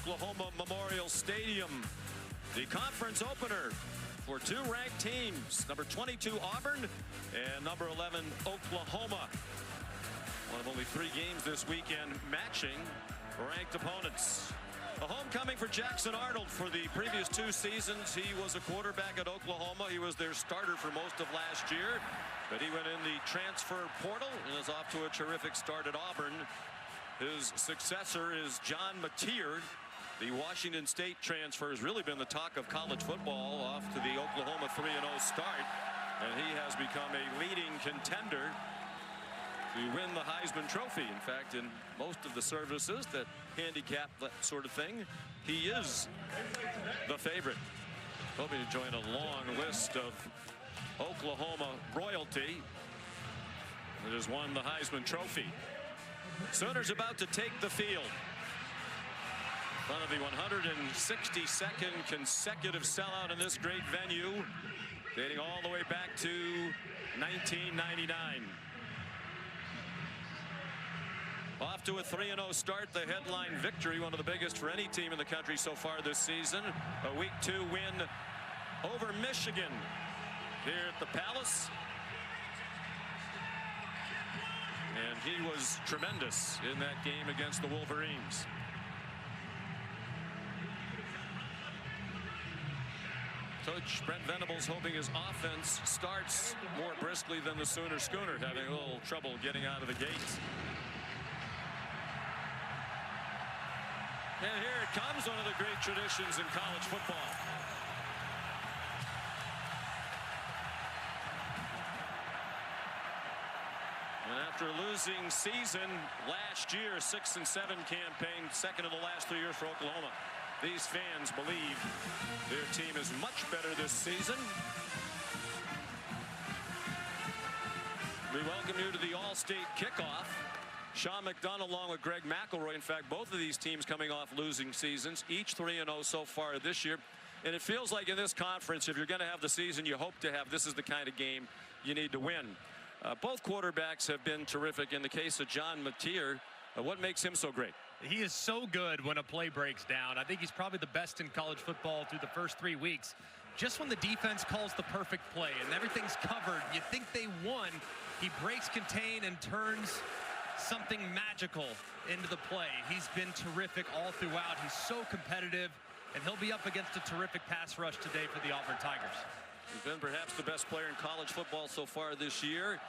Oklahoma Memorial Stadium. The conference opener for two ranked teams, number 22 Auburn and number 11 Oklahoma. One of only 3 games this weekend matching ranked opponents. A homecoming for Jackson Arnold. For the previous 2 seasons, he was a quarterback at Oklahoma. He was their starter for most of last year, but he went in the transfer portal and is off to a terrific start at Auburn. His successor is John Mateer. The Washington State transfer has really been the talk of college football, off to the Oklahoma 3-0 start, and he has become a leading contender to win the Heisman Trophy. In fact, in most of the services that handicap that sort of thing, he is the favorite. Hoping to join a long list of Oklahoma royalty that has won the Heisman Trophy. Sooners about to take the field. In front of the 162nd consecutive sellout in this great venue, dating all the way back to 1999. Off to a 3-0 start. The headline victory, one of the biggest for any team in the country so far this season. A Week 2 win over Michigan here at the Palace. And he was tremendous in that game against the Wolverines. Coach Brent Venables hoping his offense starts more briskly than the Sooner Schooner, having a little trouble getting out of the gates. And here it comes, one of the great traditions in college football. And after a losing season last year, 6-7 campaign, second of the last 3 years for Oklahoma, these fans believe their team is much better this season. We welcome you to the All-State kickoff. Sean McDonough along with Greg McElroy. In fact, both of these teams coming off losing seasons, each 3-0 so far this year. And it feels like in this conference, if you're going to have the season you hope to have, this is the kind of game you need to win. Both quarterbacks have been terrific. In the case of John Mateer, what makes him so great? He is so good when a play breaks down. I think he's probably the best in college football through the first 3 weeks. Just when the defense calls the perfect play and everything's covered, you think they won, he breaks contain and turns something magical into the play. He's been terrific all throughout. He's so competitive, and he'll be up against a terrific pass rush today for the Auburn Tigers. He's been perhaps the best player in college football so far this year.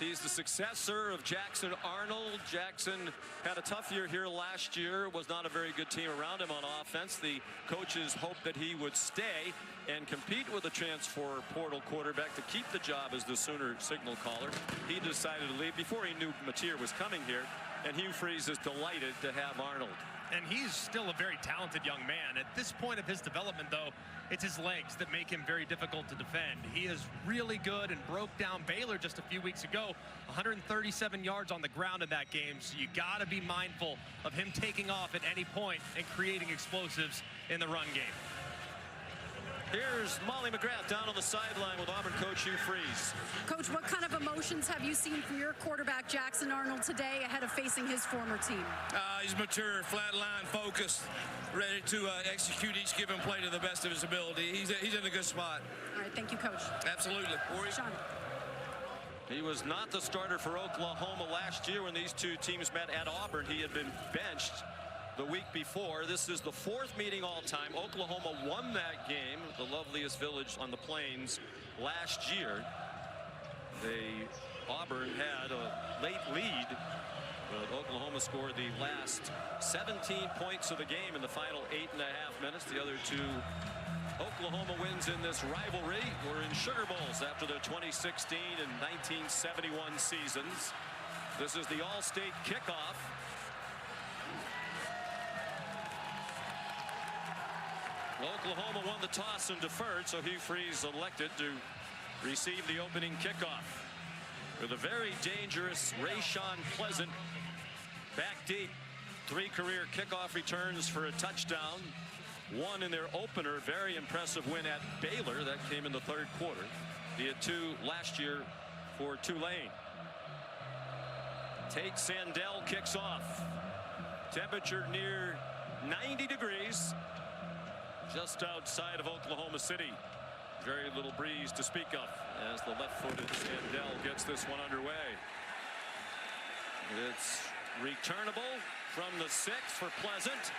He's the successor of Jackson Arnold. Jackson had a tough year here last year. Was not a very good team around him on offense. The coaches hoped that he would stay and compete with a transfer portal quarterback to keep the job as the Sooner signal caller. He decided to leave before he knew Mateer was coming here, and Hugh Freeze is delighted to have Arnold. And he's still a very talented young man. At this point of his development, though, it's his legs that make him very difficult to defend. He is really good and broke down Baylor just a few weeks ago. 137 yards on the ground in that game. So you got to be mindful of him taking off at any point and creating explosives in the run game. Here's Molly McGrath down on the sideline with Auburn coach Hugh Freeze. Coach, what kind of emotions have you seen from your quarterback Jackson Arnold today ahead of facing his former team? He's mature, flatline, focused, ready to execute each given play to the best of his ability. He's in a good spot. All right, thank you, Coach. Absolutely. Sean. He was not the starter for Oklahoma last year when these two teams met at Auburn. He had been benched the week before. This is the 4th meeting all time. Oklahoma won that game, the loveliest village on the plains, last year. Auburn had a late lead, but Oklahoma scored the last 17 points of the game in the final 8.5 minutes. The other 2 Oklahoma wins in this rivalry were in Sugar Bowls after their 2016 and 1971 seasons. This is the All-State kickoff. Oklahoma won the toss and deferred, so Hugh Freeze elected to receive the opening kickoff with a very dangerous Rayshon Pleasant back deep. 3 career kickoff returns for a touchdown. 1 in their opener. Very impressive win at Baylor. That came in the 3rd quarter. He had 2 last year for Tulane. Tate Sandell kicks off. Temperature near 90 degrees just outside of Oklahoma City. Very little breeze to speak of as the left-footed Sandell gets this one underway. It's returnable from the 6 for Pleasant.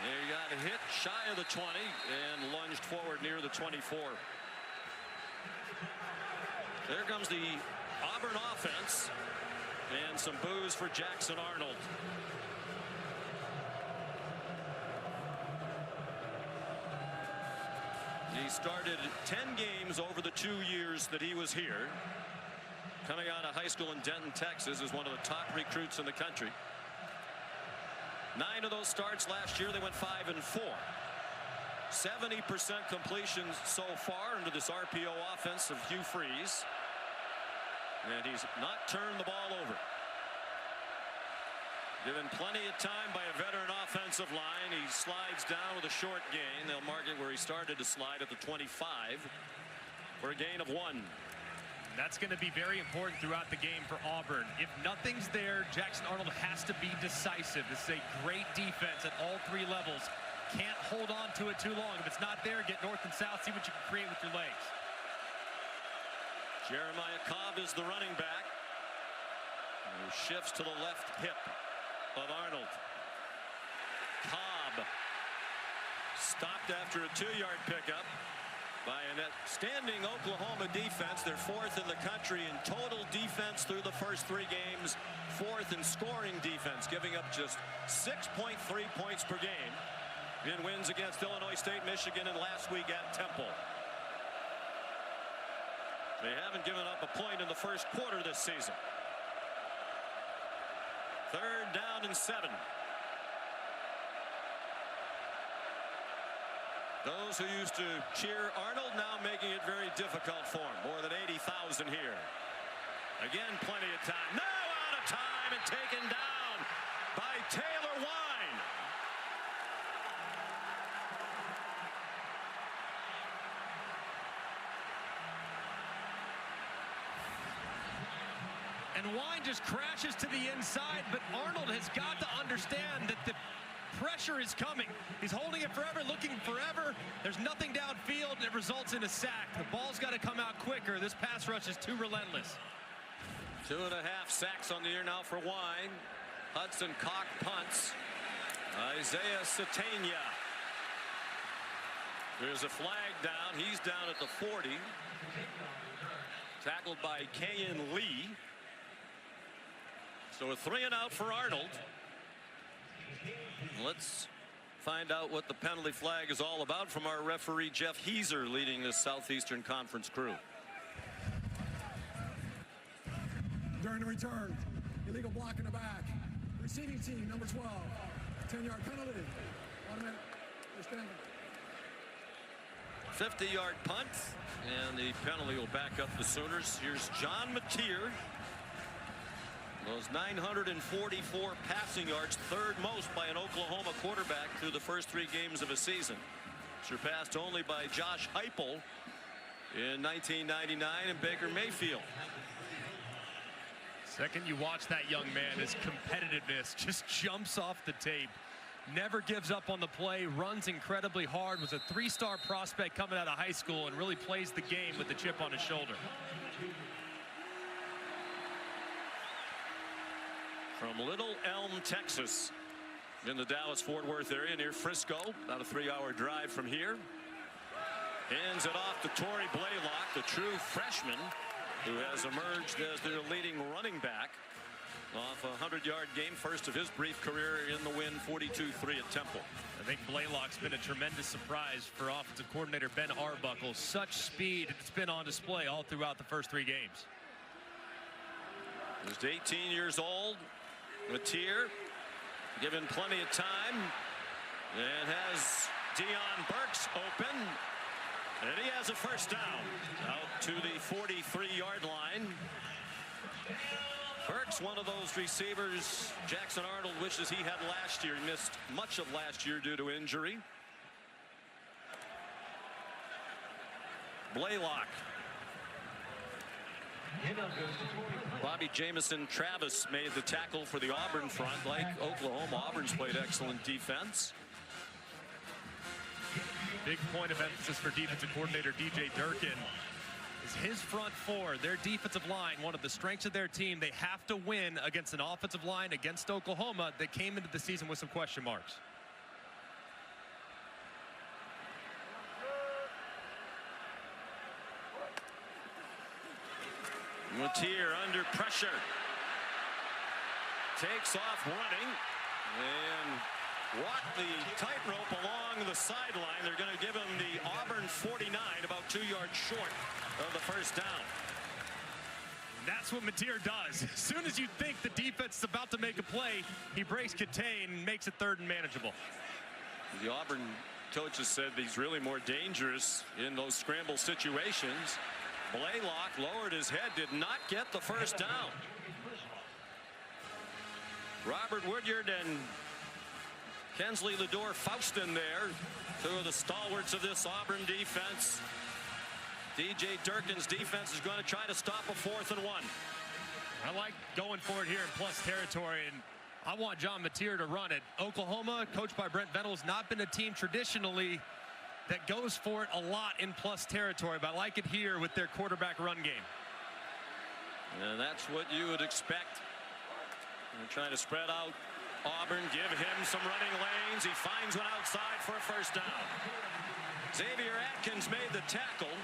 He got a hit shy of the 20 and lunged forward near the 24. There comes the Auburn offense and some boos for Jackson Arnold. He started 10 games over the 2 years that he was here. Coming out of high school in Denton, Texas, is one of the top recruits in the country. 9 of those starts last year, they went 5-4. 70% completions so far under this RPO offense of Hugh Freeze. And he's not turned the ball over. Given plenty of time by a veteran offensive line, he slides down with a short gain. They'll mark it where he started to slide at the 25 for a gain of 1. That's going to be very important throughout the game for Auburn. If nothing's there, Jackson Arnold has to be decisive. This is a great defense at all 3 levels. Can't hold on to it too long. If it's not there, get north and south, see what you can create with your legs. Jeremiah Cobb is the running back. He shifts to the left hip of Arnold. Cobb stopped after a 2-yard pickup by an outstanding Oklahoma defense. They're 4th in the country in total defense through the first 3 games. 4th in scoring defense, giving up just 6.3 points per game in wins against Illinois State, Michigan, and last week at Temple. They haven't given up a point in the first quarter this season. 3rd down and 7. Those who used to cheer Arnold now making it very difficult for him. More than 80,000 here. Again, plenty of time. Now out of time and taken down by Taylor Wine. And Wine just crashes to the inside, but Arnold has got to understand that the pressure is coming. He's holding it forever, looking forever. There's nothing downfield, and it results in a sack. The ball's got to come out quicker. This pass rush is too relentless. 2.5 sacks on the year now for Wine. Hudson Cock punts. Isaiah Satania. There's a flag down. He's down at the 40. Tackled by Kayan Lee. So a 3 and out for Arnold. Let's find out what the penalty flag is all about from our referee Jeff Heiser, leading this Southeastern Conference crew. During the return, illegal block in the back. Receiving team number 12. 10-yard penalty. Automatic. They're standing. 50-yard punt, and the penalty will back up the Sooners. Here's John Mateer. Those 944 passing yards, 3rd most by an Oklahoma quarterback through the first 3 games of a season. Surpassed only by Josh Heupel in 1999 and Baker Mayfield. Second you watch that young man, his competitiveness just jumps off the tape. Never gives up on the play, runs incredibly hard, was a 3-star prospect coming out of high school and really plays the game with the chip on his shoulder. From Little Elm, Texas, in the Dallas-Fort Worth area near Frisco, about a 3-hour drive from here. Hands it off to Torrey Blaylock, the true freshman who has emerged as their leading running back off a 100-yard game, first of his brief career in the win, 42-3 at Temple. I think Blaylock's been a tremendous surprise for offensive coordinator Ben Arbuckle. Such speed, it's been on display all throughout the first 3 games. Just 18 years old. Mateer given plenty of time and has Deion Burks open, and he has a first down out to the 43-yard line. Burks, one of those receivers Jackson Arnold wishes he had last year. He missed much of last year due to injury. Blaylock Bobby Jamison Travis made the tackle for the Auburn front. Like Oklahoma, Auburn's played excellent defense. Big point of emphasis for defensive coordinator DJ Durkin is his front four, their defensive line, one of the strengths of their team. They have to win against an offensive line against Oklahoma that came into the season with some question marks. Matier under pressure. Takes off running and walked the tightrope along the sideline. They're going to give him the Auburn 49, about 2 yards short of the first down. That's what Matier does. As soon as you think the defense is about to make a play, he breaks contain and makes it third and manageable. The Auburn coaches said he's really more dangerous in those scramble situations. Blaylock lowered his head, did not get the first down. Robert Woodyard and Kensley Ledore-Faustin there, two of the stalwarts of this Auburn defense. DJ Durkin's defense is going to try to stop a 4th and 1. I like going for it here in plus territory, and I want John Matier to run it. Oklahoma, coached by Brent Venables, has not been a team traditionally that goes for it a lot in plus territory, but I like it here with their quarterback run game. And that's what you would expect. They're trying to spread out Auburn, give him some running lanes. He finds one outside for a first down. Xavier Atkins made the tackle.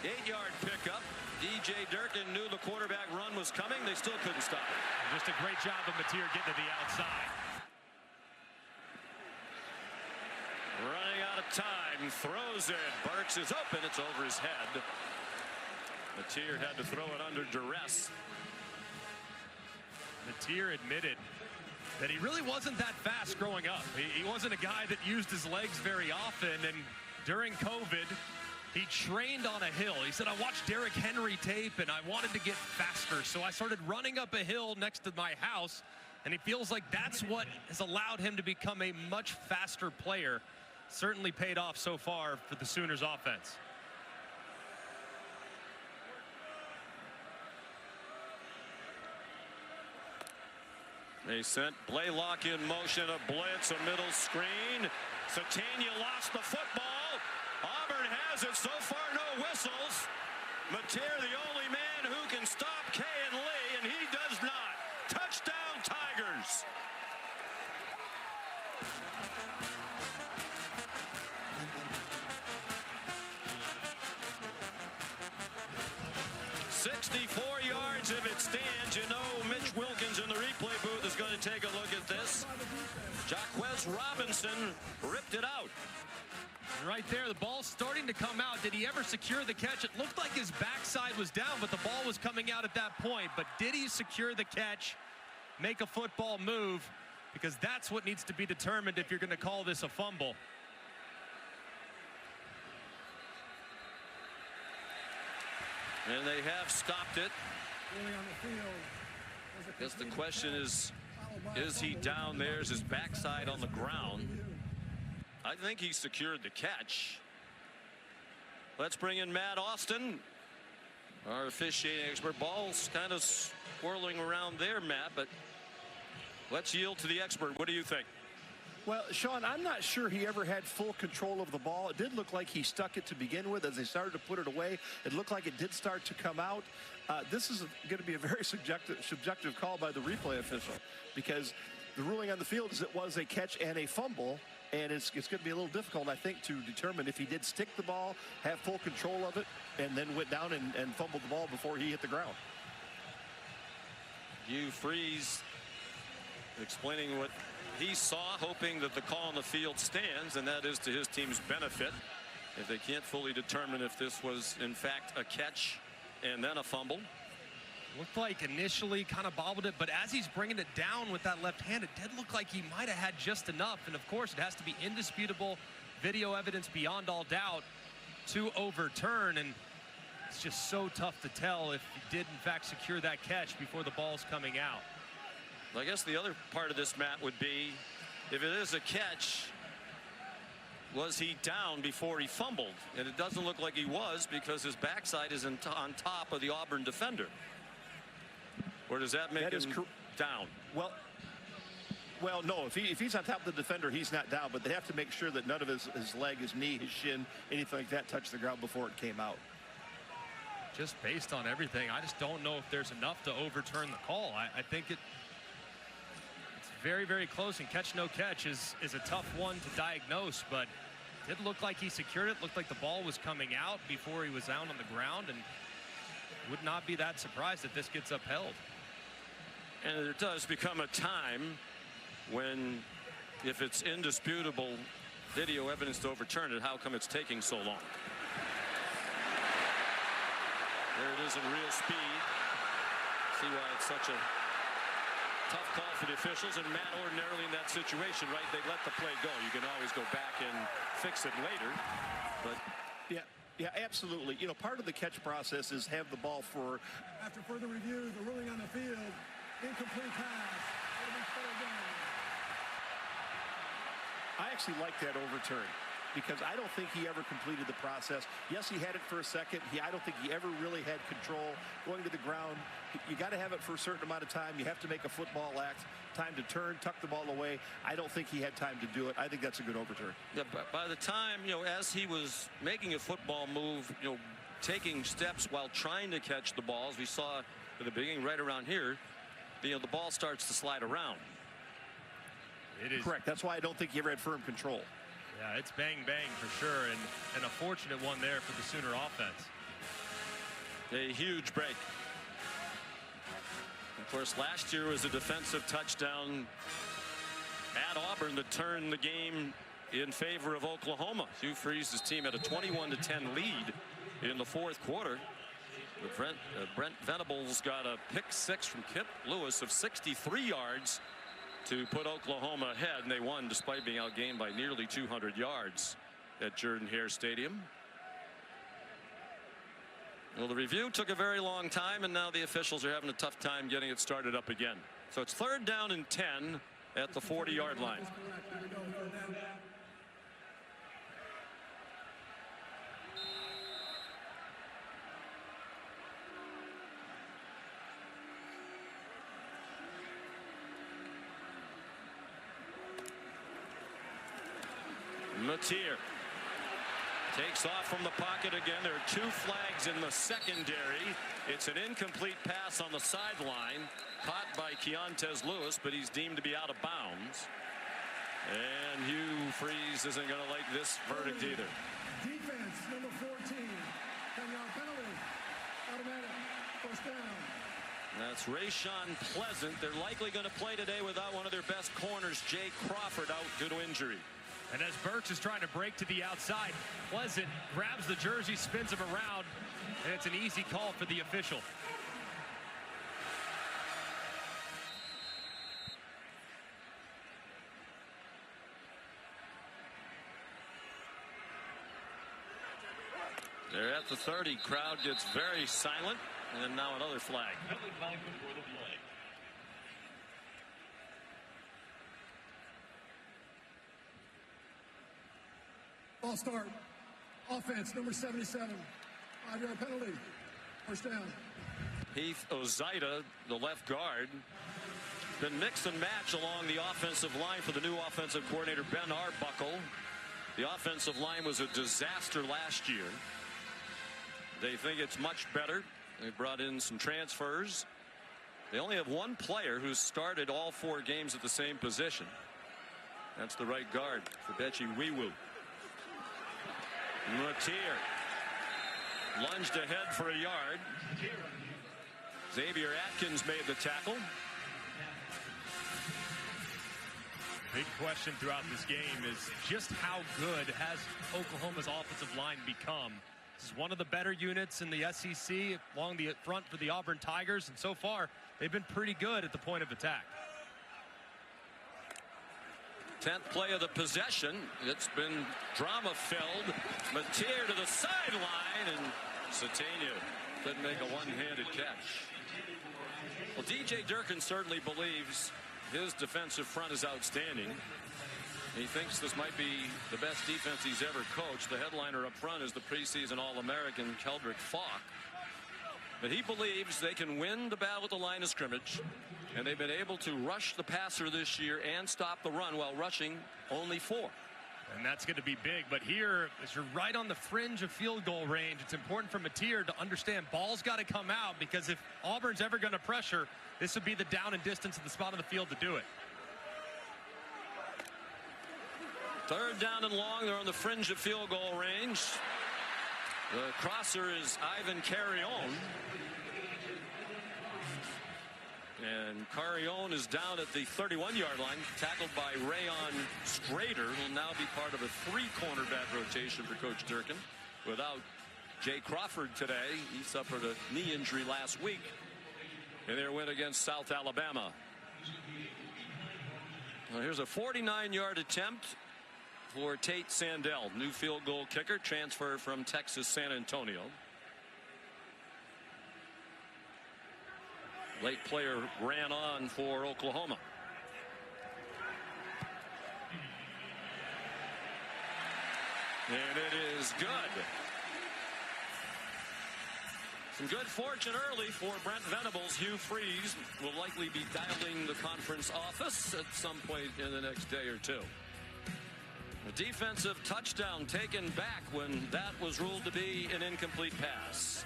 8-yard pickup. DJ Durkin knew the quarterback run was coming. They still couldn't stop it. Just a great job of Matier getting to the outside. Running out of time, throws it. Burks is open. It's over his head. Matier had to throw it under duress. Matier admitted that he really wasn't that fast growing up. He wasn't a guy that used his legs very often, and during COVID, he trained on a hill. He said, I watched Derrick Henry tape, and I wanted to get faster, so I started running up a hill next to my house, and he feels like that's what has allowed him to become a much faster player. Certainly paid off so far for the Sooners offense. They sent Blaylock in motion, a blitz, a middle screen. Satania lost the football. Auburn has it. So far, no whistles. Matier, the only man who can stop Kayin Lee, and he does not. Touchdown, Tigers. "64 yards if it stands." You know Mitch Wilkins in the replay booth is going to take a look at this. Jaquez Robinson ripped it out. Right there, the ball's starting to come out. Did he ever secure the catch? It looked like his backside was down, but the ball was coming out at that point. But did he secure the catch, make a football move? Because that's what needs to be determined if you're going to call this a fumble. And they have stopped it. I guess the question is he down there? Is his backside on the ground? I think he secured the catch. Let's bring in Matt Austin, our officiating expert. Ball's kind of swirling around there, Matt, but let's yield to the expert. What do you think? Well, Sean, I'm not sure he ever had full control of the ball. It did look like he stuck it to begin with. As they started to put it away, it looked like it did start to come out. This is going to be a very subjective call by the replay official, because the ruling on the field is it was a catch and a fumble, and it's going to be a little difficult, I think, to determine if he did stick the ball, have full control of it, and then went down and fumbled the ball before he hit the ground. Hugh Freeze explaining what he saw, hoping that the call on the field stands, and that is to his team's benefit. If they can't fully determine if this was in fact a catch and then a fumble. Looked like initially kind of bobbled it, but as he's bringing it down with that left hand, it did look like he might have had just enough. And of course, it has to be indisputable video evidence beyond all doubt to overturn. And it's just so tough to tell if he did in fact secure that catch before the ball's coming out. I guess the other part of this, Matt, would be if it is a catch, was he down before he fumbled? And it doesn't look like he was, because his backside is on top of the Auburn defender. Or does that make him down? Well, no. If he's on top of the defender, he's not down. But they have to make sure that none of his leg, his knee, his shin, anything like that touched the ground before it came out. Just based on everything, I just don't know if there's enough to overturn the call. I think it's very, very close, and catch no catch is a tough one to diagnose, but it did look like he secured it. Looked like the ball was coming out before he was down on the ground, and would not be that surprised if this gets upheld. And there does become a time when, if it's indisputable video evidence to overturn it, how come it's taking so long? There it is in real speed. See why it's such a tough call for the officials. And Matt, ordinarily in that situation, right, they let the play go. You can always go back and fix it later. But yeah, absolutely. You know, part of the catch process is have the ball for. After further review, the ruling on the field, incomplete pass. It'll be third down. I actually like that overturn, because I don't think he ever completed the process. Yes, he had it for a second. I don't think he ever really had control going to the ground. You got to have it for a certain amount of time. You have to make a football act. Time to turn, tuck the ball away. I don't think he had time to do it. I think that's a good overturn. Yeah, but by the time, as he was making a football move, taking steps while trying to catch the balls, we saw at the beginning right around here, the ball starts to slide around. It is correct. That's why I don't think he ever had firm control. Yeah, it's bang bang for sure, and a fortunate one there for the Sooner offense. A huge break. Of course, last year was a defensive touchdown at Auburn that turned the game in favor of Oklahoma. Hugh Freeze's team had a 21-10 lead in the fourth quarter. But Brent Venables got a pick six from Kip Lewis of 63 yards to put Oklahoma ahead, and they won despite being outgained by nearly 200 yards at Jordan-Hare Stadium. Well, the review took a very long time, and now the officials are having a tough time getting it started up again. So it's 3rd down and 10 at the 40-yard line. Matier takes off from the pocket again. There are 2 flags in the secondary. It's an incomplete pass on the sideline, caught by Keontez Lewis, but he's deemed to be out of bounds. And Hugh Freeze isn't going to like this verdict either. Defense, number 14. 10-yard penalty. Automatic. First down. That's Rayshon Pleasant. They're likely going to play today without one of their best corners, Jay Crawford, out due to injury. And as Burks is trying to break to the outside, Pleasant grabs the jersey, spins him around, and it's an easy call for the official. They're at the 30. Crowd gets very silent, and then now another flag. Ball start. Offense, number 77. 5-yard penalty. First down. Heath Ozaida, the left guard, been mix and match along the offensive line for the new offensive coordinator, Ben Arbuckle. The offensive line was a disaster last year. They think it's much better. They brought in some transfers. They only have one player who's started all 4 games at the same position. That's the right guard, Febechi Wiwu. Matier lunged ahead for a yard. Xavier Atkins made the tackle. Big question throughout this game is just how good has Oklahoma's offensive line become. This is one of the better units in the SEC along the front for the Auburn Tigers, and so far they've been pretty good at the point of attack. 10th play of the possession. It's been drama-filled. Matier to the sideline, and Satania couldn't make a one-handed catch. Well, DJ Durkin certainly believes his defensive front is outstanding. He thinks this might be the best defense he's ever coached. The headliner up front is the preseason All-American Keldrick Falk. But he believes they can win the battle at the line of scrimmage, and they've been able to rush the passer this year and stop the run while rushing only 4. And that's going to be big. But here, as you're right on the fringe of field goal range, it's important for Mateer to understand ball's got to come out, because if Auburn's ever going to pressure, this would be the down and distance at the spot on the field to do it. Third down and long. They're on the fringe of field goal range. The crosser is Ivan Carrion. And Carrion is down at the 31-yard line, tackled by Rayon Strader, who will now be part of a 3-cornerback rotation for Coach Durkin. Without Jay Crawford today, he suffered a knee injury last week in their win against South Alabama. Well, here's a 49-yard attempt for Tate Sandell, new field goal kicker, transfer from Texas San Antonio. Late player ran on for Oklahoma. And it is good. Some good fortune early for Brent Venables. Hugh Freeze will likely be dialing the conference office at some point in the next day or two. A defensive touchdown taken back when that was ruled to be an incomplete pass.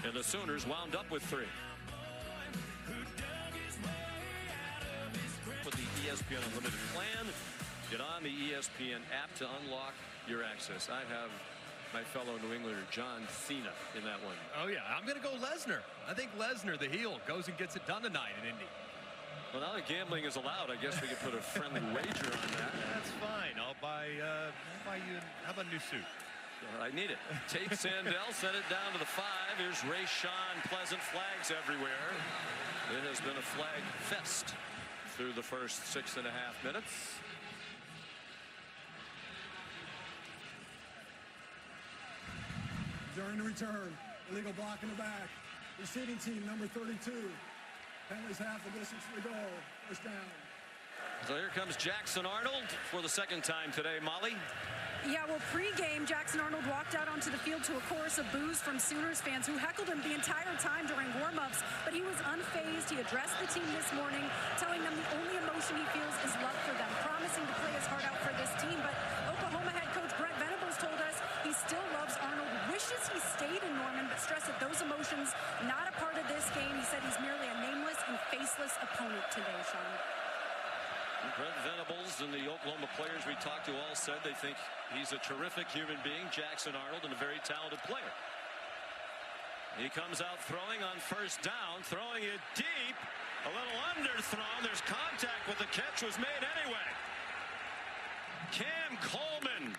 And the Sooners wound up with 3. With the ESPN Unlimited plan, get on the ESPN app to unlock your access. I have my fellow New Englander John Cena in that one. Oh, yeah. I'm going to go Lesnar. I think Lesnar, the heel, goes and gets it done tonight in Indy. Well, now that gambling is allowed, I guess we could put a friendly wager on that. That's fine. I'll buy you. How about a new suit? I need it. Tate Sandell sent it down to the 5. Here's Ray Sean. Pleasant flags everywhere. It has been a flag fest through the first 6.5 minutes. During the return, illegal block in the back. Receiving team number 32. Penalties half the distance to the goal. First down. So here comes Jackson Arnold for the second time today. Molly? Yeah, well, pregame, Jackson Arnold walked out onto the field to a chorus of boos from Sooners fans who heckled him the entire time during warm-ups, but he was unfazed. He addressed the team this morning, telling them the only emotion he feels is love for them, promising to play his heart out for this team. But Oklahoma head coach Brent Venables told us he still loves Arnold, wishes he stayed in Norman, but stressed that those emotions not a part of this game. He said he's merely a nameless and faceless opponent today, Sean. Brent Venables and the Oklahoma players we talked to all said they think he's a terrific human being, Jackson Arnold, and a very talented player. He comes out throwing on first down, throwing it deep, a little underthrown. There's contact, but the catch was made anyway. Cam Coleman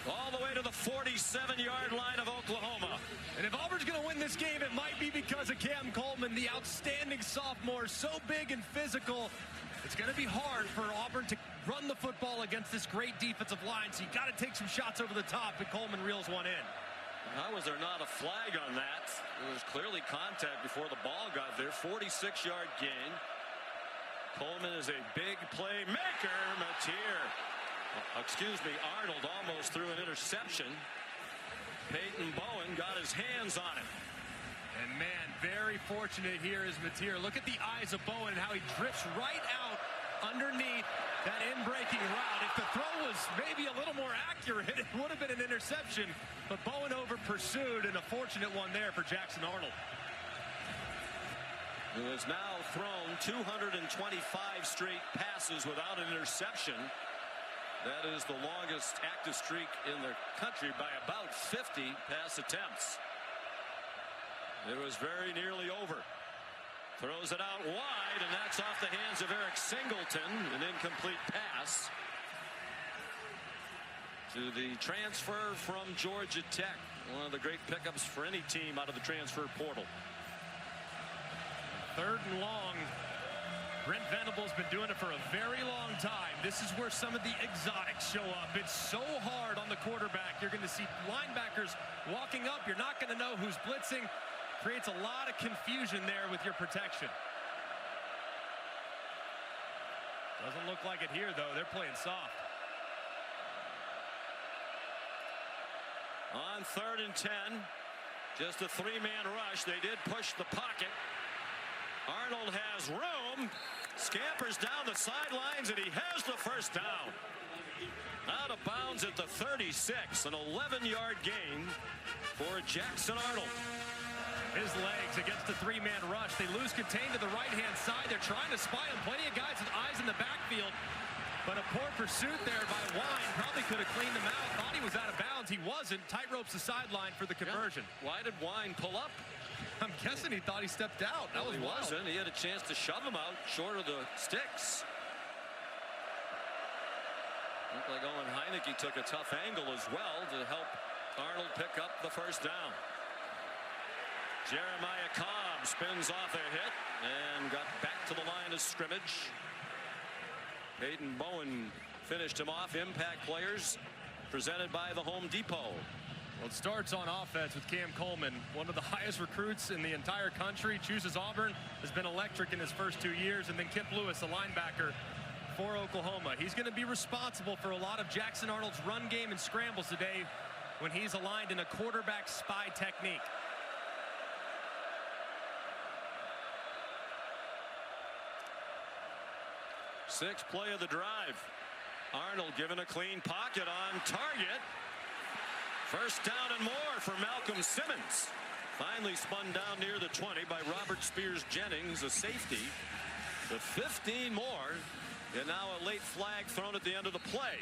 all the way to the 47-yard line of Oklahoma. And if Auburn's going to win this game, it might be because of Cam Coleman, the outstanding sophomore, so big and physical. It's going to be hard for Auburn to run the football against this great defensive line, so you got to take some shots over the top, and Coleman reels one in. How was there not a flag on that? It was clearly contact before the ball got there. 46-yard gain. Coleman is a big playmaker. Arnold almost threw an interception. Peyton Bowen got his hands on it. And man, very fortunate here is Mateer. Look at the eyes of Bowen and how he drifts right out underneath that in-breaking route. If the throw was maybe a little more accurate, it would have been an interception. But Bowen over pursued, and a fortunate one there for Jackson Arnold. Who has now thrown 225 straight passes without an interception. That is the longest active streak in the country by about 50 pass attempts. It was very nearly over. Throws it out wide, and that's off the hands of Eric Singleton. An incomplete pass to the transfer from Georgia Tech. One of the great pickups for any team out of the transfer portal. Third and long. Brent Venables been doing it for a very long time. This is where some of the exotics show up. It's so hard on the quarterback. You're going to see linebackers walking up. You're not going to know who's blitzing. Creates a lot of confusion there with your protection. Doesn't look like it here, though. They're playing soft. On 3rd and 10, just a 3-man rush. They did push the pocket. Arnold has room, scampers down the sidelines, and he has the first down. Out of bounds at the 36, an 11-yard gain for Jackson Arnold. His legs against the 3-man rush. They lose contain to the right-hand side. They're trying to spy him. Plenty of guys with eyes in the backfield. But a poor pursuit there by Wine. Probably could have cleaned him out. Thought he was out of bounds. He wasn't. Tight ropes the sideline for the conversion. Yeah. Why did Wine pull up? I'm guessing he thought he stepped out. That was wild. Wasn't. He had a chance to shove him out short of the sticks. Looked like Owen Heineke took a tough angle as well to help Arnold pick up the first down. Jeremiah Cobb spins off a hit and got back to the line of scrimmage. Peyton Bowen finished him off. Impact players presented by the Home Depot. Well, it starts on offense with Cam Coleman, one of the highest recruits in the entire country. Chooses Auburn, has been electric in his first 2 years. And then Kip Lewis, a linebacker for Oklahoma. He's going to be responsible for a lot of Jackson Arnold's run game and scrambles today when he's aligned in a quarterback spy technique. Sixth play of the drive. Arnold given a clean pocket on target. First down and more for Malcolm Simmons. Finally spun down near the 20 by Robert Spears Jennings, a safety. The 15 more, and now a late flag thrown at the end of the play.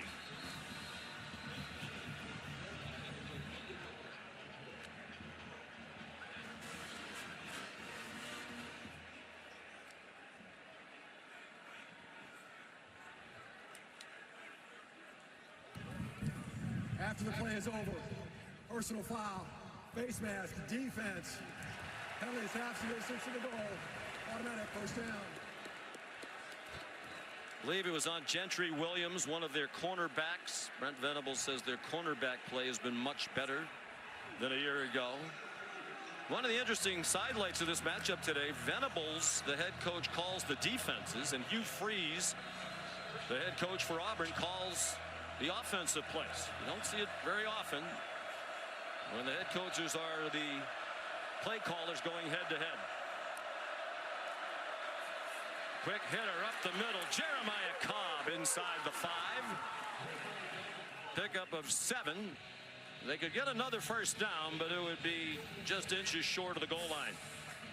After the play is over, personal foul, face mask, defense. Penalty is half to the 6 of the goal. Automatic first down. I believe it was on Gentry Williams, one of their cornerbacks. Brent Venables says their cornerback play has been much better than a year ago. One of the interesting sidelights of this matchup today, Venables, the head coach, calls the defenses, and Hugh Freeze, the head coach for Auburn, calls the offensive plays. You don't see it very often when the head coaches are the play callers going head to head. Quick hitter up the middle. Jeremiah Cobb inside the 5. Pickup of 7. They could get another first down, but it would be just inches short of the goal line.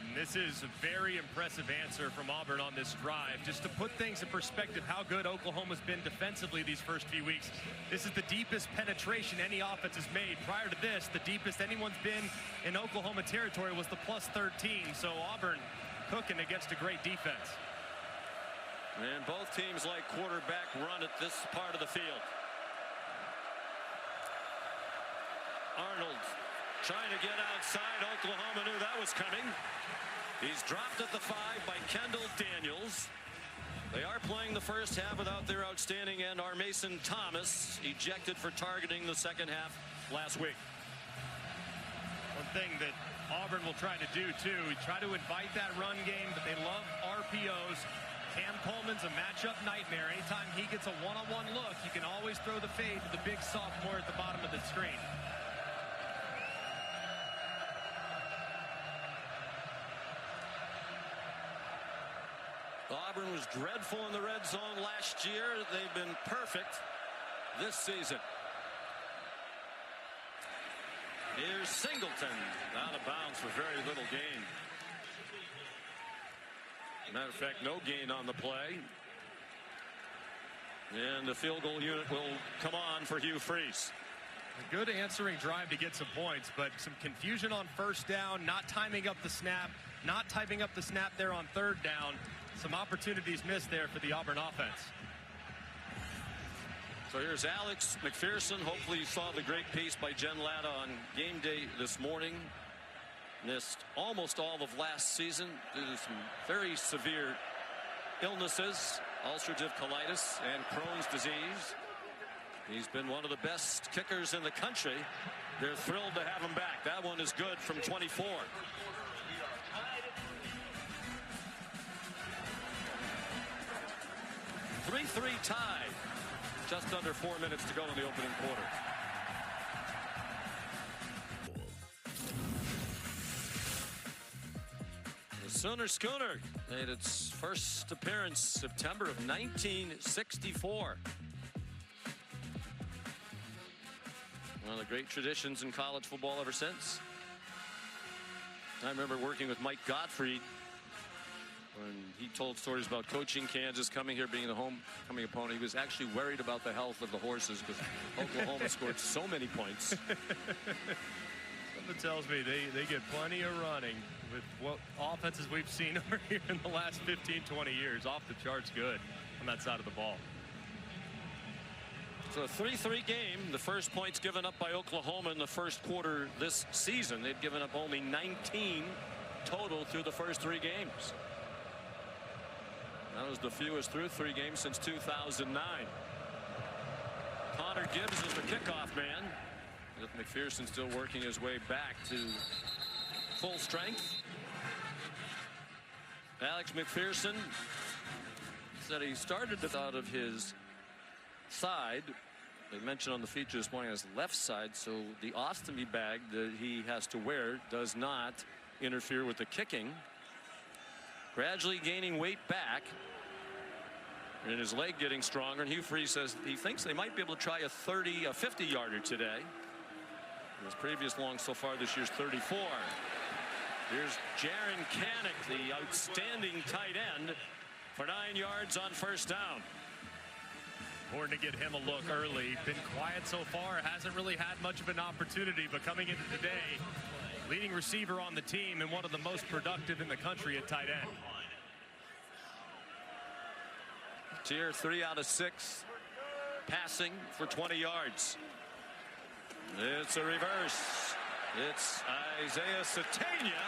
And this is a very impressive answer from Auburn on this drive. Just to put things in perspective, how good Oklahoma's been defensively these first few weeks. This is the deepest penetration any offense has made. Prior to this, the deepest anyone's been in Oklahoma territory was the +13. So Auburn cooking against a great defense. And both teams like quarterback run at this part of the field. Arnold trying to get outside. Oklahoma knew that was coming. He's dropped at the 5 by Kendall Daniels. They are playing the first half without their outstanding end, Mason Thomas, ejected for targeting the second half last week. One thing that Auburn will try to do too, try to invite that run game, but they love RPOs. Cam Coleman's a matchup nightmare. Anytime he gets a one-on-one look, you can always throw the fade to the big sophomore at the bottom of the screen. Auburn was dreadful in the red zone last year. They've been perfect this season. Here's Singleton out of bounds for very little gain. Matter of fact, no gain on the play. And the field goal unit will come on for Hugh Freeze. A good answering drive to get some points, but some confusion on first down, not timing up the snap, not typing up the snap there on third down. Some opportunities missed there for the Auburn offense. So here's Alex McPherson. Hopefully you saw the great piece by Jen Latta on game day this morning. Missed almost all of last season due to some very severe illnesses, ulcerative colitis and Crohn's disease. He's been one of the best kickers in the country. They're thrilled to have him back. That one is good from 24. 3-3 tie. Just under 4 minutes to go in the opening quarter. The Sooner Schooner made its first appearance September of 1964. One of the great traditions in college football ever since. I remember working with Mike Gottfried when he told stories about coaching Kansas, coming here, being the homecoming opponent. He was actually worried about the health of the horses because Oklahoma scored so many points. Something tells me they get plenty of running with what offenses we've seen over here in the last 15, 20 years. Off the charts good on that side of the ball. So a 3-3 game. The first points given up by Oklahoma in the first quarter this season. They've given up only 19 total through the first 3 games. That was the fewest through 3 games since 2009. Connor Gibbs is the kickoff man. With McPherson still working his way back to full strength. Alex McPherson said he started out of his side. They mentioned on the feature this morning his left side, so the ostomy bag that he has to wear does not interfere with the kicking. Gradually gaining weight back, and his leg getting stronger. And Hugh Freeze says he thinks they might be able to try a 50-yarder today. His previous long so far this year's 34. Here's Jaron Kanik, the outstanding tight end, for 9 yards on first down. Important to get him a look early. Been quiet so far. Hasn't really had much of an opportunity, but coming into today, leading receiver on the team and one of the most productive in the country at tight end. Tier 3 out of 6 passing for 20 yards. It's a reverse. It's Isaiah Satania,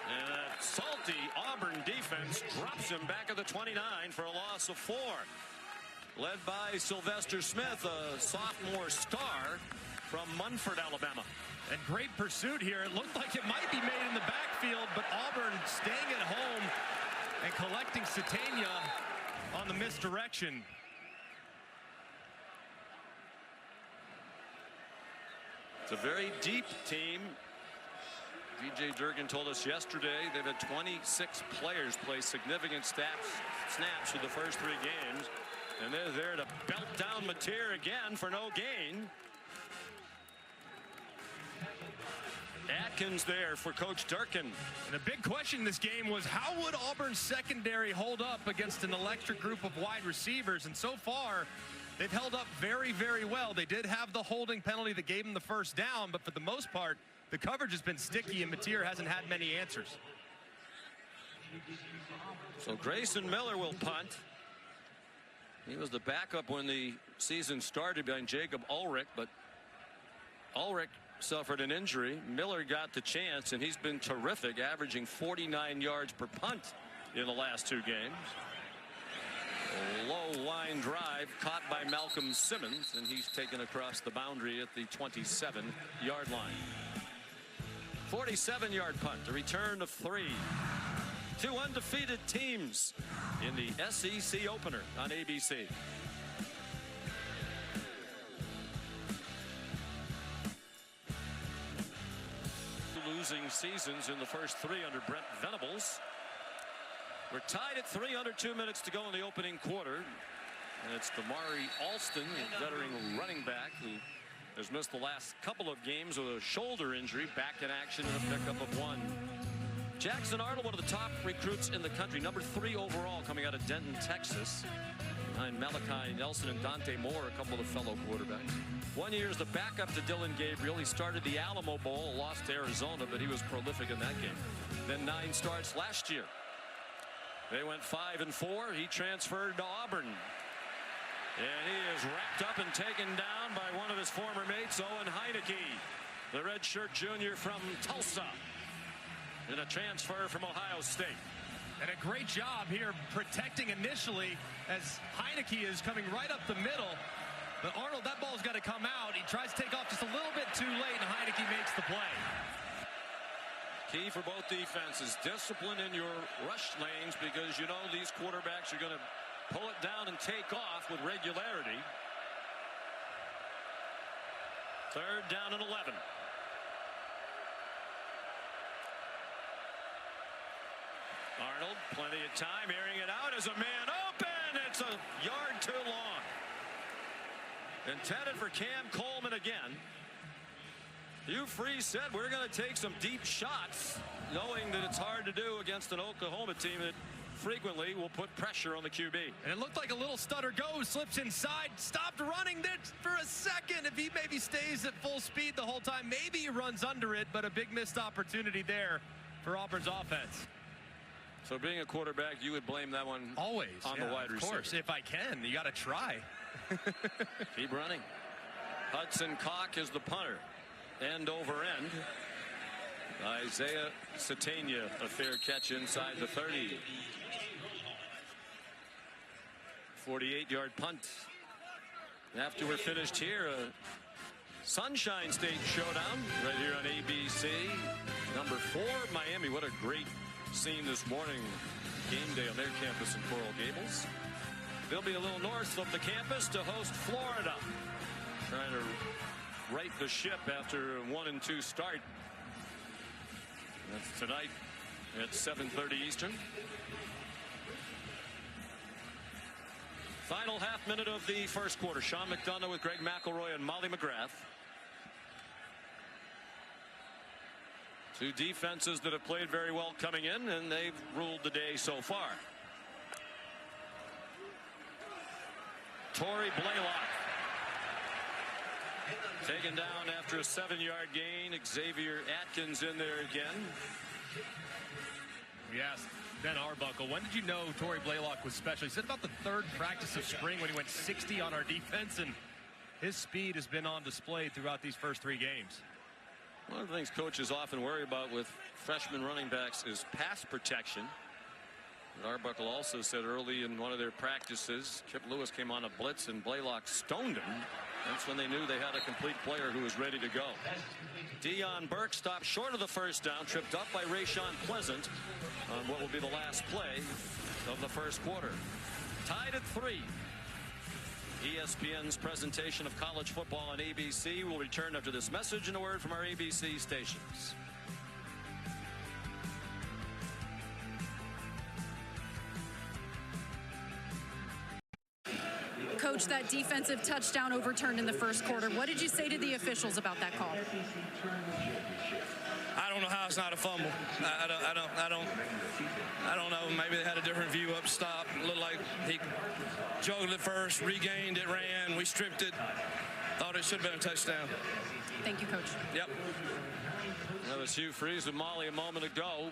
and that salty Auburn defense drops him back at the 29 for a loss of 4. Led by Sylvester Smith, a sophomore star from Munford, Alabama. And great pursuit here. It looked like it might be made in the backfield, but Auburn staying at home and collecting Satania on the misdirection. It's a very deep team. DJ Durkin told us yesterday they've had 26 players play significant snaps through the first 3 games. And they're there to belt down Mateer again for no gain. Atkins there for Coach Durkin. And the big question in this game was, how would Auburn's secondary hold up against an electric group of wide receivers? And so far, they've held up very, very well. They did have the holding penalty that gave them the first down, but for the most part, the coverage has been sticky, and Mateer hasn't had many answers. So Grayson Miller will punt. He was the backup when the season started behind Jacob Ulrich, but Ulrich suffered an injury. Miller got the chance, and he's been terrific, averaging 49 yards per punt in the last 2 games. A low line drive caught by Malcolm Simmons, and he's taken across the boundary at the 27-yard line. 47-yard punt, a return of 3. 2 undefeated teams in the SEC opener on ABC. Losing seasons in the first 3 under Brent Venables. We're tied at 3 under 2 minutes to go in the opening quarter. And it's Damari Alston, a veteran running back who has missed the last couple of games with a shoulder injury, back in action in a pickup of 1. Jackson Arnold, one of the top recruits in the country, number 3 overall, coming out of Denton, Texas. Behind Malachi Nelson and Dante Moore, a couple of fellow quarterbacks. 1 year as the backup to Dylan Gabriel. He started the Alamo Bowl, lost to Arizona, but he was prolific in that game. Then 9 starts last year. They went 5-4. He transferred to Auburn. And he is wrapped up and taken down by one of his former mates, Owen Heineke, the redshirt junior from Tulsa, in a transfer from Ohio State. And a great job here protecting initially as Heineke is coming right up the middle. But Arnold, that ball's got to come out. He tries to take off just a little bit too late, and Heineke makes the play. Key for both defenses, discipline in your rush lanes, because you know these quarterbacks are going to pull it down and doesn't take off with regularity. 3rd down and 11. Arnold, plenty of time, airing it out as a man open. It's a yard too long. Intended for Cam Coleman again. Hugh Freeze said we're going to take some deep shots, knowing that it's hard to do against an Oklahoma team that frequently will put pressure on the QB. And it looked like a little stutter goes, slips inside, stopped running there for a second. If he maybe stays at full speed the whole time, maybe he runs under it, but a big missed opportunity there for Auburn's offense. So being a quarterback, you would blame that one always on the wide receiver. Of course, if I can. You got to try. Keep running. Hudson Cock is the punter. End over end. Isaiah Satania, a fair catch inside the 30. 48-yard punt. After we're finished here, a Sunshine State showdown right here on ABC. Number 4, Miami. What a great scene this morning. Game day on their campus in Coral Gables. They'll be a little north of the campus to host Florida. Trying to right the ship after a 1-2 start. That's tonight at 7:30 Eastern. Final half minute of the first quarter. Sean McDonough with Greg McElroy and Molly McGrath. Two defenses that have played very well coming in, and they've ruled the day so far. Torrey Blaylock taken down after a 7-yard gain. Xavier Atkins in there again. Yes, Ben Arbuckle. When did you know Torrey Blaylock was special? He said about the 3rd practice of spring when he went 60 on our defense, and his speed has been on display throughout these first 3 games. One of the things coaches often worry about with freshman running backs is pass protection. But Arbuckle also said early in one of their practices, Kip Lewis came on a blitz and Blaylock stoned him. That's when they knew they had a complete player who was ready to go. Deion Burke stopped short of the first down, tripped up by Rayshawn Pleasant on what will be the last play of the first quarter. Tied at 3. ESPN's presentation of college football on ABC will return after this message and a word from our ABC stations. Coach, that defensive touchdown overturned in the first quarter. What did you say to the officials about that call? I don't know how it's not a fumble. I don't know. Maybe they had a different view up stop. It looked like he juggled it first, regained it, ran. We stripped it. Thought it should have been a touchdown. Thank you, Coach. Yep. That was Hugh Freeze with Molly a moment ago.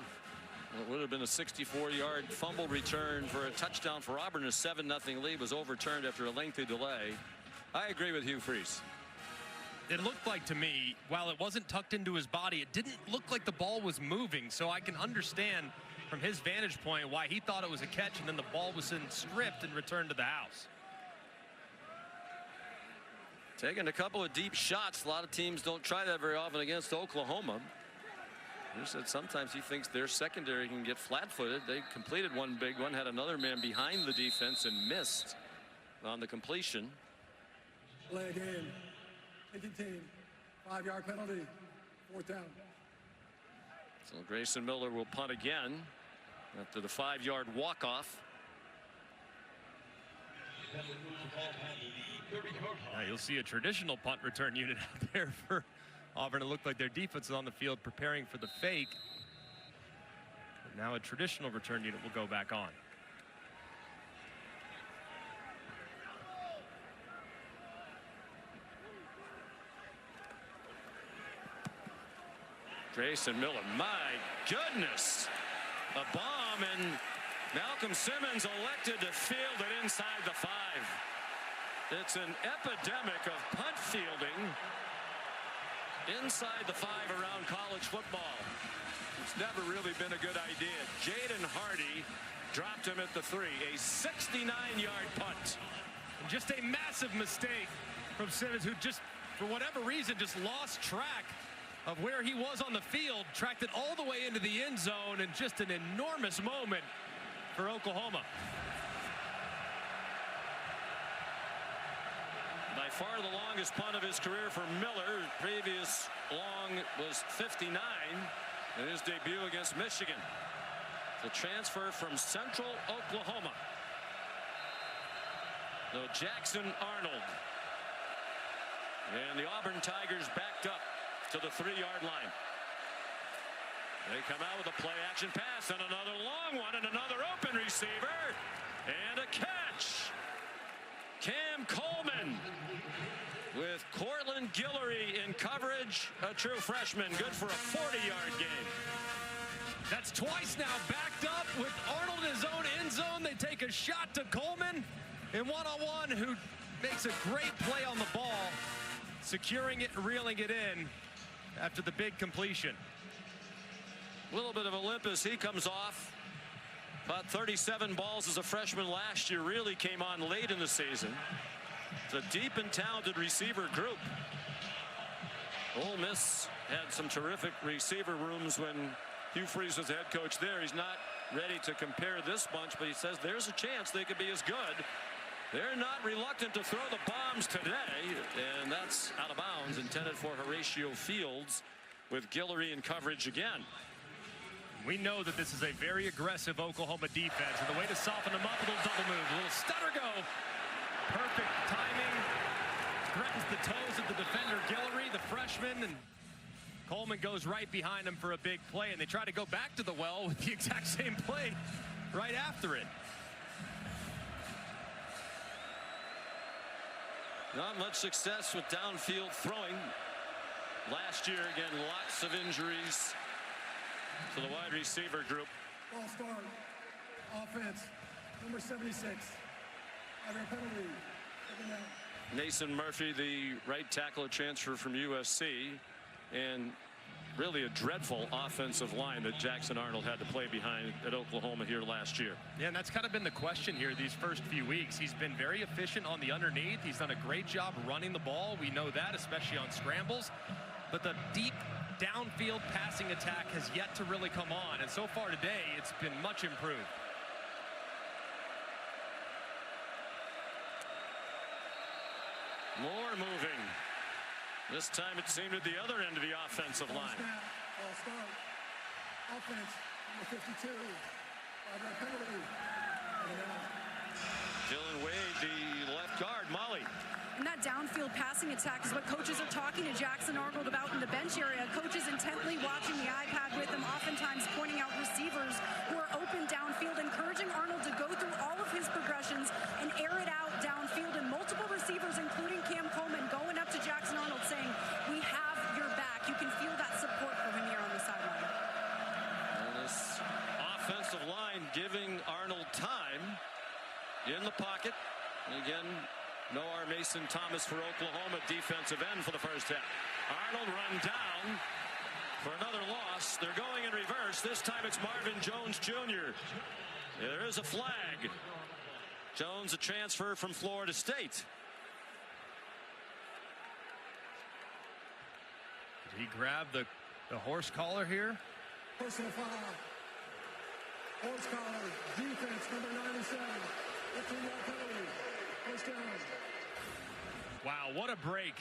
It would have been a 64-yard fumble return for a touchdown for Auburn. A 7-0 lead was overturned after a lengthy delay. I agree with Hugh Freeze. It looked like to me, while it wasn't tucked into his body, it didn't look like the ball was moving. So I can understand from his vantage point why he thought it was a catch, and then the ball was stripped and returned to the house. Taking a couple of deep shots. A lot of teams don't try that very often against Oklahoma. He said sometimes he thinks their secondary can get flat-footed. They completed one big one, had another man behind the defense and missed on the completion. Play again. 15, 5-yard penalty, 4th down. So Grayson Miller will punt again after the 5-yard walk-off. Now you'll see a traditional punt return unit out there for Auburn. It looked like their defense is on the field preparing for the fake. But now a traditional return unit will go back on. Grayson Miller, my goodness. A bomb, and Malcolm Simmons elected to field it inside the 5. It's an epidemic of punt fielding inside the 5 around college football. It's never really been a good idea. Jaden Hardy dropped him at the 3. A 69-yard punt. And just a massive mistake from Simmons, who just, for whatever reason, just lost track of where he was on the field, tracked it all the way into the end zone, and just an enormous moment for Oklahoma. far the longest punt of his career for Miller. Previous long was 59 in his debut against Michigan. The transfer from Central Oklahoma. So Jackson Arnold. And the Auburn Tigers backed up to the 3-yard line. They come out with a play action pass and another long one and another open receiver and a catch. Cam Coleman with Cortland Guillory in coverage, a true freshman, good for a 40-yard gain. That's twice now backed up with Arnold in his own end zone. They take a shot to Coleman in one-on-one, who makes a great play on the ball, securing it and reeling it in after the big completion. A little bit of a limp as he comes off. About 37 balls as a freshman last year. Really came on late in the season. It's a deep and talented receiver group. Ole Miss had some terrific receiver rooms when Hugh Freeze was head coach there. He's not ready to compare this bunch, but he says there's a chance they could be as good. They're not reluctant to throw the bombs today, and that's out of bounds, intended for Horatio Fields with Guillory in coverage again. We know that this is a very aggressive Oklahoma defense, and the way to soften them up, a little double move, a little stutter go. Perfect timing. Threatens the toes of the defender, Guillory, the freshman, and Coleman goes right behind him for a big play, and they try to go back to the well with the exact same play right after it. Not much success with downfield throwing. Last year, again, lots of injuries to the wide receiver group. Ball start. Offense. Number 76. After a penalty. Mason Murphy, the right tackle transfer from USC, and really a dreadful offensive line that Jackson Arnold had to play behind at Oklahoma here last year. Yeah, and that's kind of been the question here these first few weeks. He's been very efficient on the underneath. He's done a great job running the ball. We know that, especially on scrambles. But the deep downfield passing attack has yet to really come on. And so far today, it's been much improved. More moving. This time it seemed at the other end of the offensive line. Ball start. Offense. Number 52. After a penalty. Dylan Wade, the left guard. Molly. And that downfield passing attack is what coaches are talking to Jackson Arnold about in the bench area. Coaches intently watching the iPad with him, oftentimes pointing out receivers who are open downfield, encouraging Arnold to go through all of his progressions and air it out downfield. And multiple receivers, including Cam Coleman, going up to Jackson Arnold saying, "We have your back." You can feel that support from him here on the sideline. And this offensive line giving Arnold time in the pocket. And again, no R. Mason Thomas for Oklahoma, defensive end for the first half. Arnold run down for another loss. They're going in reverse. This time it's Marvin Jones Jr. There is a flag. Jones, a transfer from Florida State. Did he grab the horse collar here? Personal foul. Horse collar. Defense, number 97. 15-yard penalty. First down. Wow, what a break.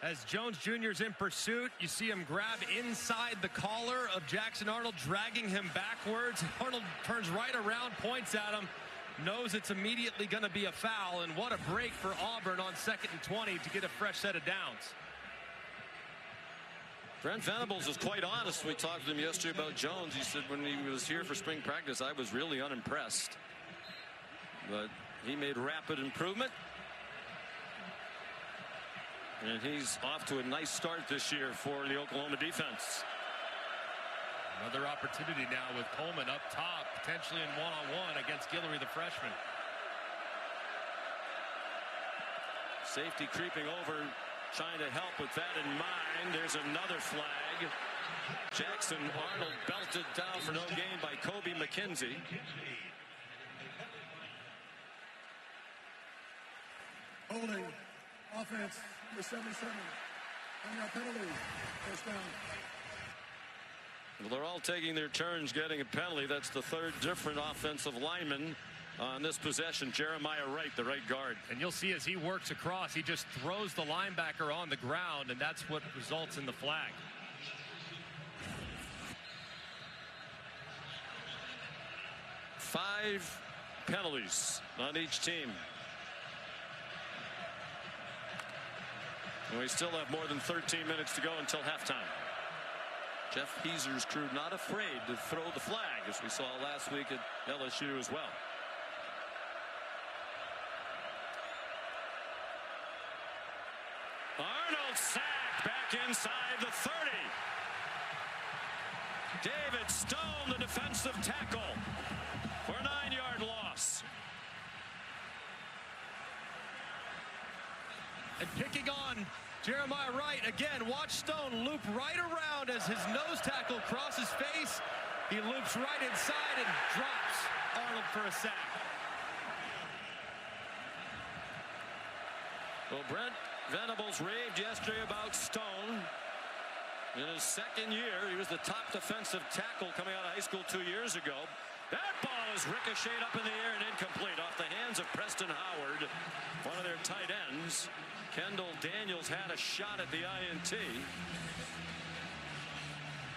As Jones Jr. is in pursuit, you see him grab inside the collar of Jackson Arnold, dragging him backwards. Arnold turns right around, points at him, knows it's immediately going to be a foul, and what a break for Auburn on 2nd and 20 to get a fresh set of downs. Brent Venables is quite honest. We talked to him yesterday about Jones. He said when he was here for spring practice, I was really unimpressed. But he made rapid improvement. And he's off to a nice start this year for the Oklahoma defense. Another opportunity now with Coleman up top, potentially in one-on-one against Guillory, the freshman. Safety creeping over, trying to help with that in mind. There's another flag. Jackson Arnold belted down for no gain by Kobe McKenzie. Holding. Offense. Number 77. And penalty. First down. Well, they're all taking their turns getting a penalty. That's the third different offensive lineman on this possession. Jeremiah Wright, the right guard. And you'll see as he works across, he just throws the linebacker on the ground, and that's what results in the flag. Five penalties on each team. And we still have more than 13 minutes to go until halftime. Jeff Heeser's crew not afraid to throw the flag, as we saw last week at LSU as well. Arnold sacked back inside the 30. David Stone, the defensive tackle, for a 9-yard loss. And picking on Jeremiah Wright again. Watch Stone loop right around as his nose tackle crosses face. He loops right inside and drops Arnold for a sack. Well, Brent Venables raved yesterday about Stone. In his second year, he was the top defensive tackle coming out of high school 2 years ago. That ball is ricocheted up in the air and incomplete off the hands of Preston Howard, one of their tight ends. Kendall Daniels had a shot at the INT.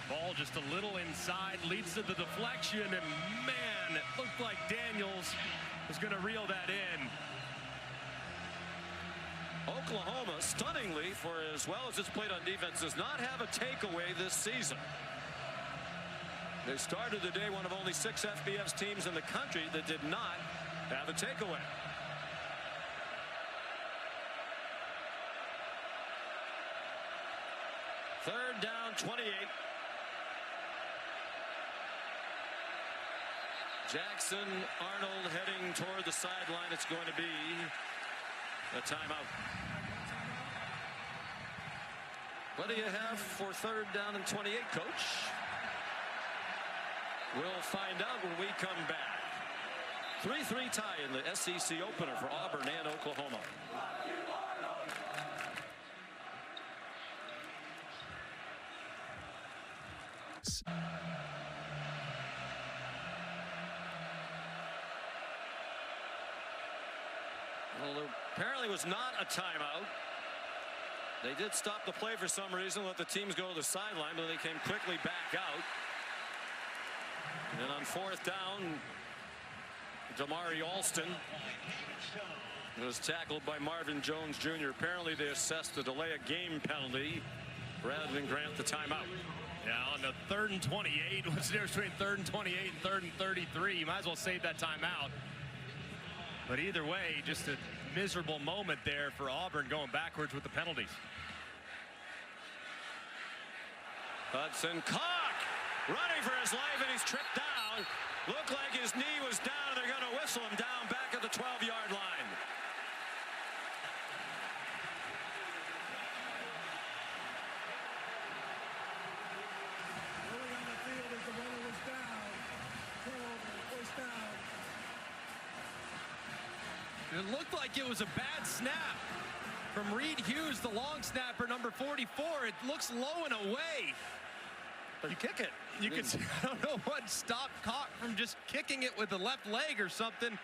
Ball just a little inside, leads to the deflection, and man, it looked like Daniels was going to reel that in. Oklahoma, stunningly, for as well as it's played on defense, does not have a takeaway this season. They started the day one of only 6 FBS teams in the country that did not have a takeaway. Third down, 28. Jackson Arnold heading toward the sideline. It's going to be a timeout. What do you have for third down and 28, Coach? We'll find out when we come back. 3-3 tie in the SEC opener for Auburn and Oklahoma. Well, there apparently was not a timeout. They did stop the play for some reason, let the teams go to the sideline, but they came quickly back out. And on fourth down, Damari Alston was tackled by Marvin Jones Jr. Apparently they assessed the delay of game penalty rather than grant the timeout. Yeah, on the 3rd and 28, what's the difference between 3rd and 28 and 3rd and 33? You might as well save that timeout. But either way, just a miserable moment there for Auburn going backwards with the penalties. Hudson Cock running for his life, and he's tripped down. Looked like his knee was down, and they're going to whistle him down back at the 12-yard line. Early on the field as the runner was down. First down. It looked like it was a bad snap from Reed Hughes, the long snapper, number 44. It looks low and away. But you kick it. You can see, I don't know what stopped Cock from just kicking it with the left leg or something,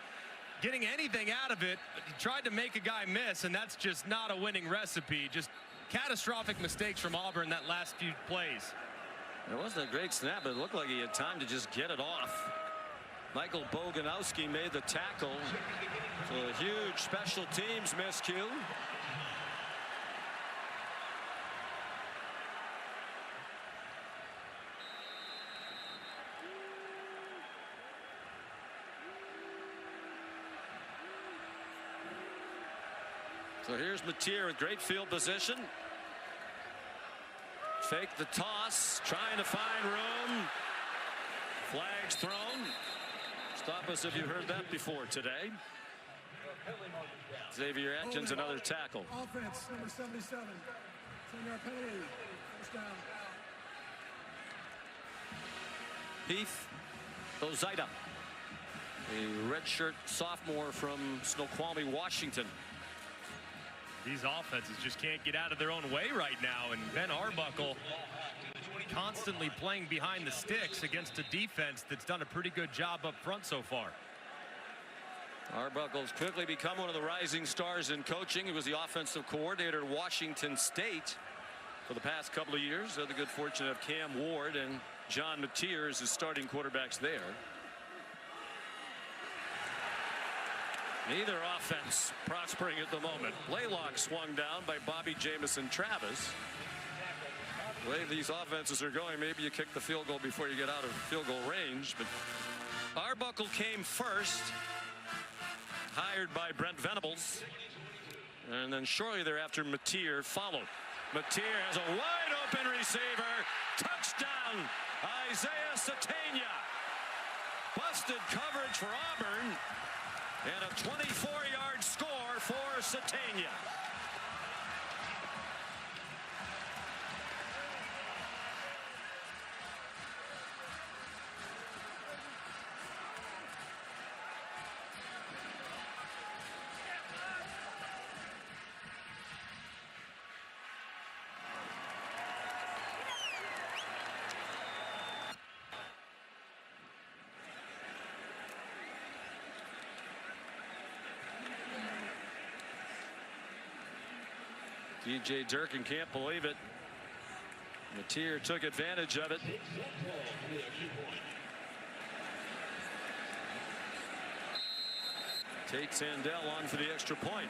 getting anything out of it. He tried to make a guy miss, and that's just not a winning recipe. Just catastrophic mistakes from Auburn that last few plays. It wasn't a great snap, but it looked like he had time to just get it off. Michael Boganowski made the tackle. So a huge special teams miscue. So here's Mateer with great field position. Fake the toss, trying to find room. Flags thrown. Stop us if you've heard that before today. Xavier Atkins, another tackle. Offense, number 77. 10-yard penalty. First down. Heath Ozaida, a redshirt sophomore from Snoqualmie, Washington. These offenses just can't get out of their own way right now, and Ben Arbuckle constantly playing behind the sticks against a defense that's done a pretty good job up front so far. Arbuckle's quickly become one of the rising stars in coaching. He was the offensive coordinator at Washington State for the past couple of years. Had the good fortune of Cam Ward and John Mateer as his starting quarterbacks there. Neither offense prospering at the moment. Blaylock swung down by Bobby Jamison Travis. The way these offenses are going, maybe you kick the field goal before you get out of field goal range. But Arbuckle came first, hired by Brent Venables, and then shortly thereafter Mateer followed. Mateer has a wide open receiver. Touchdown, Isaiah Satania. Busted coverage for Auburn, and a 24-yard score for Satania. DJ Durkin can't believe it. Mateer took advantage of it. Tate Sandell on for the extra point.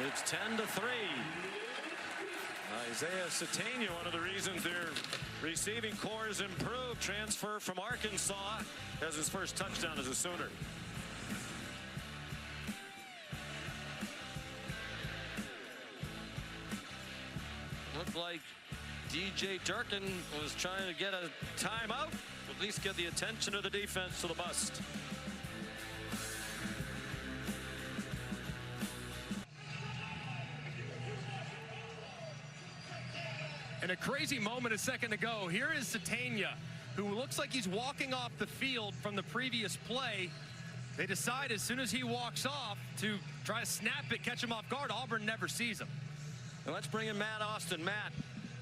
It's 10-3. Isaiah Satania, one of the reasons their receiving core has improved. Transfer from Arkansas, has his first touchdown as a Sooner. Looked like DJ Durkin was trying to get a timeout, at least get the attention of the defense to the bust. And a crazy moment a second ago. Here is Satania, who looks like he's walking off the field from the previous play. They decide as soon as he walks off to try to snap it, catch him off guard. Auburn never sees him. And let's bring in Matt Austin. Matt,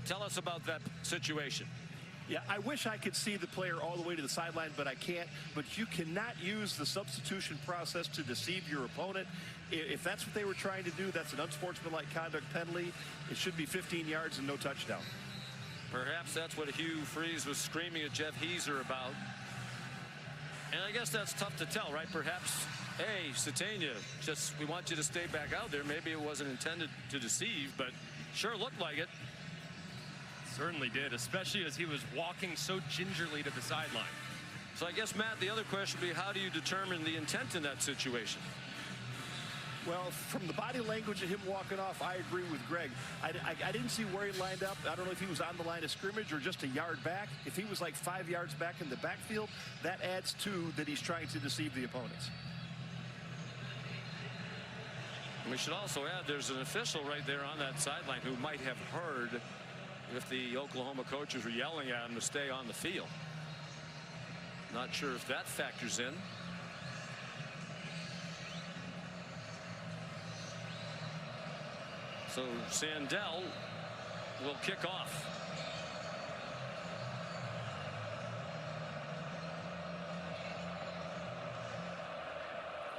tell us about that situation. Yeah, I wish I could see the player all the way to the sideline, but I can't. But you cannot use the substitution process to deceive your opponent. If that's what they were trying to do, that's an unsportsmanlike conduct penalty. It should be 15 yards and no touchdown. Perhaps that's what Hugh Freeze was screaming at Jeff Heeser about. And I guess that's tough to tell, right? Perhaps, hey, Satania, just we want you to stay back out there. Maybe it wasn't intended to deceive, but sure looked like it. Certainly did, especially as he was walking so gingerly to the sideline. So I guess, Matt, the other question would be, how do you determine the intent in that situation? Well, from the body language of him walking off, I agree with Greg. I didn't see where he lined up. I don't know if he was on the line of scrimmage or just a yard back. If he was like 5 yards back in the backfield, that adds to that he's trying to deceive the opponents. We should also add there's an official right there on that sideline who might have heard if the Oklahoma coaches were yelling at him to stay on the field. Not sure if that factors in. So Sandell will kick off.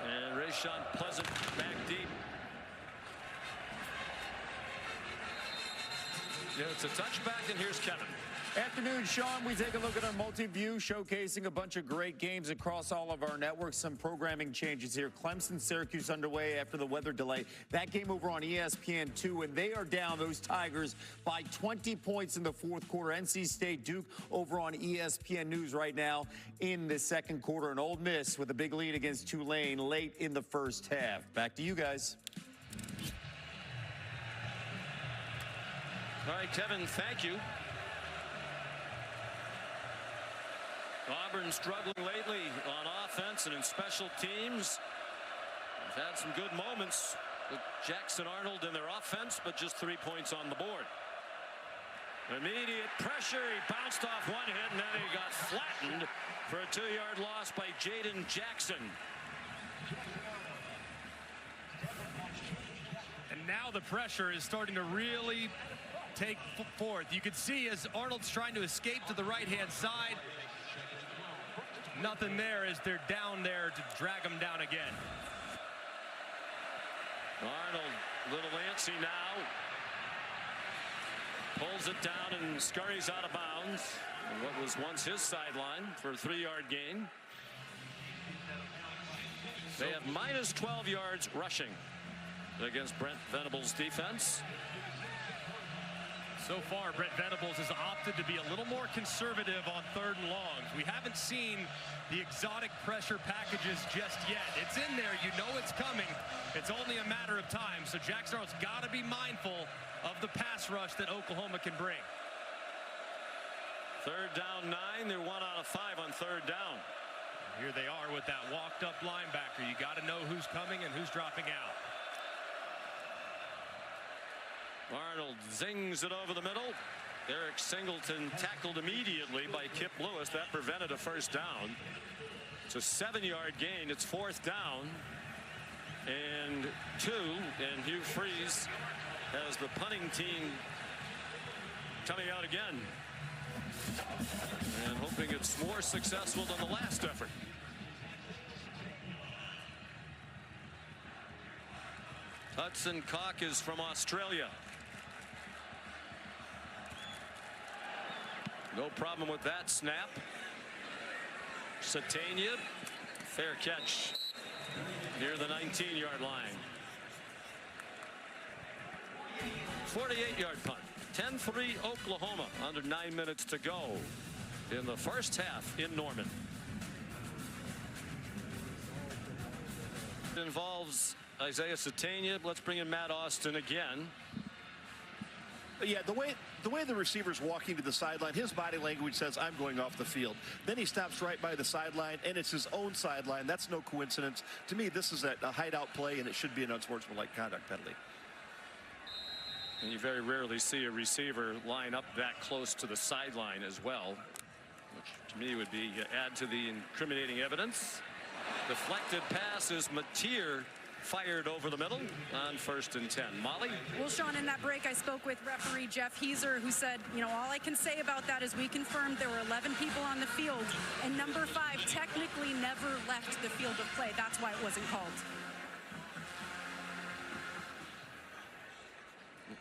And Rayshon Pleasant back deep. Yeah, it's a touchback, and here's Kevin. Afternoon, Sean. We take a look at our multi-view showcasing a bunch of great games across all of our networks. Some programming changes here. Clemson, Syracuse underway after the weather delay. That game over on ESPN2, and they are down, those Tigers, by 20 points in the fourth quarter. NC State Duke over on ESPN News right now in the second quarter. And Ole Miss with a big lead against Tulane late in the first half. Back to you guys. All right, Kevin, thank you. Auburn struggling lately on offense and in special teams. They've had some good moments with Jackson Arnold in their offense, but just 3 points on the board. Immediate pressure. He bounced off one hit, and then he got flattened for a 2-yard loss by Jaden Jackson. And now the pressure is starting to really take fourth. You can see as Arnold's trying to escape to the right-hand side. Nothing there as they're down there to drag him down again. Arnold, a little antsy now. Pulls it down and scurries out of bounds. And what was once his sideline for a 3-yard gain. They have minus 12 yards rushing against Brent Venables' defense. So far, Brent Venables has opted to be a little more conservative on 3rd and longs. We haven't seen the exotic pressure packages just yet. It's in there. You know it's coming. It's only a matter of time. So Jackson Arnold's got to be mindful of the pass rush that Oklahoma can bring. 3rd down 9. They're 1 out of 5 on 3rd down. Here they are with that walked up linebacker. You got to know who's coming and who's dropping out. Arnold zings it over the middle. Eric Singleton tackled immediately by Kip Lewis. That prevented a 1st down. It's a 7-yard gain. It's 4th down and 2. And Hugh Freeze has the punting team coming out again and hoping it's more successful than the last effort. Hudson Cock is from Australia. No problem with that snap. Satania, fair catch near the 19-yard line. 48-yard punt. 10-3 Oklahoma, under 9 minutes to go in the 1st half in Norman. It involves Isaiah Satania. Let's bring in Matt Austin again. Yeah, the way the receiver's walking to the sideline, his body language says, I'm going off the field. Then he stops right by the sideline, and it's his own sideline. That's no coincidence. To me, this is a hideout play, and it should be an unsportsmanlike conduct penalty. And you very rarely see a receiver line up that close to the sideline as well, which to me would be add to the incriminating evidence. Deflected pass is Mateer fired over the middle on 1st and 10. Molly? Well, Sean, in that break, I spoke with referee Jeff Heiser, who said, all I can say about that is we confirmed there were 11 people on the field, and number 5 technically never left the field of play. That's why it wasn't called.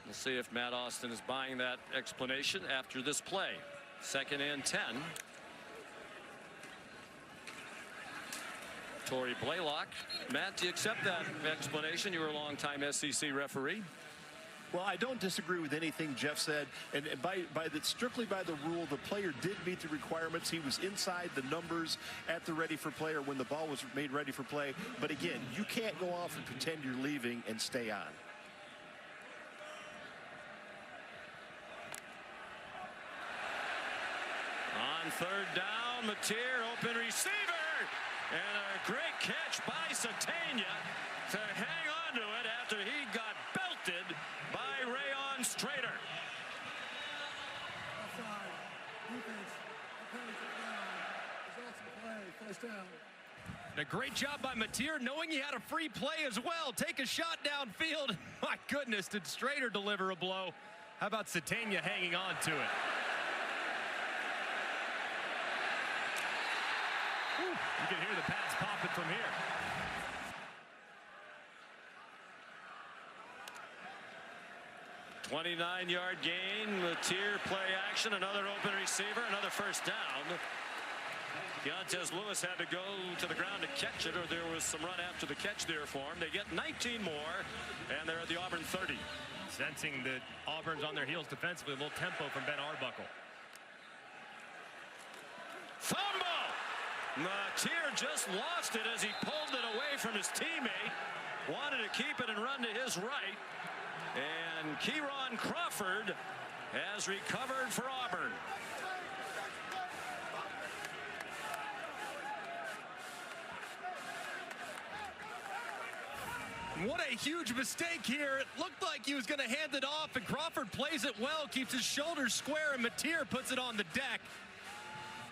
We'll see if Matt Austin is buying that explanation after this play. 2nd and 10. Torrey Blaylock. Matt, do you accept that explanation? You were a long-time SEC referee. Well, I don't disagree with anything Jeff said, and strictly by the rule, the player did meet the requirements. He was inside the numbers at the ready for play, or when the ball was made ready for play. But again, you can't go off and pretend you're leaving and stay on. On 3rd down, Mateer, open receiver, and a great catch by Satania to hang on to it after he got belted by Rayon Strader. Offside. Defense. Penalty down. Results of play. 1st down. And a great job by Mateer, knowing he had a free play as well. Take a shot downfield. My goodness, did Strader deliver a blow? How about Satania hanging on to it? You can hear the pads popping from here. $29-yard gain. Mateer play action. Another open receiver. Another 1st down. Deontez Lewis had to go to the ground to catch it, or there was some run after the catch there for him. They get 19 more, and they're at the Auburn 30. Sensing that Auburn's on their heels defensively. A little tempo from Ben Arbuckle. Fumble! Mateer just lost it as he pulled it away from his teammate. Wanted to keep it and run to his right. And Kieron Crawford has recovered for Auburn. What a huge mistake here. It looked like he was going to hand it off, and Crawford plays it well, keeps his shoulders square, and Mateer puts it on the deck.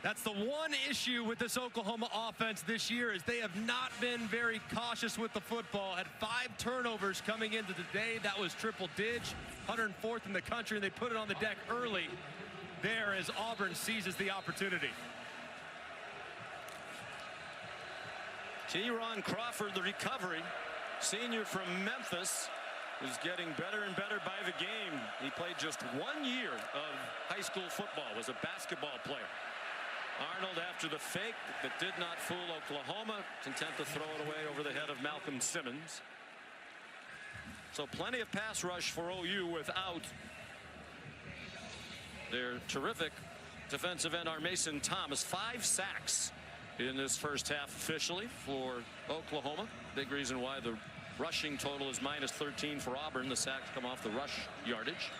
That's the one issue with this Oklahoma offense this year is they have not been very cautious with the football. Had 5 turnovers coming into the day. That was triple dig, 104th in the country, and they put it on the deck early there as Auburn seizes the opportunity. Teron Crawford, the recovery, senior from Memphis, is getting better and better by the game. He played just 1 year of high school football, was a basketball player. Arnold after the fake that did not fool Oklahoma, content to throw it away over the head of Malcolm Simmons. So plenty of pass rush for OU without their terrific defensive end, Mason Thomas. 5 sacks in this first half officially for Oklahoma. Big reason why the rushing total is -13 for Auburn. The sacks come off the rush yardage.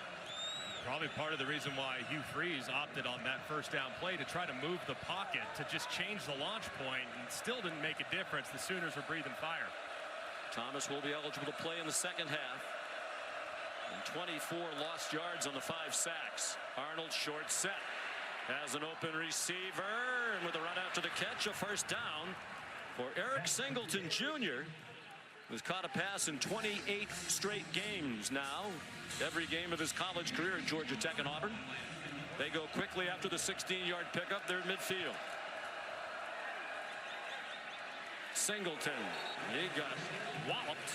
Probably part of the reason why Hugh Freeze opted on that first down play to try to move the pocket to just change the launch point, and still didn't make a difference. The Sooners were breathing fire. Thomas will be eligible to play in the second half. And 24 lost yards on the 5 sacks. Arnold short set. Has an open receiver, and with a run after the catch, a first down for Eric Singleton Jr., who's caught a pass in 28 straight games now. Every game of his college career at Georgia Tech and Auburn. They go quickly after the 16-yard pickup. They're in midfield. Singleton, he got walloped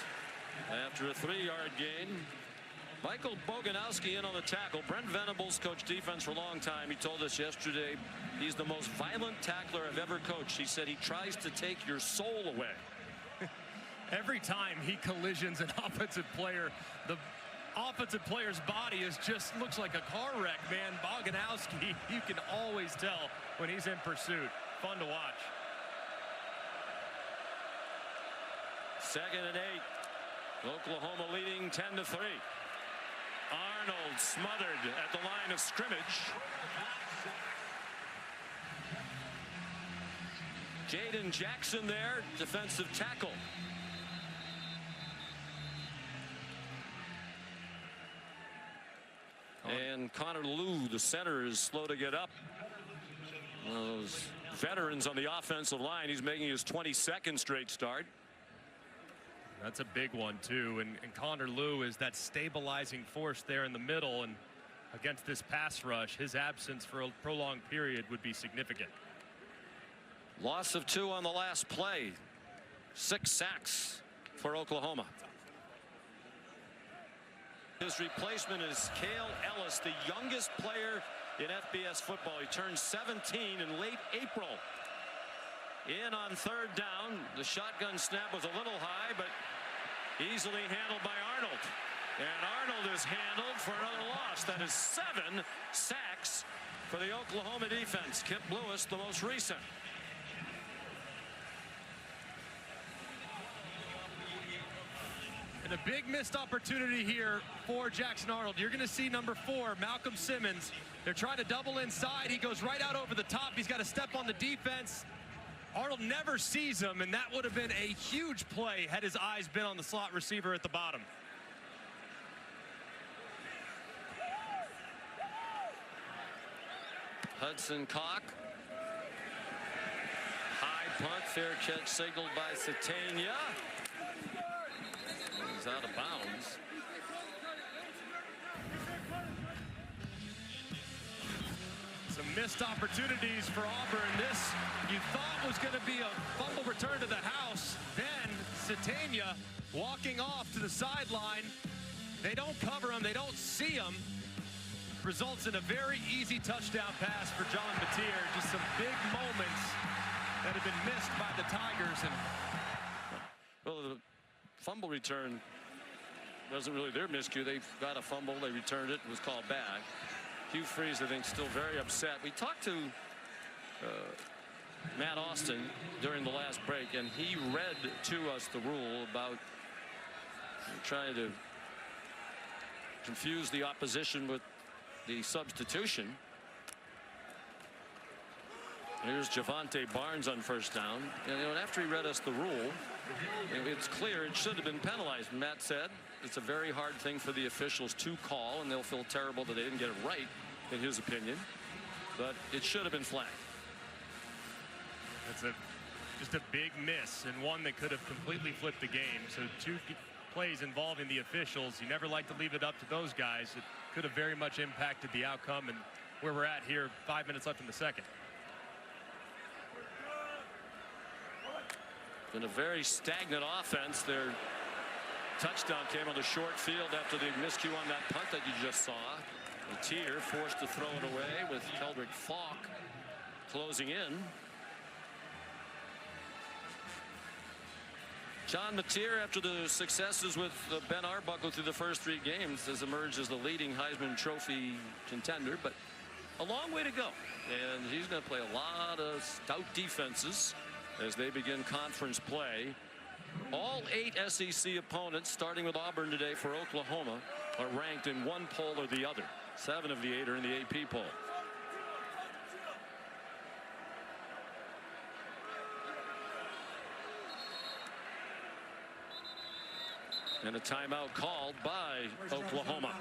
after a 3-yard gain. Michael Boganowski in on the tackle. Brent Venables coached defense for a long time. He told us yesterday he's the most violent tackler I've ever coached. He said he tries to take your soul away. Every time he collisions an offensive player, the offensive player's body is just looks like a car wreck, man. Boganowski, you can always tell when he's in pursuit. Fun to watch. 2nd and 8. Oklahoma leading 10-3. Arnold smothered at the line of scrimmage. Jaden Jackson there, defensive tackle. And Connor Lew, the center, is slow to get up. One of those veterans on the offensive line. He's making his 22nd straight start. That's a big one, too. And Connor Lew is that stabilizing force there in the middle. And against this pass rush, his absence for a prolonged period would be significant. Loss of 2 on the last play. 6 sacks for Oklahoma. His replacement is Cale Ellis, the youngest player in FBS football. He turned 17 in late April. In on 3rd down. The shotgun snap was a little high, but easily handled by Arnold. And Arnold is handled for another loss. That is 7 sacks for the Oklahoma defense. Kip Lewis, the most recent. And a big missed opportunity here for Jackson Arnold. You're going to see number 4, Malcolm Simmons. They're trying to double inside. He goes right out over the top. He's got to step on the defense. Arnold never sees him, and that would have been a huge play had his eyes been on the slot receiver at the bottom. Hudson Cock. High punt, fair catch signaled by Satania. He's out of bounds. Some missed opportunities for Auburn. This you thought was going to be a fumble return to the house. Then Satania walking off to the sideline. They don't cover him. They don't see him. Results in a very easy touchdown pass for John Mateer. Just some big moments that have been missed by the Tigers. And well, the fumble return wasn't really their miscue. They got a fumble. They returned it. It was called back. Hugh Freeze, I think, still very upset. We talked to Matt Austin during the last break, and he read to us the rule about trying to confuse the opposition with the substitution. Here's Javante Barnes on 1st down. And, after he read us the rule, it's clear it should have been penalized. Matt said it's a very hard thing for the officials to call, and they'll feel terrible that they didn't get it right, in his opinion. But it should have been flagged. That's just a big miss, and one that could have completely flipped the game. So 2 plays involving the officials. You never like to leave it up to those guys. It could have very much impacted the outcome and where we're at here, 5 minutes left in the second. In a very stagnant offense, their touchdown came on the short field after the miscue on that punt that you just saw. Mateer forced to throw it away with Keldrick Falk closing in. John Mateer, after the successes with Ben Arbuckle through the first 3 games, has emerged as the leading Heisman Trophy contender, but a long way to go. And he's going to play a lot of stout defenses as they begin conference play. All 8 SEC opponents, starting with Auburn today for Oklahoma, are ranked in one poll or the other. 7 of the 8 are in the AP poll. And a timeout called by Oklahoma.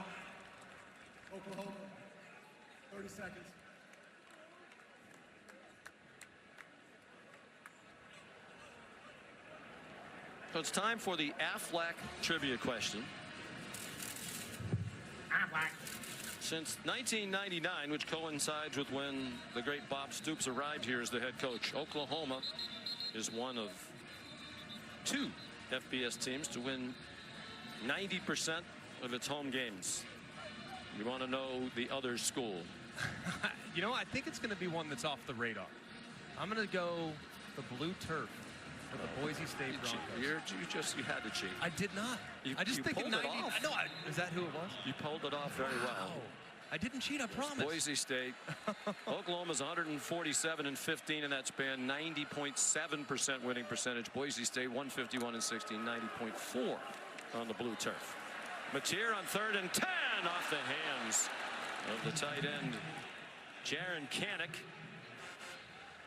Oklahoma, 30 seconds. So it's time for the Aflac trivia question. Since 1999, which coincides with when the great Bob Stoops arrived here as the head coach, Oklahoma is one of 2 FBS teams to win 90% of its home games. You want to know the other school? You know, I think it's going to be one that's off the radar. I'm going to go the blue turf for the Boise State Broncos. You had to cheat. I did not. I just think pulled 90. it off. No, is that who it was? You pulled it off very well. I didn't cheat, I promise. Boise State. Oklahoma's 147-15 in that span, 90.7% winning percentage. Boise State 151-16, 90.4 on the blue turf. Mateer on 3rd and 10 off the hands of the tight end Jaron Kanik,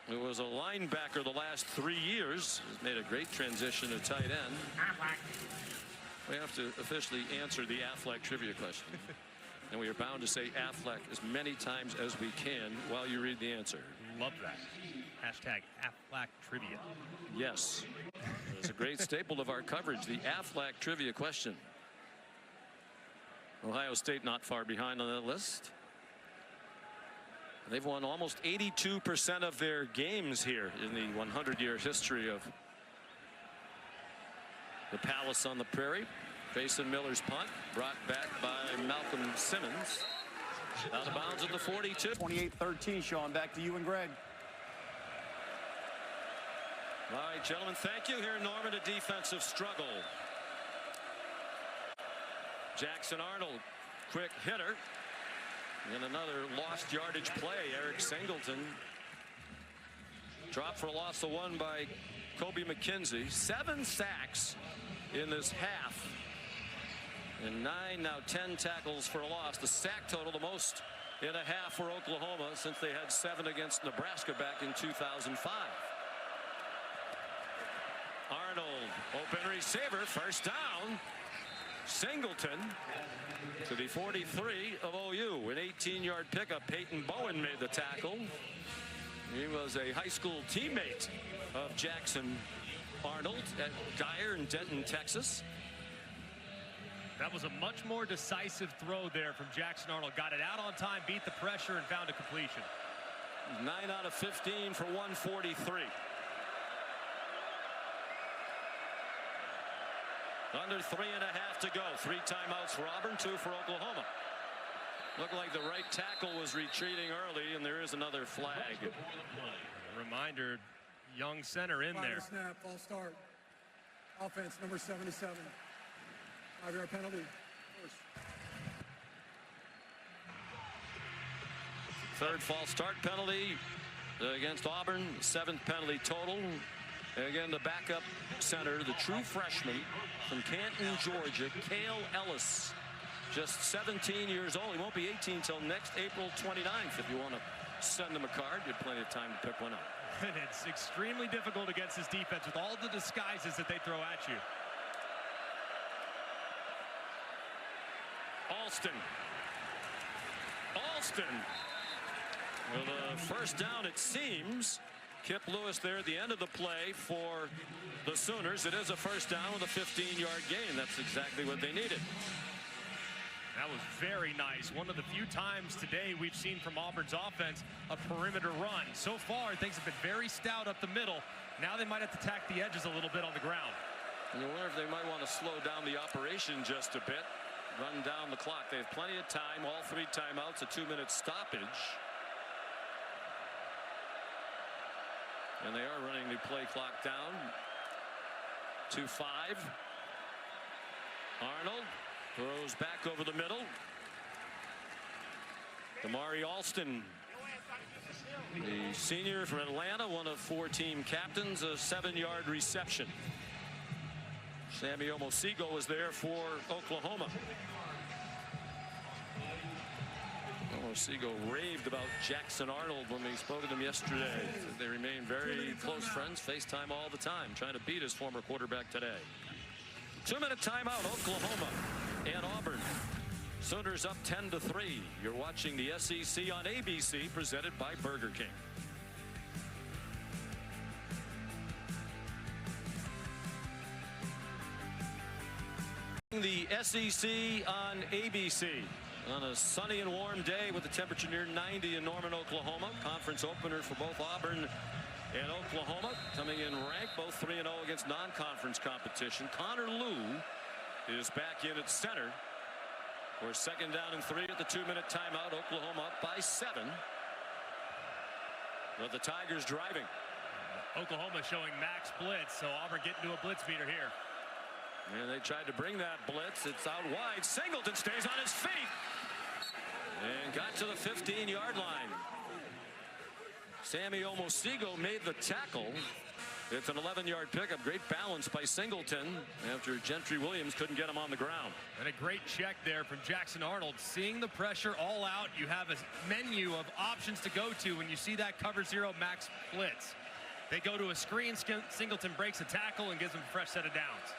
who was a linebacker the last 3 years. Has made a great transition to tight end. We have to officially answer the Aflac trivia question. And we are bound to say Aflac as many times as we can while you read the answer. Love that. Hashtag Aflac trivia. Yes. It's a great staple of our coverage, the Aflac trivia question. Ohio State not far behind on that list. They've won almost 82% of their games here in the 100-year history of the Palace on the Prairie. Jason Miller's punt brought back by Malcolm Simmons. Out of bounds at the 42. 28-13, Sean. Back to you and Greg. All right, gentlemen, thank you. Here in Norman, a defensive struggle. Jackson Arnold, quick hitter. And another lost yardage play. Eric Singleton dropped for a loss of 1 by Kobe McKenzie. 7 sacks in this half. And 9, now 10 tackles for a loss. The sack total, the most in a half for Oklahoma since they had 7 against Nebraska back in 2005. Arnold, open receiver, first down. Singleton to the 43 of OU. An 18-yard pickup. Peyton Bowen made the tackle. He was a high school teammate of Jackson Arnold at Dyer in Denton, Texas. That was a much more decisive throw there from Jackson Arnold. Got it out on time, beat the pressure, and found a completion. 9 out of 15 for 143. Under 3.5 to go. 3 timeouts for Auburn, 2 for Oklahoma. Looked like the right tackle was retreating early, and there is another flag. A reminder, young center in there. Snap, false start. Offense, number 77. 5-yard penalty. Third false start penalty against Auburn. 7th penalty total. And again, the backup center, the true freshman from Canton, Georgia, Cale Ellis. Just 17 years old. He won't be 18 until next April 29th. If you want to send him a card, you have plenty of time to pick one up. And it's extremely difficult against this defense with all the disguises that they throw at you. Alston with a first down, it seems. Kip Lewis there at the end of the play for the Sooners. It is a first down with a 15-yard gain. That's exactly what they needed. That was very nice. One of the few times today we've seen from Auburn's offense a perimeter run. So far, things have been very stout up the middle. Now they might have to tack the edges a little bit on the ground. And you wonder if they might want to slow down the operation just a bit. Run down the clock. They have plenty of time. All 3 timeouts, a 2-minute stoppage. And they are running the play clock down to 5. Arnold throws back over the middle. Damari Alston, the senior from Atlanta, one of 4 team captains, a 7-yard reception. Sammy Omosigo was there for Oklahoma. Omosigo raved about Jackson Arnold when we spoke to them yesterday. They remain very close friends, FaceTime all the time, trying to beat his former quarterback today. 2-minute timeout, Oklahoma and Auburn. Sooners up 10-3. You're watching the SEC on ABC, presented by Burger King. The SEC on ABC on a sunny and warm day with the temperature near 90 in Norman, Oklahoma. Conference opener for both Auburn and Oklahoma, coming in ranked, both 3-0 against non-conference competition. Connor Lew is back in at center. We're 2nd down and 3 at the 2-minute timeout. Oklahoma up by 7. But the Tigers driving. Oklahoma showing max blitz, so Auburn getting to a blitz beater here. And they tried to bring that blitz. It's out wide. Singleton stays on his feet and got to the 15-yard line. Sammy Omosigo made the tackle. It's an 11-yard pickup. Great balance by Singleton after Gentry Williams couldn't get him on the ground. And a great check there from Jackson Arnold. Seeing the pressure all out, you have a menu of options to go to when you see that cover 0 max blitz. They go to a screen. Singleton breaks a tackle and gives him a fresh set of downs.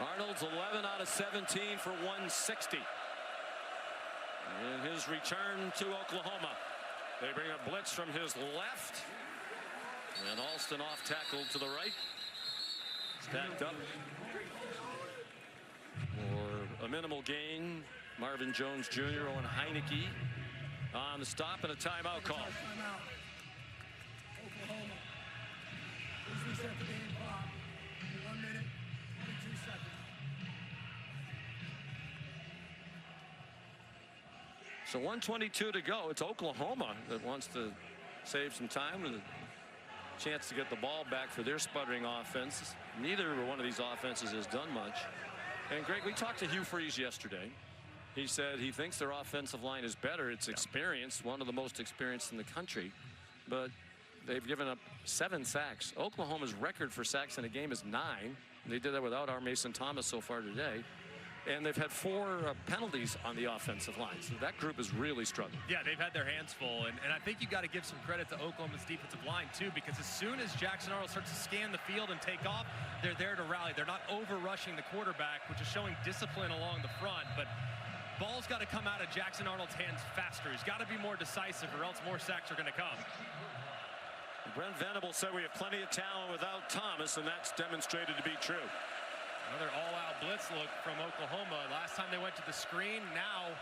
Arnold's 11 out of 17 for 160. In his return to Oklahoma, they bring a blitz from his left. And Alston off tackle to the right. Stacked up for a minimal gain. Marvin Jones Jr., Owen Heineke on the stop, and a timeout call. Timeout. Oklahoma. Please reset the game clock. 1 minute, 22 seconds. So 1:22 to go. It's Oklahoma that wants to save some time with a chance to get the ball back for their sputtering offense. Neither one of these offenses has done much. And Greg, we talked to Hugh Freeze yesterday. He said he thinks their offensive line is better. It's experienced, one of the most experienced in the country, but they've given up 7 sacks. Oklahoma's record for sacks in a game is 9. They did that without our Mason Thomas so far today. And they've had 4 penalties on the offensive line. So that group is really struggling. Yeah, they've had their hands full. And I think you've got to give some credit to Oklahoma's defensive line, too, because as soon as Jackson Arnold starts to scan the field and take off, they're there to rally. They're not over-rushing the quarterback, which is showing discipline along the front. But ball's got to come out of Jackson Arnold's hands faster. He's got to be more decisive, or else more sacks are going to come. Brent Venable said we have plenty of talent without Thomas, and that's demonstrated to be true. Another all-out blitz look from Oklahoma. Last time they went to the screen, now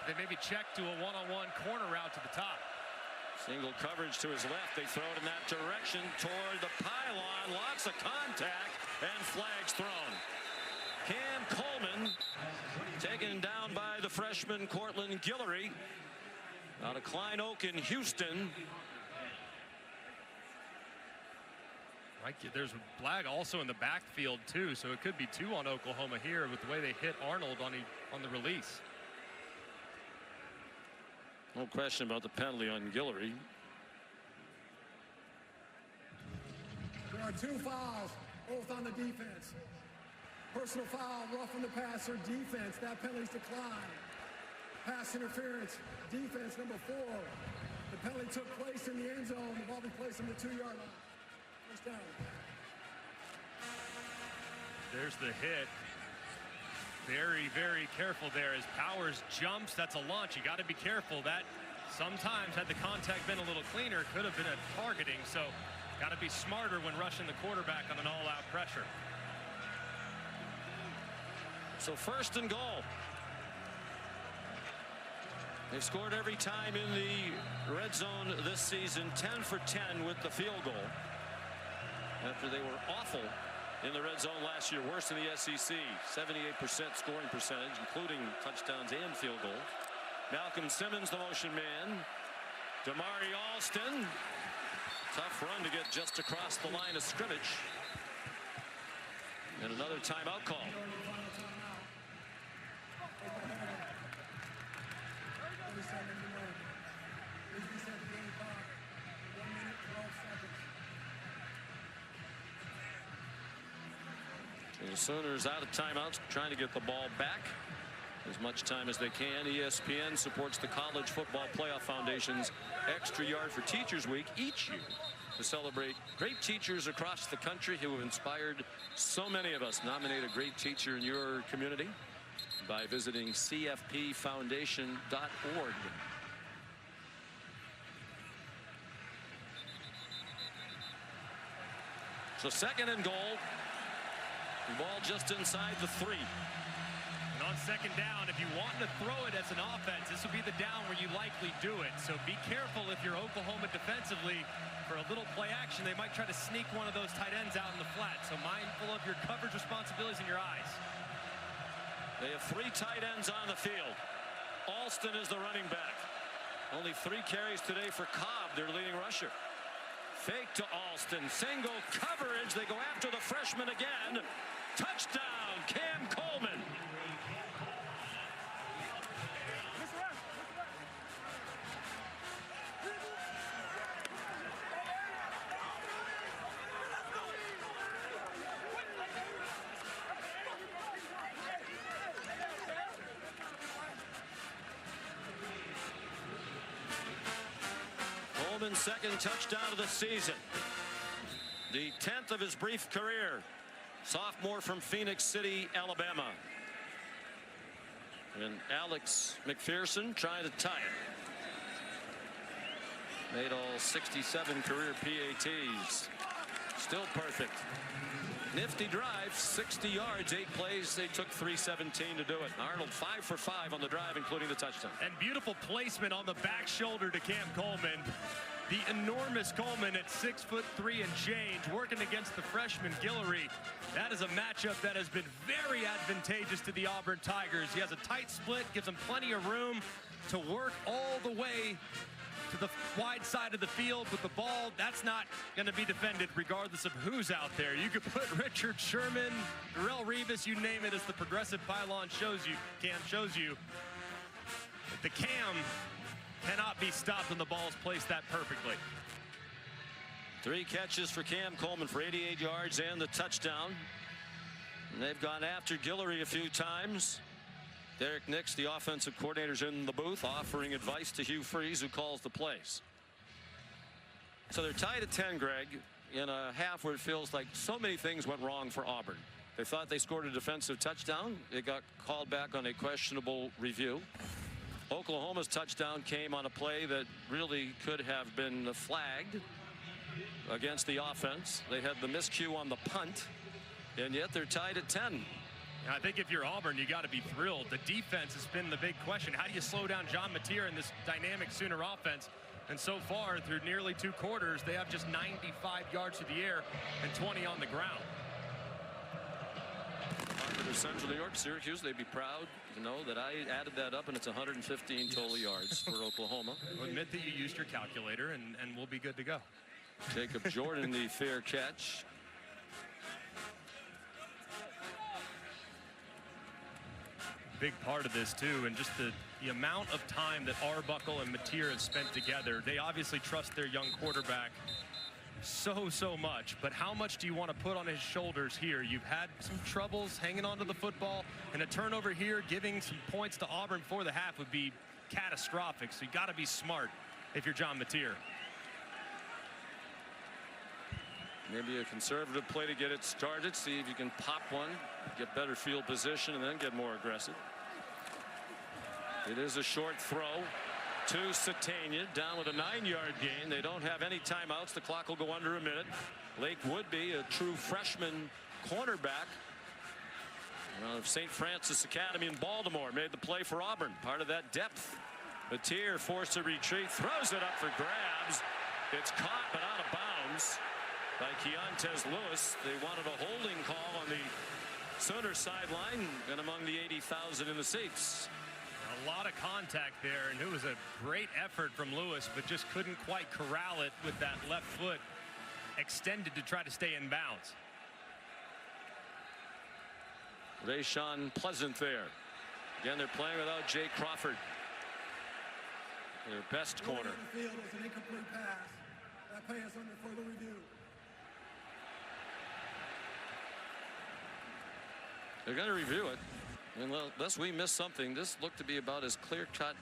they maybe check to a one-on-one corner route to the top. Single coverage to his left. They throw it in that direction toward the pylon. Lots of contact and flags thrown. Cam Coleman taken down by the freshman Cortland Guillory out of Klein Oak in Houston. There's a flag also in the backfield, too, so it could be 2 on Oklahoma here with the way they hit Arnold on the release. No question about the penalty on Guillory. There are 2 fouls, both on the defense. Personal foul, roughing the passer, defense. That penalty's declined. Pass interference, defense number 4. The penalty took place in the end zone. The ball be placed on the 2-yard line. First down. There's the hit. Very, very careful there as Powers jumps. That's a launch. You got to be careful. That sometimes had the contact been a little cleaner, could have been a targeting. So got to be smarter when rushing the quarterback on an all-out pressure. So 1st and goal. They've scored every time in the red zone this season, 10 for 10 with the field goal. After they were awful in the red zone last year, worse in the SEC, 78% scoring percentage, including touchdowns and field goals. Malcolm Simmons, the motion man. Damari Alston. Tough run to get just across the line of scrimmage. And another timeout call. The Sooners out of timeouts, trying to get the ball back as much time as they can. ESPN supports the College Football Playoff Foundation's Extra Yard for Teachers Week each year to celebrate great teachers across the country who have inspired so many of us. Nominate a great teacher in your community by visiting cfpfoundation.org. So 2nd and goal. The ball just inside the 3. And on 2nd down, if you want to throw it as an offense, this will be the down where you likely do it. So be careful if you're Oklahoma defensively. For a little play action, they might try to sneak one of those tight ends out in the flat. So mindful of your coverage responsibilities in your eyes. They have 3 tight ends on the field. Alston is the running back. Only 3 carries today for Cobb, their leading rusher. Fake to Alston. Single coverage. They go after the freshman again. Touchdown, Cam Coleman. Coleman's 2nd touchdown of the season. The 10th of his brief career. Sophomore from Phoenix City, Alabama. And Alex McPherson trying to tie it. Made all 67 career PATs. Still perfect. Nifty drive, 60 yards, 8 plays. They took 3:17 to do it. Arnold 5 for 5 on the drive, including the touchdown. And beautiful placement on the back shoulder to Cam Coleman. The enormous Coleman at 6'3" and change, working against the freshman Guillory. That is a matchup that has been very advantageous to the Auburn Tigers. He has a tight split, gives him plenty of room to work all the way to the wide side of the field with the ball. That's not going to be defended regardless of who's out there. You could put Richard Sherman, Darrell Revis, you name it, as the progressive pylon shows you, Cam shows you. The Cam cannot be stopped when the ball is placed that perfectly. 3 catches for Cam Coleman for 88 yards and the touchdown. And they've gone after Guillory a few times. Derek Nix, the offensive coordinator's in the booth, offering advice to Hugh Freeze, who calls the plays. So they're tied at 10, Greg, in a half where it feels like so many things went wrong for Auburn. They thought they scored a defensive touchdown. It got called back on a questionable review. Oklahoma's touchdown came on a play that really could have been flagged against the offense. They had the miscue on the punt, and yet they're tied at 10. I think if you're Auburn, you got to be thrilled. The defense has been the big question. How do you slow down John Mateer in this dynamic Sooner offense? And so far, through nearly 2 quarters, they have just 95 yards to the air and 20 on the ground. Auburn of Central New York, Syracuse, they'd be proud to know that I added that up, and it's 115 total yards for Oklahoma. Admit that you used your calculator, and we'll be good to go. Jacob Jordan, the fair catch. Big part of this too, and just the amount of time that Arbuckle and Mateer have spent together. They obviously trust their young quarterback so much, but how much do you want to put on his shoulders here? You've had some troubles hanging on to the football, and a turnover here giving some points to Auburn for the half would be catastrophic. So you got to be smart if you're John Mateer. Maybe a conservative play to get it started, see if you can pop one, get better field position, and then get more aggressive. It is a short throw. to Satania, down with a 9-yard gain. They don't have any timeouts. The clock will go under a minute. Lake Woodby, a true freshman cornerback of St. Francis Academy in Baltimore, made the play for Auburn. Part of that depth. Matier forced to retreat, throws it up for grabs. It's caught but out of bounds by Keontez Lewis. They wanted a holding call on the Sooner sideline and among the 80,000 in the seats. A lot of contact there, and it was a great effort from Lewis, but just couldn't quite corral it with that left foot extended to try to stay in bounds. Rayshawn Pleasant there. Again, they're playing without Jay Crawford, their best corner. The field is an incomplete pass. That play is under further review. They're going to review it. Unless we miss something, this looked to be about as clear-cut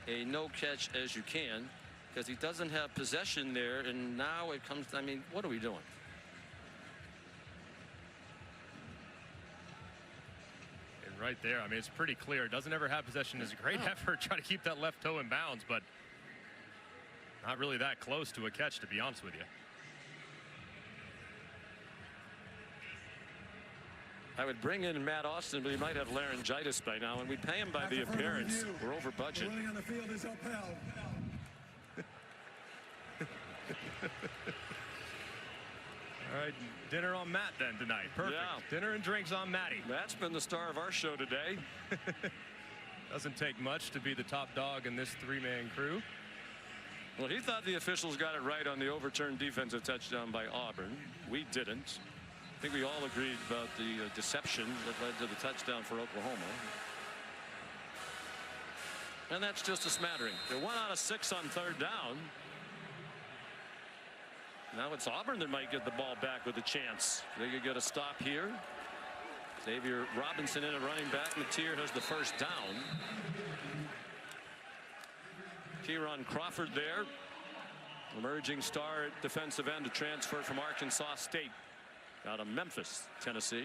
a no catch as you can, because he doesn't have possession there, and now it comes. I mean, what are we doing? And right there, I mean, it's pretty clear. Doesn't ever have possession. It's a great effort trying to keep that left toe in bounds, but not really that close to a catch, to be honest with you. I would bring in Matt Austin, but he might have laryngitis by now, and we pay him by the appearance. We're over budget. The ruling on the field is upheld. All right, dinner on Matt then tonight. Perfect. Yeah. Dinner and drinks on Matty. Matt's been the star of our show today. Doesn't take much to be the top dog in this three-man crew. Well, he thought the officials got it right on the overturned defensive touchdown by Auburn. We didn't. I think we all agreed about the deception that led to the touchdown for Oklahoma. And that's just a smattering. They're 1 out of 6 on third down. Now it's Auburn that might get the ball back with a chance. They could get a stop here. Xavier Robinson in a running back. Matier has the first down. Kieron Crawford there. Emerging star at defensive end, to transfer from Arkansas State out of Memphis, Tennessee.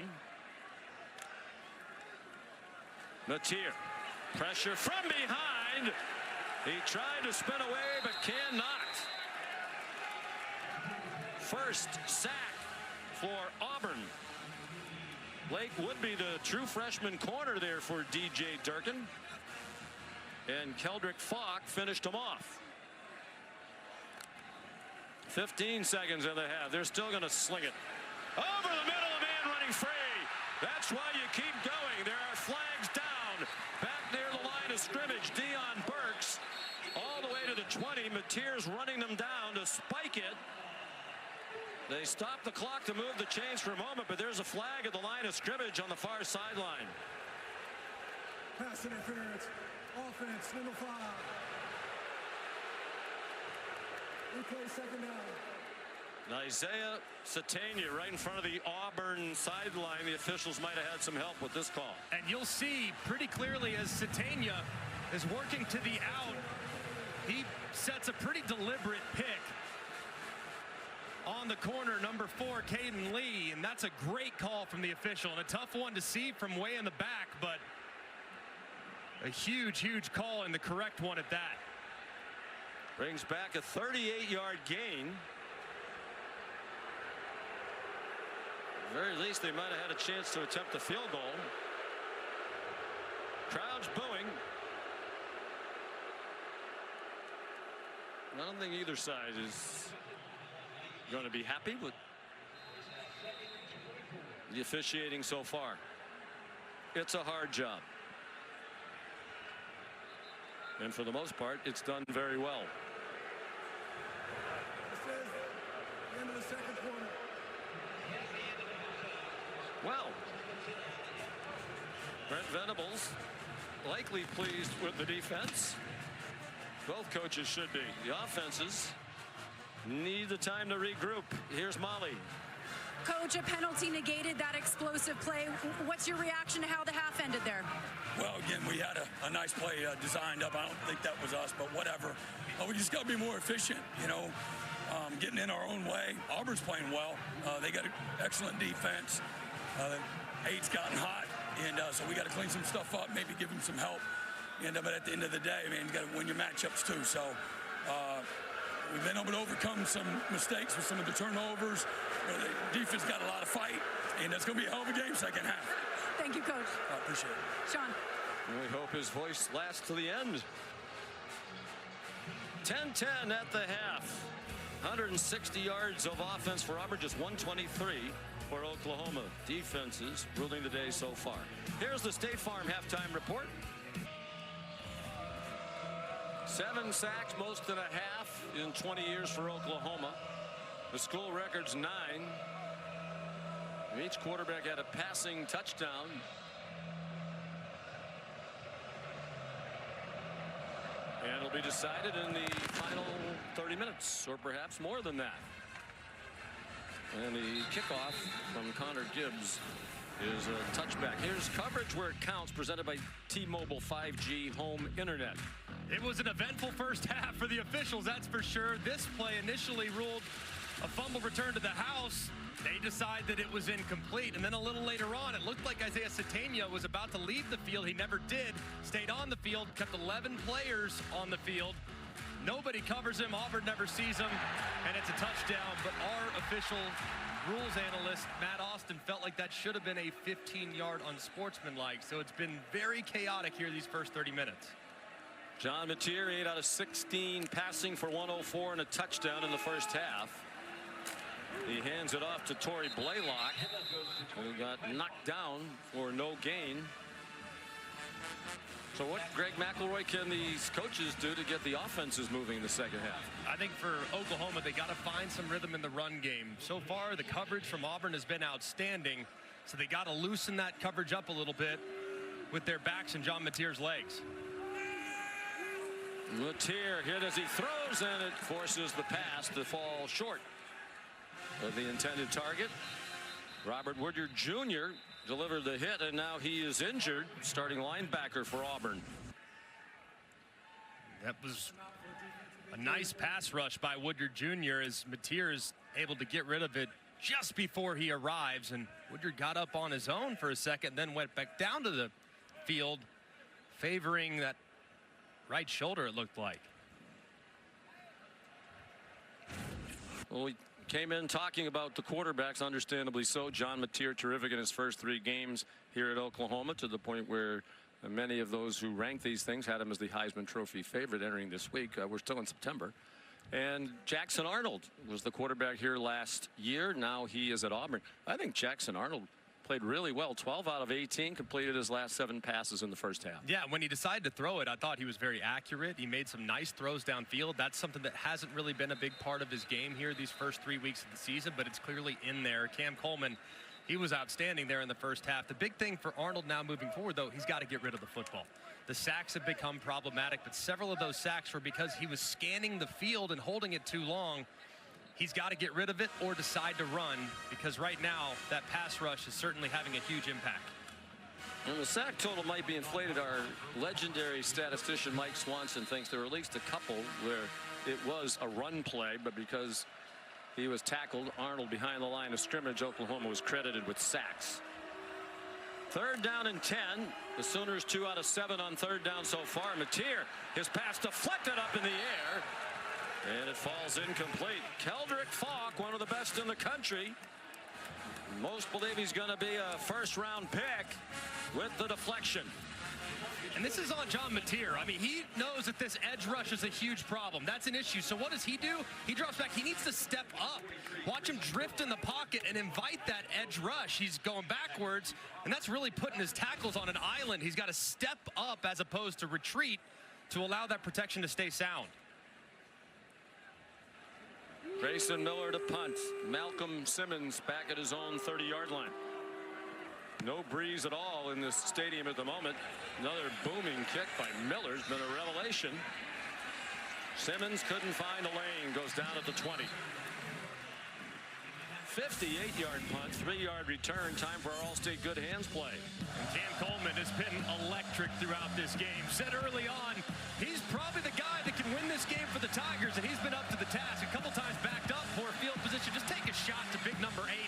Matier, pressure from behind. He tried to spin away but cannot. First sack for Auburn. Lake Woodby, the true freshman corner there for DJ Durkin. And Keldrick Falk finished him off. 15 seconds in the half. They're still going to sling it. Over the middle, a man running free. That's why you keep going. There are flags down. Back near the line of scrimmage, Deion Burks all the way to the 20. Matier's running them down to spike it. They stop the clock to move the chains for a moment, but there's a flag at the line of scrimmage on the far sideline. Pass interference. Offense, number 5. Replay second down. Isaiah Satania right in front of the Auburn sideline. The officials might have had some help with this call. And you'll see pretty clearly as Satania is working to the out, he sets a pretty deliberate pick on the corner, number 4, Caden Lee, and that's a great call from the official, and a tough one to see from way in the back, but a huge call, and the correct one at that. Brings back a 38-yard gain. At the very least, they might have had a chance to attempt a field goal. Crowd's booing. I don't think either side is going to be happy with the officiating so far. It's a hard job. And for the most part, it's done very well. This is the end of the second quarter. Well, Brent Venables likely pleased with the defense. Both coaches should be. The offenses need the time to regroup. Here's Molly. Coach, a penalty negated that explosive play. What's your reaction to how the half ended there? Well, again, we had a nice play designed up. I don't think that was us, but whatever. We just got to be more efficient, you know, getting in our own way. Auburn's playing well. They got an excellent defense. Eight's gotten hot, and so we got to clean some stuff up, maybe give them some help. But at the end of the day, man, you got to win your matchups too. So we've been able to overcome some mistakes with some of the turnovers. The defense got a lot of fight, and it's going to be a hell of a game second half. Thank you, Coach. I appreciate it. Sean. And we hope his voice lasts to the end. 10-10 at the half. 160 yards of offense for Auburn, just 123 for Oklahoma. Defenses ruling the day so far. Here's the State Farm halftime report. 7 sacks, most and a half in 20 years for Oklahoma. The school record's 9. Each quarterback had a passing touchdown. And it'll be decided in the final 30 minutes, or perhaps more than that. And the kickoff from Connor Gibbs is a touchback. Here's coverage where it counts, presented by T-Mobile 5G home internet. It was an eventful first half for the officials, that's for sure. This play initially ruled a fumble return to the house. They decide that it was incomplete, and then a little later on, it looked like Isaiah Sategna was about to leave the field. He never did. Stayed on the field, kept 11 players on the field. Nobody covers him. Auburn never sees him, and it's a touchdown. But our official rules analyst, Matt Austin, felt like that should have been a 15-yard unsportsmanlike. So it's been very chaotic here these first 30 minutes. John Mateer, 8 out of 16, passing for 104 and a touchdown in the first half. He hands it off to Torrey Blaylock, who got knocked down for no gain. So what, Greg McElroy, can these coaches do to get the offenses moving in the second half? I think for Oklahoma, they got to find some rhythm in the run game. So far, the coverage from Auburn has been outstanding. So they got to loosen that coverage up a little bit with their backs and John Mateer's legs. Mateer hit as he throws, and it forces the pass to fall short of the intended target. Robert Woodyard Jr. delivered the hit, and now he is injured, starting linebacker for Auburn. That was a nice pass rush by Woodyard Jr. as Mateer is able to get rid of it just before he arrives, and Woodyard got up on his own for a second, then went back down to the field, favoring that right shoulder, it looked like. Well, we came in talking about the quarterbacks, understandably so. John Mateer, terrific in his first 3 games here at Oklahoma, to the point where many of those who rank these things had him as the Heisman Trophy favorite entering this week. We're still in September. And Jackson Arnold was the quarterback here last year. Now he is at Auburn. I think Jackson Arnold played really well. 12 out of 18, completed his last 7 passes in the first half. Yeah, when he decided to throw it, I thought he was very accurate. He made some nice throws downfield. That's something that hasn't really been a big part of his game here these first 3 weeks of the season, but it's clearly in there. Cam Coleman, he was outstanding there in the first half. The big thing for Arnold now moving forward, though, he's got to get rid of the football. The sacks have become problematic, but several of those sacks were because he was scanning the field and holding it too long. He's got to get rid of it or decide to run, because right now that pass rush is certainly having a huge impact. And the sack total might be inflated. Our legendary statistician Mike Swanson thinks there were at least a couple where it was a run play, but because he was tackled, Arnold behind the line of scrimmage, Oklahoma was credited with sacks. 3rd down and 10. The Sooners 2 out of 7 on 3rd down so far. Mateer, his pass deflected up in the air, and it falls incomplete. Keldrick Falk, one of the best in the country. Most believe he's going to be a first-round pick with the deflection. And this is on John Mateer. I mean, he knows that this edge rush is a huge problem. That's an issue. So what does he do? He drops back. He needs to step up. Watch him drift in the pocket and invite that edge rush. He's going backwards, and that's really putting his tackles on an island. He's got to step up as opposed to retreat to allow that protection to stay sound. Grayson Miller to punt. Malcolm Simmons back at his own 30-yard line. No breeze at all in this stadium at the moment. Another booming kick by Miller's been a revelation. Simmons couldn't find a lane. Goes down at the 20. 58-yard punt, 3-yard return. Time for our All-State good hands play. And Cam Coleman has been electric throughout this game. Said early on, he's probably the guy that can win this game for the Tigers, and he's been up to the task. A couple times backed up, poor field position. Just take a shot to big number 8.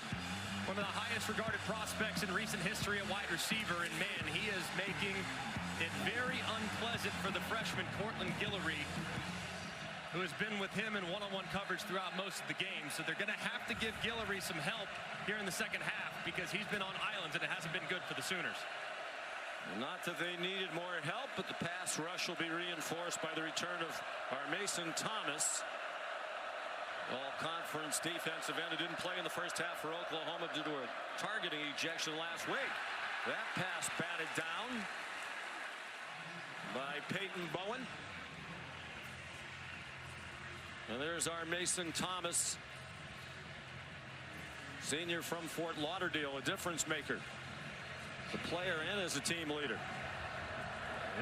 One of the highest regarded prospects in recent history at wide receiver, and man, he is making it very unpleasant for the freshman Cortland Guillory, who has been with him in one-on-one coverage throughout most of the game. So they're going to have to give Guillory some help here in the second half because he's been on islands and it hasn't been good for the Sooners. Not that they needed more help, but the pass rush will be reinforced by the return of our Mason Thomas. All-conference defensive end who didn't play in the first half for Oklahoma due to a targeting ejection last week. That pass batted down by Peyton Bowen. And there's our Mason Thomas, senior from Fort Lauderdale, a difference maker. The player and as a team leader.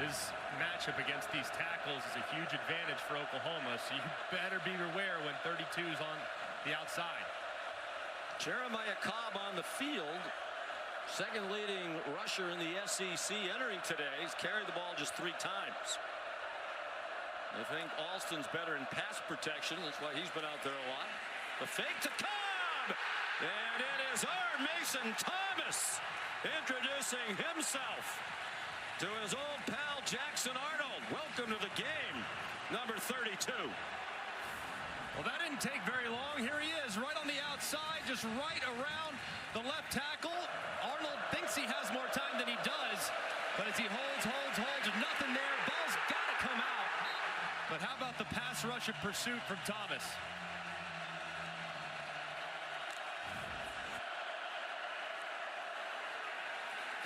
His matchup against these tackles is a huge advantage for Oklahoma, so you better be aware when 32's on the outside. Jeremiah Cobb on the field, second leading rusher in the SEC entering today. He's carried the ball just 3 times. I think Alston's better in pass protection. That's why he's been out there a lot. The fake to Cobb, and it is our Mason Thomas introducing himself to his old pal Jackson Arnold. Welcome to the game, number 32. Well, that didn't take very long. Here he is, right on the outside, just right around the left tackle. Arnold thinks he has more time than he does, but as he holds, nothing there. Ball's got to come out. But how about the pass rush and pursuit from Thomas?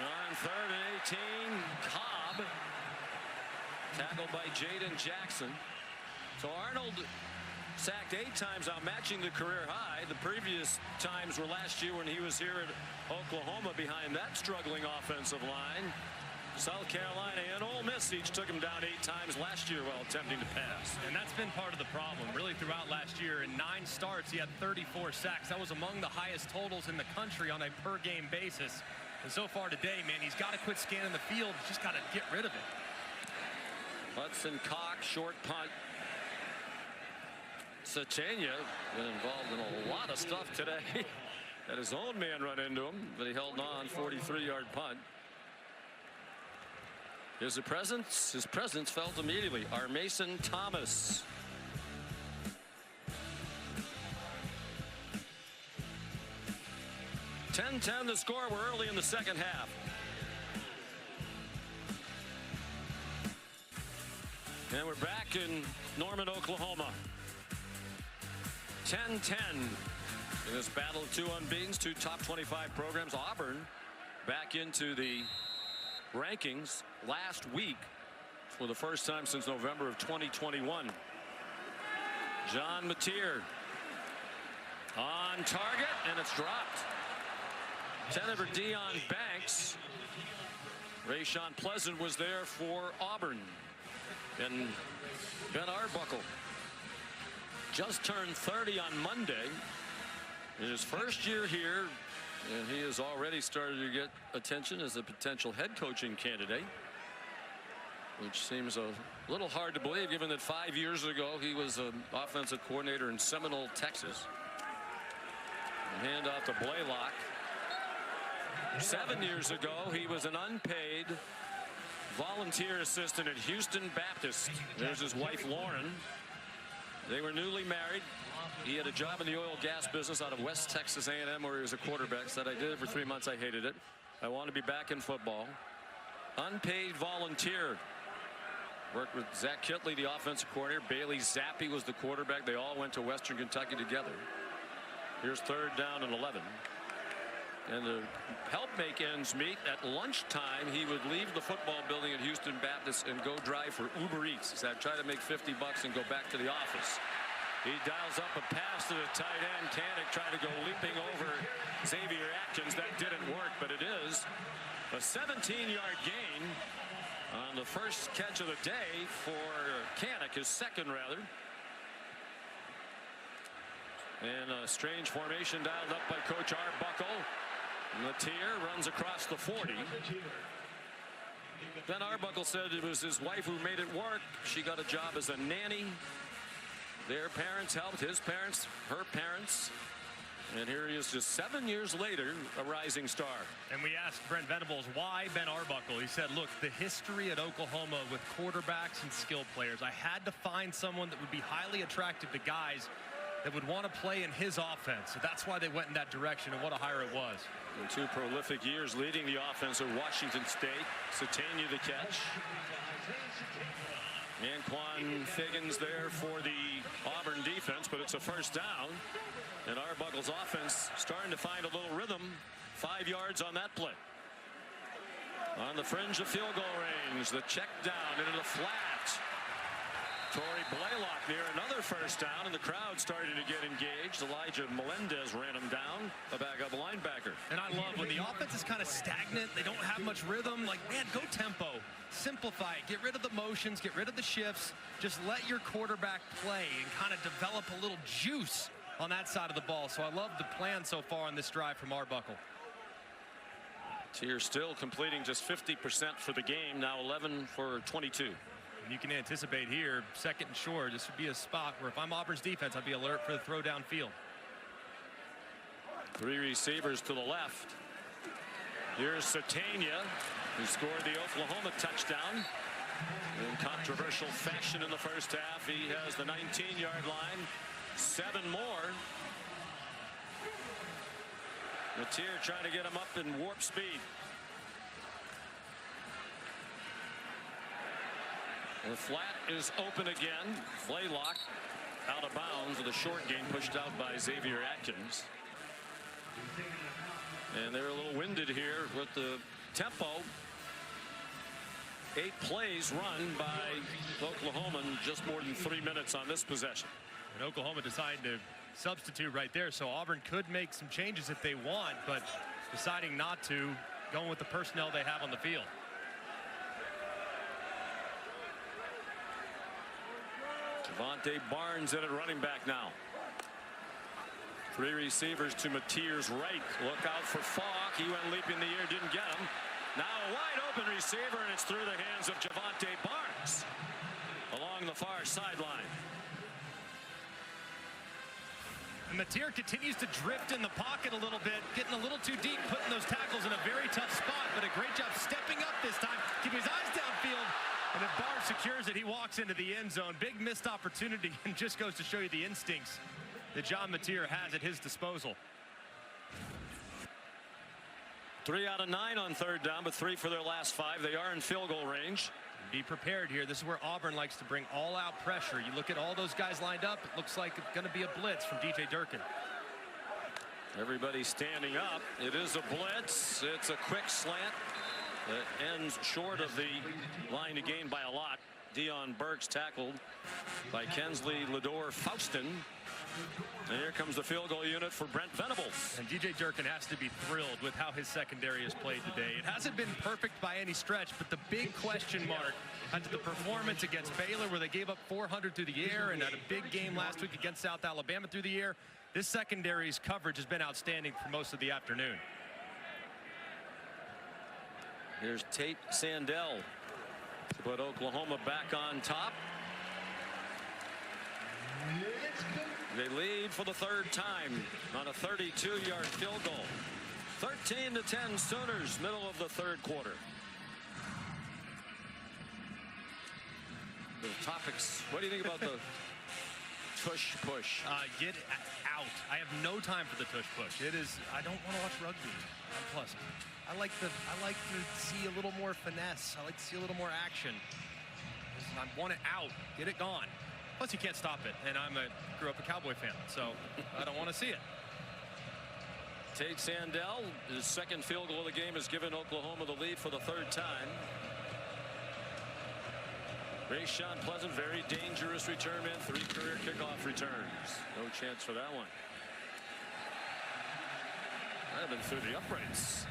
On 3rd and 18, Cobb tackled by Jaden Jackson. So Arnold sacked 8 times, outmatching the career high. The previous times were last year when he was here at Oklahoma behind that struggling offensive line. South Carolina and Ole Miss each took him down 8 times last year while attempting to pass. And that's been part of the problem really throughout last year. In 9 starts, he had 34 sacks. That was among the highest totals in the country on a per game basis. And so far today, man, he's got to quit scanning the field. He's just got to get rid of it. Hudson Cox, short punt. Satania been involved in a lot of stuff today. Had his own man run into him, but he held on. 43-yard punt. His presence felt immediately. Our Mason Thomas. (10-10) the score. We're early in the second half. And we're back in Norman, Oklahoma. 10-10 in this battle of 2 unbeatens, 2 top 25 programs. Auburn back into the rankings last week for the first time since November of 2021. John Mateer on target, and it's dropped. Senator Deion Banks. Rayshawn Pleasant was there for Auburn. And Ben Arbuckle just turned 30 on Monday. In his first year here, and he has already started to get attention as a potential head coaching candidate, which seems a little hard to believe given that 5 years ago he was an offensive coordinator in Seminole, Texas. Hand off to Blaylock. 7 years ago he was an unpaid volunteer assistant at Houston Baptist. There's his wife Lauren. They were newly married. He had a job in the oil gas business out of West Texas A&M where he was a quarterback. Said, I did it for 3 months. I hated it. I want to be back in football. Unpaid volunteer. Worked with Zach Kitley, the offensive coordinator. Bailey Zappi was the quarterback. They all went to Western Kentucky together. Here's 3rd down and 11. And to help make ends meet, at lunchtime, he would leave the football building at Houston Baptist and go drive for Uber Eats. He said, try to make $50 and go back to the office. He dials up a pass to the tight end. Kanak tried to go leaping over Xavier Atkins. That didn't work, but it is a 17-yard gain on the first catch of the day for Kanak, his second rather. And a strange formation dialed up by Coach Arbuckle. Mateer runs across the 40. Ben Arbuckle said it was his wife who made it work. She got a job as a nanny. Their parents helped, his parents, her parents. And here he is just 7 years later, a rising star. And we asked Brent Venables why Ben Arbuckle. He said, look, the history at Oklahoma with quarterbacks and skill players, I had to find someone that would be highly attractive to guys that would want to play in his offense. So that's why they went in that direction, and what a hire it was. In 2 prolific years leading the offense at Washington State. Satania the catch. Anquan Figgins there for the Auburn defense, but it's a first down. And Arbuckle's offense starting to find a little rhythm. 5 yards on that play. On the fringe of field goal range, the check down into the flat. Torrey Blaylock near another first down, and the crowd starting to get engaged. Elijah Melendez ran him down, a backup linebacker. And I love when the offense is kind of stagnant, they don't have much rhythm. Like, man, go tempo. Simplify it. Get rid of the motions, get rid of the shifts. Just let your quarterback play and kind of develop a little juice on that side of the ball. So I love the plan so far on this drive from Arbuckle. Tier still completing just 50% for the game, now 11 for 22. And you can anticipate here, second and short, this would be a spot where if I'm Auburn's defense, I'd be alert for the throw downfield. 3 receivers to the left. Here's Satania, who scored the Oklahoma touchdown in controversial fashion in the first half. He has the 19-yard line. 7 more. Mateer trying to get him up in warp speed. The flat is open again. Blaylock out of bounds with a short gain pushed out by Xavier Atkins. And they're a little winded here with the tempo. 8 plays run by Oklahoma in just more than 3 minutes on this possession. And Oklahoma decided to substitute right there, so Auburn could make some changes if they want, but deciding not to, going with the personnel they have on the field. Javante Barnes in at running back now. 3 receivers to Mateer's right. Look out for Falk. He went leaping in the air, didn't get him. Now a wide open receiver, and it's through the hands of Javante Barnes along the far sideline. And Mateer continues to drift in the pocket a little bit, getting a little too deep, putting those tackles in a very tough spot, but a great job stepping up this time, keeping his eyes downfield. And if Barnes secures it, he walks into the end zone. Big missed opportunity, and just goes to show you the instincts that John Mateer has at his disposal. 3 out of 9 on 3rd down, but 3 for their last 5. They are in field goal range. Be prepared here. This is where Auburn likes to bring all-out pressure. You look at all those guys lined up, it looks like it's going to be a blitz from DJ Durkin. Everybody standing up. It is a blitz. It's a quick slant that ends short of the line to gain by a lot. Dion Burks tackled by Kensley Lador-Faustin. And here comes the field goal unit for Brent Venables. And DJ Durkin has to be thrilled with how his secondary has played today. It hasn't been perfect by any stretch, but the big question mark after the performance against Baylor, where they gave up 400 through the air, and had a big game last week against South Alabama through the air, this secondary's coverage has been outstanding for most of the afternoon. Here's Tate Sandell to put Oklahoma back on top. They lead for the 3rd time on a 32-yard field goal. 13-10 Sooners, middle of the 3rd quarter. The topics. What do you think about the tush push? Get out. I have no time for the tush push. It is. I don't want to watch rugby. Plus, I like to see a little more finesse. I like to see a little more action. I want it out. Get it gone. Plus, you can't stop it, and grew up a Cowboy fan, so I don't want to see it. Tate Sandell, his 2nd field goal of the game, has given Oklahoma the lead for the 3rd time. Rayshon Pleasant, very dangerous return man, 3 career kickoff returns. No chance for that one. I've been through the uprights.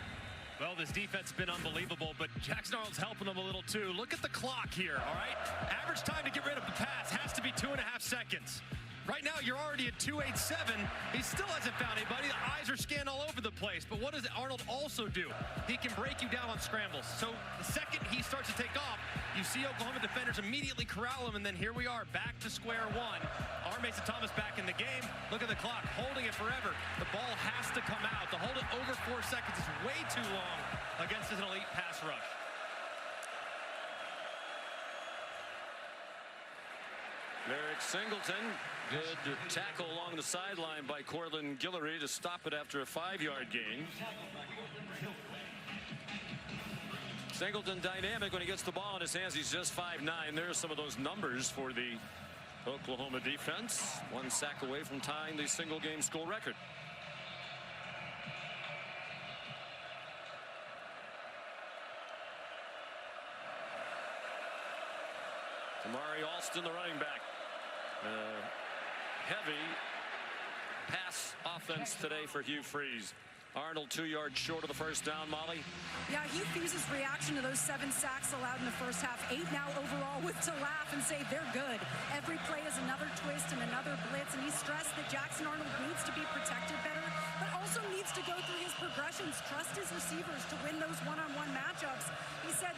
Well, this defense has been unbelievable, but Jackson Arnold's helping them a little too. Look at the clock here, all right? Average time to get rid of the pass has to be 2.5 seconds. Right now, you're already at 2.87. He still hasn't found anybody. The eyes are scanned all over the place. But what does Arnold also do? He can break you down on scrambles. So the second he starts to take off, you see Oklahoma defenders immediately corral him, and then here we are back to square one. Mason Thomas back in the game. Look at the clock, holding it forever. The ball has to come out. To hold it over 4 seconds is way too long against an elite pass rush. Eric Singleton, good tackle along the sideline by Cortland Guillory to stop it after a 5-yard gain. Singleton dynamic when he gets the ball in his hands. He's just 5'9". There's some of those numbers for the Oklahoma defense. 1 sack away from tying the single game school record. Tamari Alston, the running back. Heavy pass offense today for Hugh Freeze. Arnold 2 yards short of the first down. Molly. Yeah, Hugh Freeze's reaction to those 7 sacks allowed in the first half, 8 now overall, with to laugh and say they're good. Every play is another twist and another blitz, and he stressed that Jackson Arnold needs to be protected better, but also needs to go through his progressions, trust his receivers to win those one-on-one matchups. He said,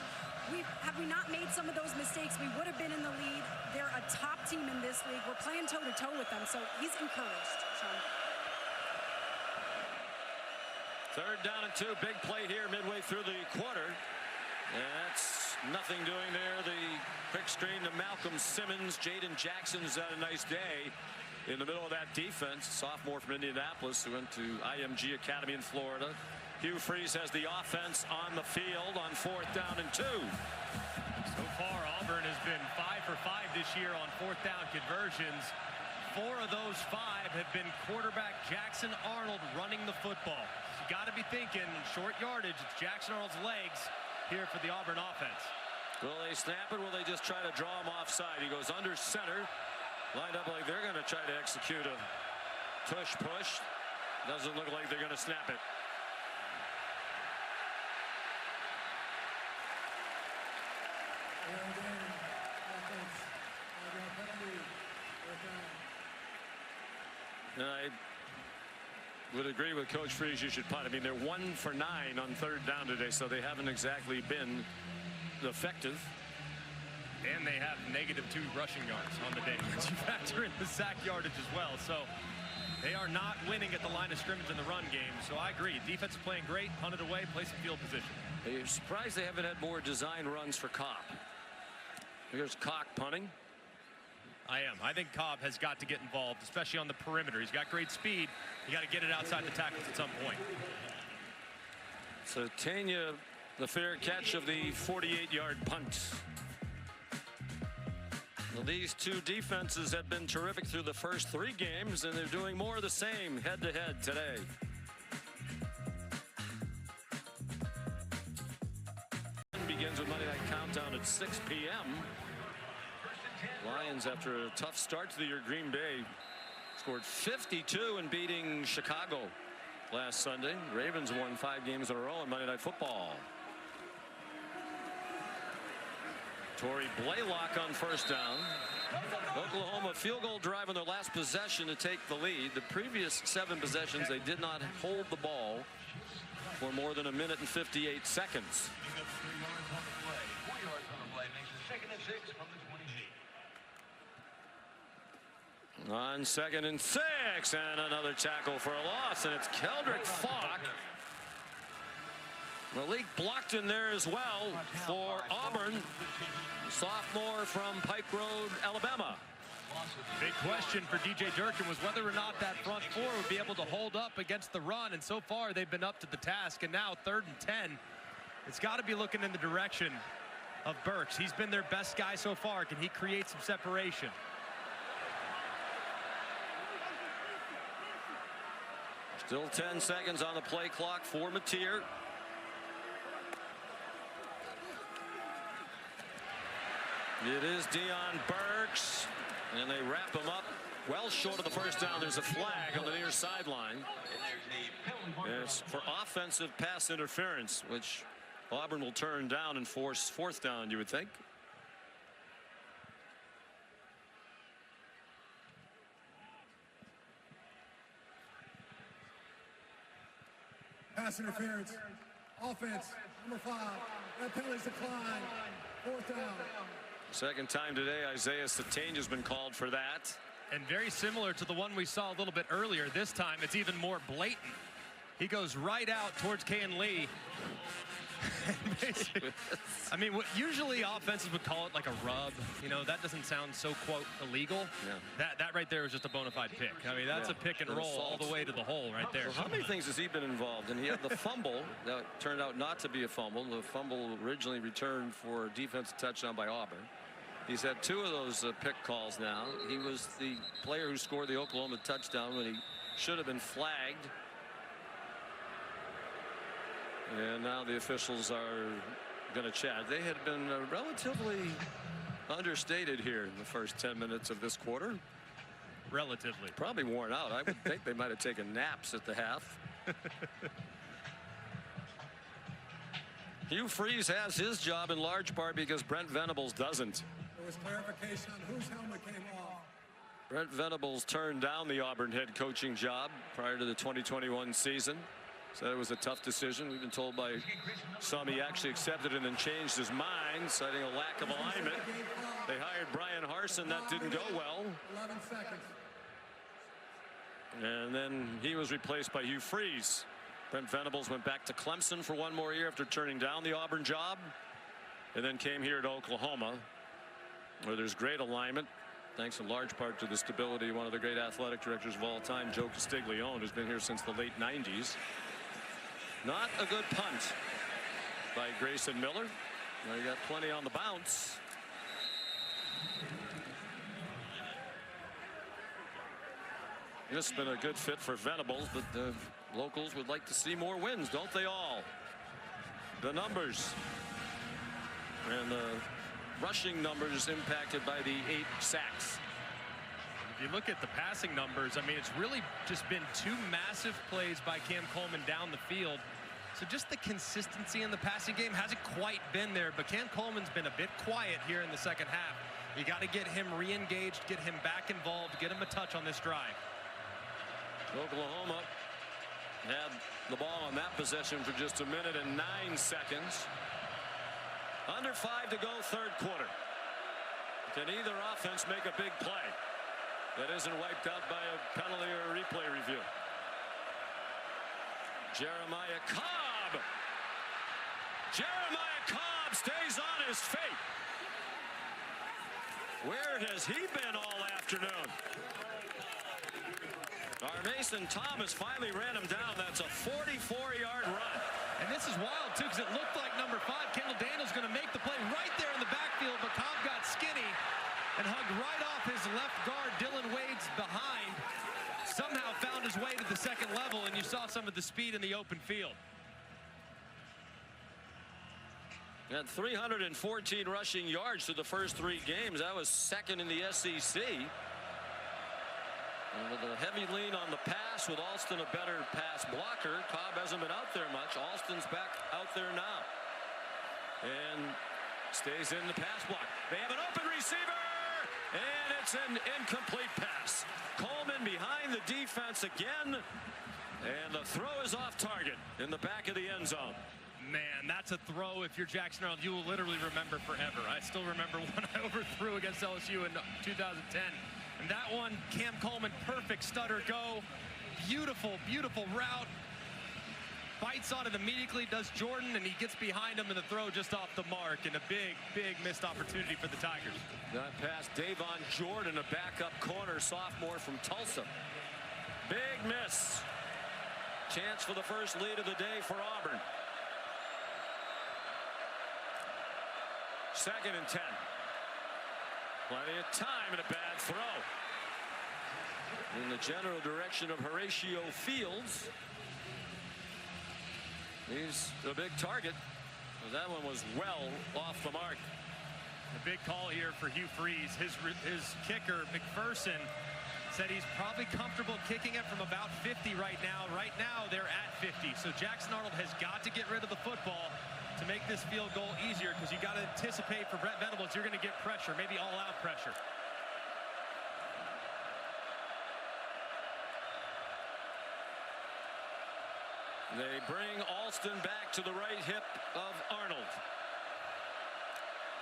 had we not made some of those mistakes, we would have been in the lead. They're a top team in this league. We're playing toe-to-toe with them, so he's encouraged, Sean. 3rd down and 2. Big play here midway through the quarter. And that's nothing doing there. The quick screen to Malcolm Simmons. Jaden Jackson's had a nice day in the middle of that defense. Sophomore from Indianapolis who went to IMG Academy in Florida. Hugh Freeze has the offense on the field on 4th down and 2. So far, Auburn has been 5 for 5 this year on 4th down conversions. 4 of those 5 have been quarterback Jackson Arnold running the football. You got to be thinking short yardage. It's Jackson Arnold's legs here for the Auburn offense. Will they snap it? Will they just try to draw him offside? He goes under center, lined up like they're going to try to execute a tush push. Doesn't look like they're going to snap it. And I would agree with Coach Freeze, you should punt. I mean, they're 1 for 9 on 3rd down today, so they haven't exactly been effective. And they have -2 rushing yards on the day. Once you factor in the sack yardage as well. So they are not winning at the line of scrimmage in the run game. So I agree. Defense is playing great. Punt it away. Play some field position. You're surprised they haven't had more design runs for Cobb. Here's Cock punting. I am. I think Cobb has got to get involved, especially on the perimeter. He's got great speed. You got to get it outside the tackles at some point. So Tanya, the fair catch of the 48-yard punt. Well, these two defenses have been terrific through the first 3 games, and they're doing more of the same head-to-head today. Begins with Monday Night Countdown at 6 p.m. Lions, after a tough start to the year, Green Bay scored 52 in beating Chicago last Sunday. Ravens won 5 games in a row on Monday Night Football. Torrey Blaylock on first down. Oklahoma field goal drive on their last possession to take the lead. The previous 7 possessions, they did not hold the ball for more than 1 minute and 58 seconds. On 2nd and 6, and another tackle for a loss, and it's Keldrick Falk. Malik blocked in there as well for Auburn, sophomore from Pike Road, Alabama. Big question for DJ Durkin was whether or not that front 4 would be able to hold up against the run, and so far they've been up to the task. And now 3rd and 10, it's got to be looking in the direction of Burks. He's been their best guy so far. Can he create some separation? Still 10 seconds on the play clock for Mateer. It is Deion Burks, and they wrap him up well short of the first down. There's a flag on the near sideline. It's for offensive pass interference, which Auburn will turn down and force 4th down, you would think. Pass interference. Offense, number 5. That penalty's decline. 4th down. Second time today, Isaiah Satane has been called for that. And very similar to the one we saw a little bit earlier. This time it's even more blatant. He goes right out towards Kayan Lee. I mean, usually offenses would call it like a rub. You know, that doesn't sound so, quote, illegal. Yeah. That right there was just a bona fide pick. I mean, that's a pick and roll all the way to the hole right there. Well, how many things has he been involved in? He had the fumble that turned out not to be a fumble. The fumble originally returned for a defensive touchdown by Auburn. He's had 2 of those pick calls now. He was the player who scored the Oklahoma touchdown when he should have been flagged. And now the officials are going to chat. They had been relatively understated here in the first 10 minutes of this quarter. Relatively. Probably worn out. I would think they might have taken naps at the half. Hugh Freeze has his job in large part because Brent Venables doesn't. There was clarification on whose helmet came off. Brent Venables turned down the Auburn head coaching job prior to the 2021 season. Said it was a tough decision. We've been told by some he actually accepted it and changed his mind, citing a lack of alignment. They hired Brian Harsin. That didn't go well. 11 seconds. And then he was replaced by Hugh Freeze. Brent Venables went back to Clemson for 1 more year after turning down the Auburn job, and then came here to Oklahoma, where there's great alignment, thanks in large part to the stability of one of the great athletic directors of all time, Joe Castiglione, who's been here since the late 90s. Not a good punt by Grayson Miller. Now you got plenty on the bounce. This has been a good fit for Venables, but the locals would like to see more wins, don't they all? The numbers and the rushing numbers impacted by the 8 sacks. If you look at the passing numbers, I mean, it's really just been 2 massive plays by Cam Coleman down the field. So just the consistency in the passing game hasn't quite been there, but Cam Coleman's been a bit quiet here in the second half. You got to get him re-engaged, get him back involved, get him a touch on this drive. Oklahoma had the ball on that possession for just 1 minute and 9 seconds. Under 5 to go, third quarter. Can either offense make a big play that isn't wiped out by a penalty or a replay review? Jeremiah Cobb. Jeremiah Cobb stays on his feet. Where has he been all afternoon? Our Mason Thomas finally ran him down. That's a 44-yard run. And this is wild, too, because it looked like number 5, Kendall Daniels, going to make the play right there in the backfield, but Cobb got skinny and hugged right off his left guard. Dylan Wade's behind. Somehow found his way to the second level, and you saw some of the speed in the open field. Had 314 rushing yards through the first 3 games. That was second in the SEC. And with a heavy lean on the pass, with Alston a better pass blocker, Cobb hasn't been out there much. Alston's back out there now. And stays in the pass block. They have an open receiver, and it's an incomplete pass. Coleman behind the defense again, and the throw is off target in the back of the end zone. Man, that's a throw. If you're Jackson Arnold, you will literally remember forever. I still remember when I overthrew against LSU in 2010. And that one, Cam Coleman, perfect stutter go. Beautiful, beautiful route. Bites on it immediately, does Jordan, and he gets behind him, and the throw just off the mark, and a big, big missed opportunity for the Tigers. That pass, Davon Jordan, a backup corner sophomore from Tulsa. Big miss. Chance for the first lead of the day for Auburn. 2nd and 10. Plenty of time and a bad throw. In the general direction of Horatio Fields. He's a big target. That one was well off the mark. A big call here for Hugh Freeze. His kicker, McPherson, said he's probably comfortable kicking it from about 50 right now. Right now, they're at 50. So Jackson Arnold has got to get rid of the football to make this field goal easier, because you got to anticipate for Brent Venables, you're going to get pressure, maybe all-out pressure. They bring Alston back to the right hip of Arnold.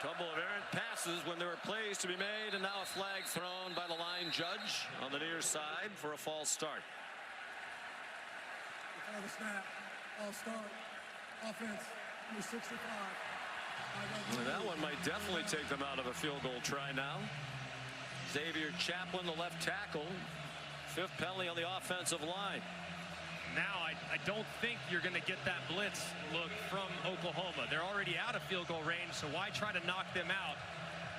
Couple of errant passes when there were plays to be made, and now a flag thrown by the line judge on the near side for a false start. Before the snap, false start, offense, number 65. Well, that one might definitely take them out of a field goal try now. Xavier Chaplin, the left tackle, 5th penalty on the offensive line. Now, I don't think you're going to get that blitz look from Oklahoma. They're already out of field goal range, so why try to knock them out?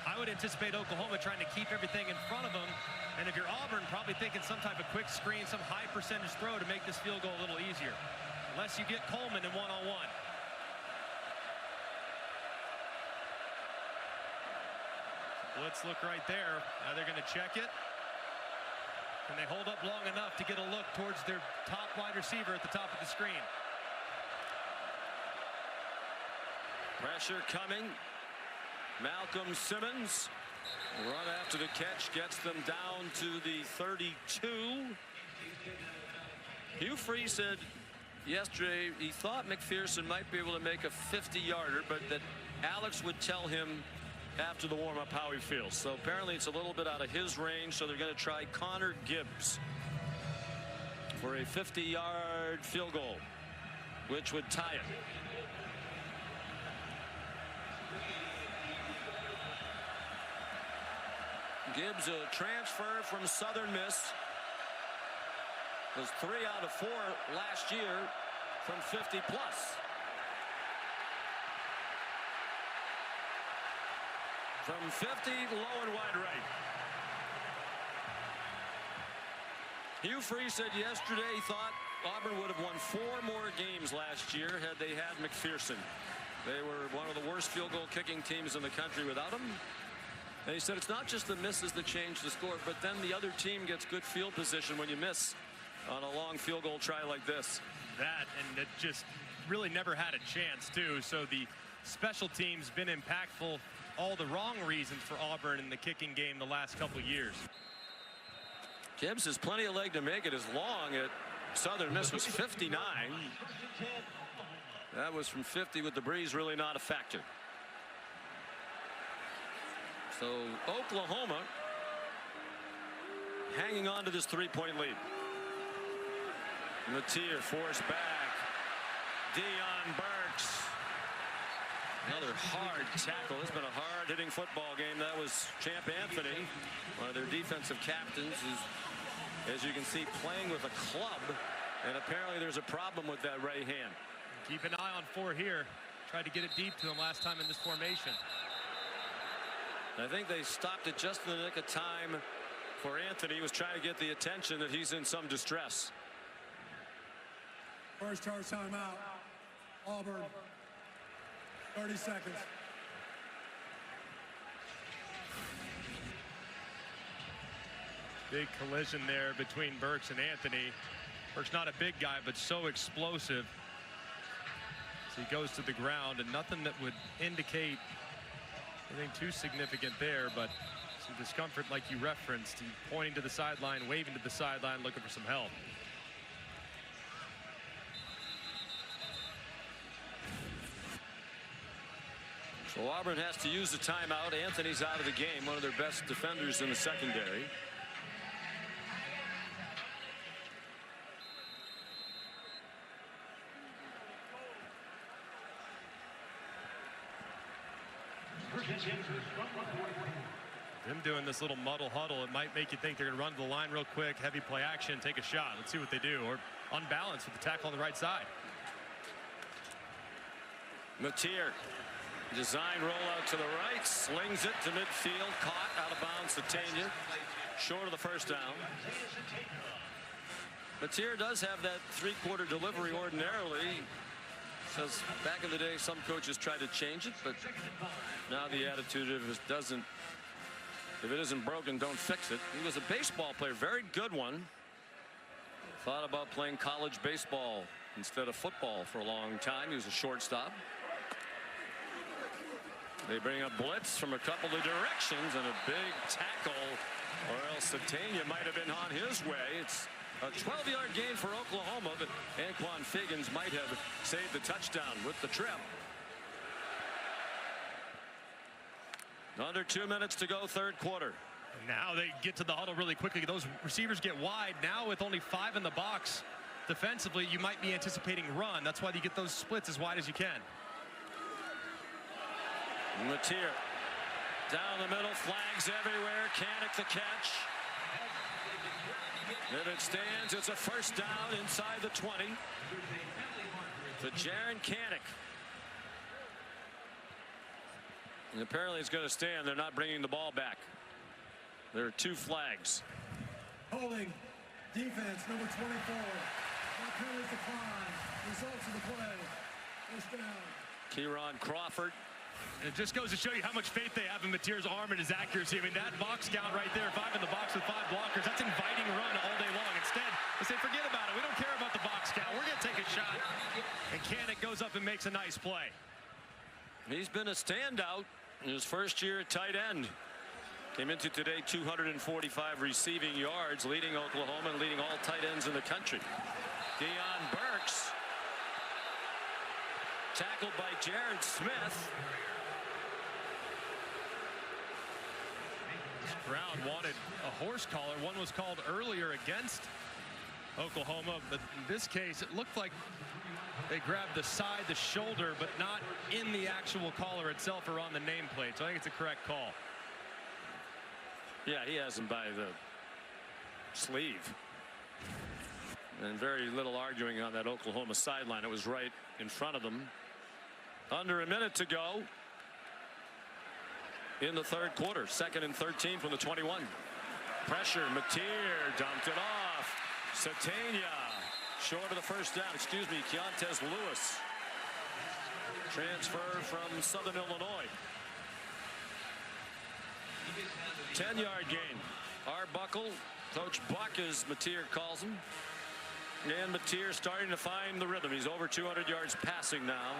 I would anticipate Oklahoma trying to keep everything in front of them. And if you're Auburn, probably thinking some type of quick screen, some high percentage throw to make this field goal a little easier. Unless you get Coleman in one-on-one. Blitz look right there. Now they're going to check it. Can they hold up long enough to get a look towards their top wide receiver at the top of the screen? Pressure coming. Malcolm Simmons, run after the catch, gets them down to the 32. Hugh Freeze said yesterday he thought McPherson might be able to make a 50-yarder, but that Alex would tell him after the warm-up how he feels. So apparently it's a little bit out of his range, so they're going to try Connor Gibbs for a 50-yard field goal, which would tie it. Gibbs, a transfer from Southern Miss, was 3 out of 4 last year from 50 plus. From 50, low and wide right. Hugh Freeze said yesterday he thought Auburn would have won 4 more games last year had they had McPherson. They were one of the worst field goal kicking teams in the country without him. And he said it's not just the misses that change the score, but then the other team gets good field position when you miss on a long field goal try like this. That, and it just really never had a chance, too. So the special teams been impactful all the wrong reasons for Auburn in the kicking game the last couple years. Gibbs has plenty of leg to make it. As long at Southern Miss was 59. That was from 50 with the breeze really not a factor. So Oklahoma hanging on to this 3-point lead. Matier forced back. Deion Burks. Another hard tackle. It's been a hard-hitting football game. That was Champ Anthony, one of their defensive captains, who's, as you can see, playing with a club. And apparently there's a problem with that right hand. Keep an eye on 4 here. Tried to get it deep to him last time in this formation. I think they stopped it just in the nick of time for Anthony. He was trying to get the attention that he's in some distress. First charge timeout. Auburn. 30 seconds. Big collision there between Burks and Anthony. Burks not a big guy, but so explosive. So he goes to the ground, and nothing that would indicate anything too significant there, but some discomfort like you referenced. He pointing to the sideline, waving to the sideline, looking for some help. So Auburn has to use the timeout. Anthony's out of the game, one of their best defenders in the secondary. Them doing this little muddle huddle, it might make you think they're going to run to the line real quick, heavy play action, take a shot. Let's see what they do. Or unbalanced with the tackle on the right side. Matier, design rollout to the right, slings it to midfield, caught out of bounds to Tanya, short of the first down. Matier does have that 3-quarter delivery ordinarily. Says back in the day some coaches tried to change it, but now the attitude of it doesn't, if it isn't broken, don't fix it. He was a baseball player, very good one. Thought about playing college baseball instead of football for a long time. He was a shortstop. They bring a blitz from a couple of directions and a big tackle, or else Satania might have been on his way. It's a 12-yard gain for Oklahoma, but Anquan Figgins might have saved the touchdown with the trip. Under 2 minutes to go, third quarter. Now they get to the huddle really quickly. Those receivers get wide. Now with only 5 in the box, defensively, you might be anticipating run. That's why you get those splits as wide as you can. Mateer down the middle, flags everywhere. Kanek the catch. If it stands, it's a first down inside the 20 to Jaron Kanek. And apparently it's going to stand. They're not bringing the ball back. There are 2 flags. Holding defense number 24. That penalty decline. Results of the play. First down. Kieron Crawford. And it just goes to show you how much faith they have in Mateer's arm and his accuracy. I mean, that box count right there, 5 in the box with 5 blockers, that's inviting run all day long. Instead, they say, forget about it. We don't care about the box count. We're going to take a shot. And Kanek goes up and makes a nice play. He's been a standout in his first year at tight end. Came into today 245 receiving yards, leading Oklahoma and leading all tight ends in the country. Deion Burks tackled by Jared Smith. Brown wanted a horse collar. One was called earlier against Oklahoma, but in this case it looked like they grabbed the side, the shoulder, but not in the actual collar itself or on the nameplate. So I think it's a correct call. Yeah, he has him by the sleeve. And very little arguing on that Oklahoma sideline. It was right in front of them. Under a minute to go in the third quarter. 2nd and 13 from the 21. Pressure. Mateer dumped it off. Satania short of the first down. Excuse me, Keontez Lewis. Transfer from Southern Illinois. 10-yard gain. Arbuckle. Coach Buck, as Mateer calls him. And Mateer starting to find the rhythm. He's over 200 yards passing now.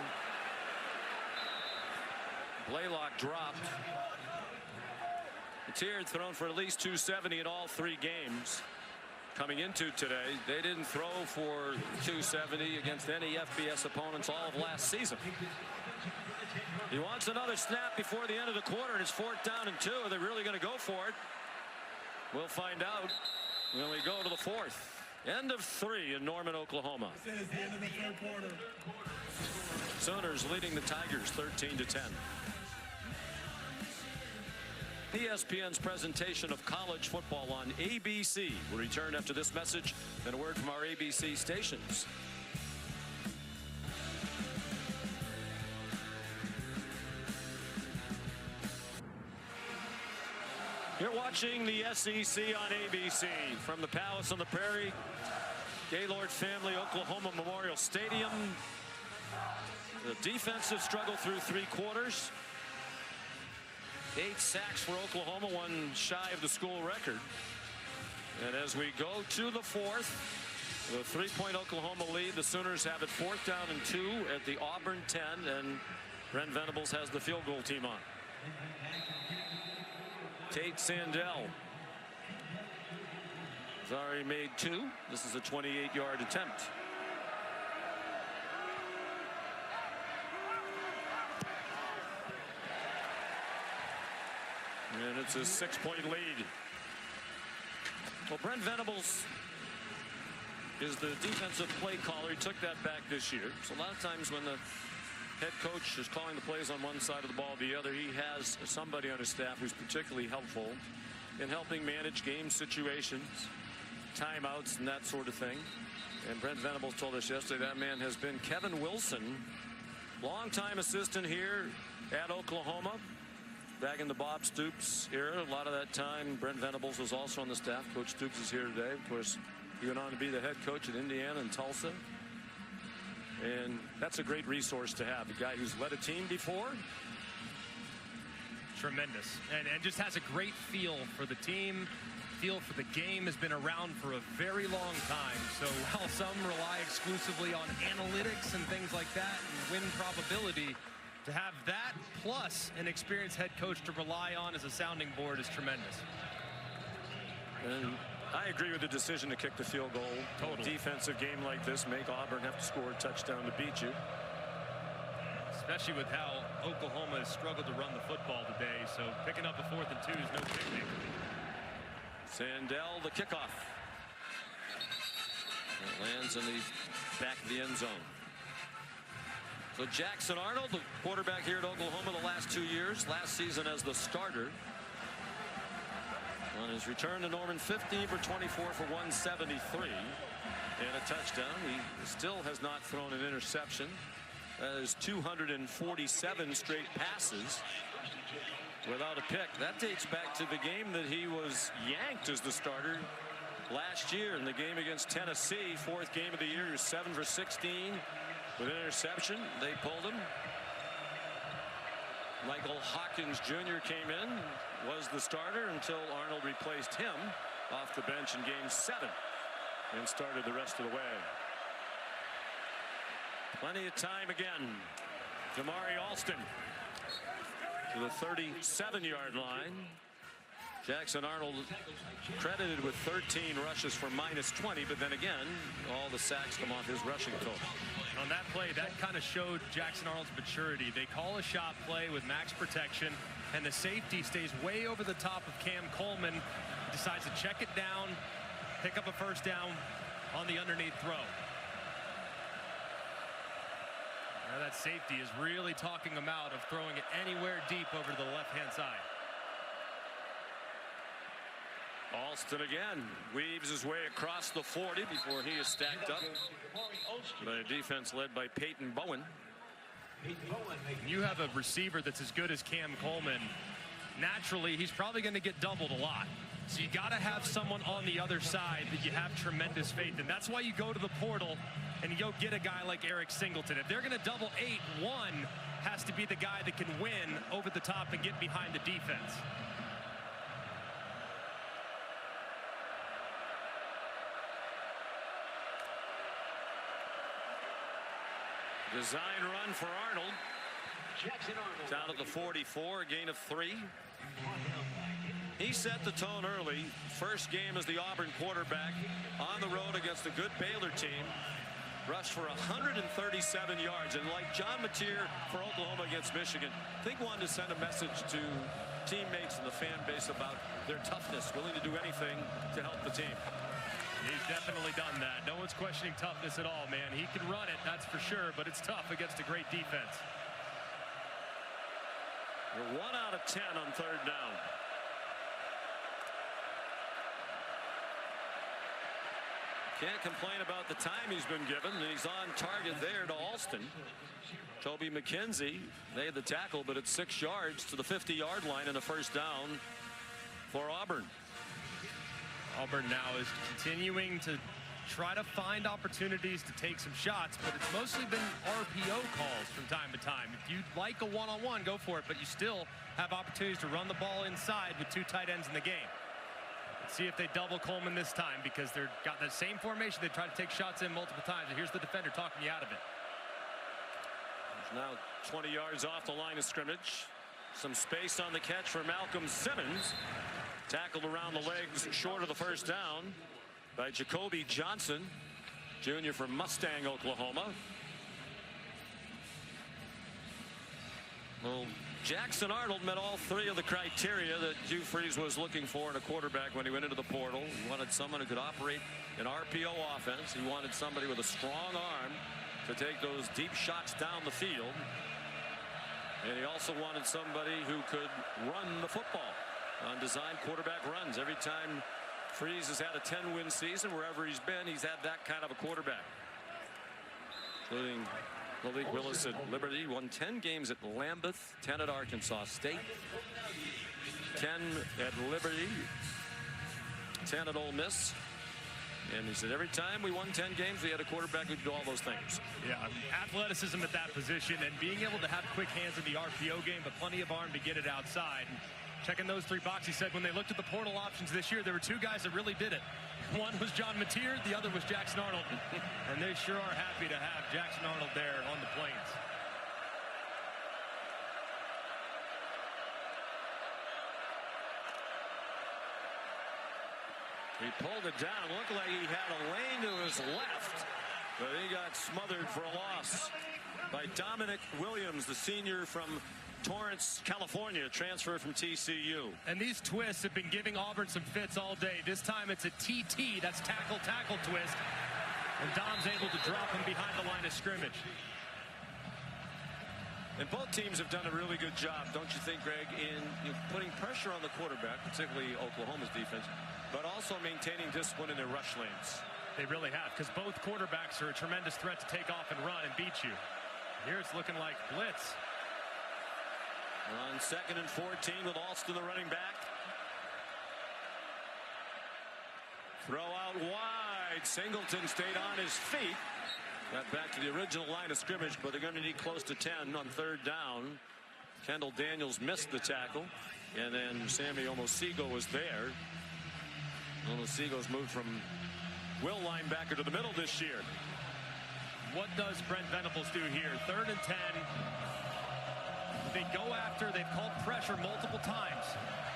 Blaylock dropped. Mateer had thrown for at least 270 in all 3 games. Coming into today, they didn't throw for 270 against any FBS opponents all of last season. He wants another snap before the end of the quarter, and it's 4th down and 2. Are they really going to go for it? We'll find out when we go to the 4th. End of 3 in Norman, Oklahoma. This is the end of the third quarter. Sooners leading the Tigers 13-10. ESPN's presentation of college football on ABC will return after this message and a word from our ABC stations. You're watching the SEC on ABC from the Palace on the Prairie, Gaylord Family Oklahoma Memorial Stadium. The defensive struggle through 3 quarters. 8 sacks for Oklahoma, 1 shy of the school record. And as we go to the 4th, the 3-point Oklahoma lead, the Sooners have it 4th down and 2 at the Auburn 10, and Brent Venables has the field goal team on. Tate Sandell has already made 2. This is a 28-yard attempt. And it's a 6-point lead. Well, Brent Venables is the defensive play caller. He took that back this year. So a lot of times when the head coach is calling the plays on one side of the ball, the other, he has somebody on his staff who's particularly helpful in helping manage game situations, timeouts, and that sort of thing. And Brent Venables told us yesterday that man has been Kevin Wilson, longtime assistant here at Oklahoma. Back in the Bob Stoops era, a lot of that time, Brent Venables was also on the staff. Coach Stoops is here today. Of course, he went on to be the head coach at Indiana and Tulsa. And that's a great resource to have. A guy who's led a team before. Tremendous. And just has a great feel for the team, feel for the game, has been around for a very long time. So while some rely exclusively on analytics and things like that and win probability, to have that plus an experienced head coach to rely on as a sounding board is tremendous. And I agree with the decision to kick the field goal. Total defensive game like this, make Auburn have to score a touchdown to beat you. especially with how Oklahoma has struggled to run the football today. So picking up a 4th and 2 is no picnic. Sandell, the kickoff. It lands in the back of the end zone. So Jackson Arnold, the quarterback here at Oklahoma the last 2 years, last season as the starter. On his return to Norman, 15 for 24 for 173 and a touchdown. He still has not thrown an interception. That is 247 straight passes without a pick. That dates back to the game that he was yanked as the starter last year in the game against Tennessee. 4th game of the year. He was 7 for 16 with an interception. They pulled him. Michael Hawkins Jr. came in, was the starter until Arnold replaced him off the bench in game 7 and started the rest of the way. Plenty of time again. Jamari Alston to the 37-yard line. Jackson Arnold credited with 13 rushes for -20, but then again, all the sacks come off his rushing total. On that play, that kind of showed Jackson Arnold's maturity. They call a shot play with max protection, and the safety stays way over the top of Cam Coleman, decides to check it down, pick up a first down on the underneath throw. Now that safety is really talking him out of throwing it anywhere deep over to the left-hand side. Alston again weaves his way across the 40 before he is stacked up by a defense led by Peyton Bowen. You have a receiver that's as good as Cam Coleman. Naturally, he's probably going to get doubled a lot. So you got to have someone on the other side that you have tremendous faith in. That's why you go to the portal and you go get a guy like Eric Singleton. If they're going to double 8, one has to be the guy that can win over the top and get behind the defense. Design run for Arnold. Down at the 44, a gain of 3. He set the tone early. First game as the Auburn quarterback on the road against a good Baylor team. Rushed for 137 yards. And like John Mateer for Oklahoma against Michigan, I think wanted to send a message to teammates and the fan base about their toughness, willing to do anything to help the team. He's definitely done that. No one's questioning toughness at all, man. He can run it, that's for sure, but it's tough against a great defense. We're 1 out of 10 on 3rd down. Can't complain about the time he's been given. He's on target there to Alston. Toby McKenzie made the tackle, but it's 6 yards to the 50-yard line and a first down for Auburn. Auburn now is continuing to try to find opportunities to take some shots, but it's mostly been RPO calls from time to time. If you'd like a one-on-one, go for it, but you still have opportunities to run the ball inside with 2 tight ends in the game. Let's see if they double Coleman this time, because they've got the same formation. They try to take shots in multiple times, and here's the defender talking you out of it. Now 20 yards off the line of scrimmage. Some space on the catch for Malcolm Simmons. Tackled around the legs short of the first down by Jacoby Johnson, junior from Mustang, Oklahoma. Well, Jackson Arnold met all 3 of the criteria that Hugh Freeze was looking for in a quarterback when he went into the portal. He wanted someone who could operate an RPO offense. He wanted somebody with a strong arm to take those deep shots down the field. And he also wanted somebody who could run the football on design quarterback runs. Every time Freeze has had a 10-win season, wherever he's been, he's had that kind of a quarterback. Including Malik Willis at Liberty, won 10 games at Lambeth, 10 at Arkansas State, 10 at Liberty, 10 at Ole Miss. And he said every time we won 10 games, we had a quarterback who could do all those things. Yeah, athleticism at that position and being able to have quick hands in the RPO game, but plenty of arm to get it outside. Checking those 3 boxes, he said when they looked at the portal options this year, there were 2 guys that really did it. One was John Mateer, the other was Jackson Arnold. And they sure are happy to have Jackson Arnold there on the Plains. He pulled it down. Looked like he had a lane to his left. But he got smothered for a loss by Dominic Williams, the senior from Torrance, California, transfer from TCU. And these twists have been giving Auburn some fits all day. This time it's a TT, that's tackle twist. And Dom's able to drop him behind the line of scrimmage. And both teams have done a really good job, don't you think, Greg, in putting pressure on the quarterback, particularly Oklahoma's defense, but also maintaining discipline in their rush lanes. They really have, because both quarterbacks are a tremendous threat to take off and run and beat you. Here it's looking like blitz. On 2nd and 14 with Alston, the running back. Throw out wide. Singleton stayed on his feet. Got back to the original line of scrimmage, but they're going to need close to 10 on 3rd down. Kendall Daniels missed the tackle, and then Sammy Omosigo was there. Omosigo's moved from will linebacker to the middle this year. What does Brent Venables do here? 3rd and 10. They go after, they've called pressure multiple times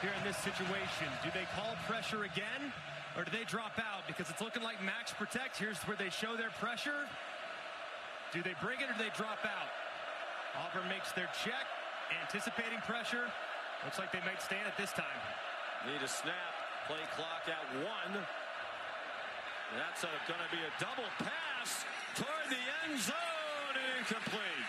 here in this situation. Do they call pressure again, or do they drop out? Because it's looking like max protect. Here's where they show their pressure. Do they bring it or do they drop out? Auburn makes their check, anticipating pressure. Looks like they might stand it this time. Need a snap. Play clock at 1. That's going to be a double pass toward the end zone and incomplete.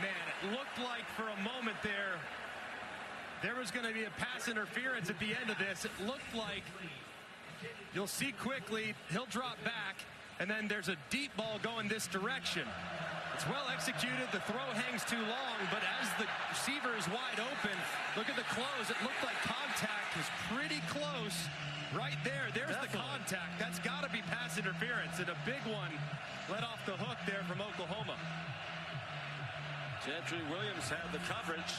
Man, it looked like for a moment there was going to be a pass interference at the end of this. It looked like, you'll see quickly, he'll drop back, and then there's a deep ball going this direction. It's well executed. The throw hangs too long, but as the receiver is wide open, look at the close. It looked like contact was pretty close right there. There's the contact. That's got to be pass interference, and a big one let off the hook there from Oklahoma. Gentry Williams had the coverage.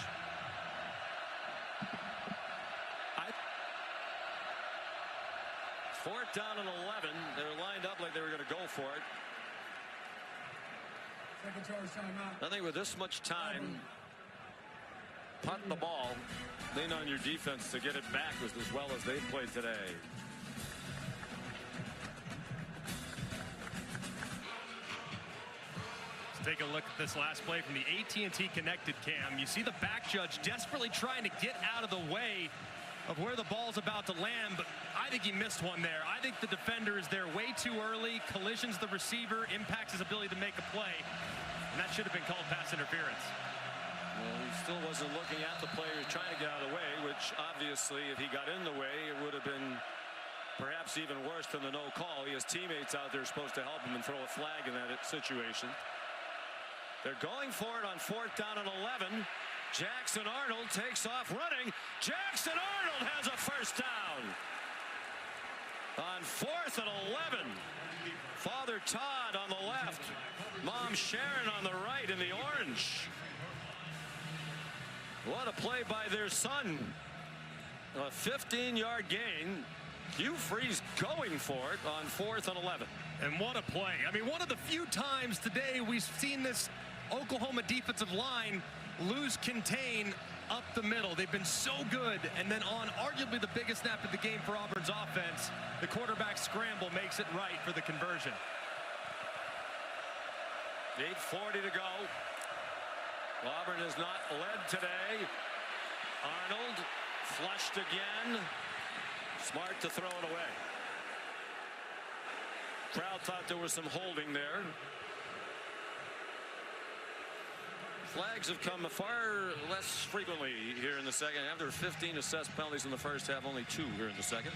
Fourth down and 11. They were lined up like they were going to go for it. Second charge timeout. I think with this much time, punt the ball, lean on your defense to get it back as well as they played today. Take a look at this last play from the AT&T connected cam. You see the back judge desperately trying to get out of the way of where the ball's about to land, but I think he missed one there. I think the defender is there way too early, collisions the receiver, impacts his ability to make a play, and that should have been called pass interference. Well, he still wasn't looking at the player trying to get out of the way, which obviously if he got in the way, it would have been perhaps even worse than the no call. He has teammates out there supposed to help him and throw a flag in that situation. They're going for it on 4th down and 11. Jackson Arnold takes off running. Jackson Arnold has a first down. On 4th and 11. Father Todd on the left. Mom Sharon on the right in the orange. What a play by their son. A 15-yard gain. Hugh Freeze going for it on 4th and 11. And what a play. I mean, one of the few times today we've seen this Oklahoma defensive line lose contain up the middle. They've been so good, and then on arguably the biggest snap of the game for Auburn's offense, the quarterback scramble makes it right for the conversion. 8:40 to go. Auburn has not led today. Arnold flushed again. Smart to throw it away. Crowd thought there was some holding there. Flags have come far less frequently here in the second half. There were 15 assessed penalties in the first half, only 2 here in the second.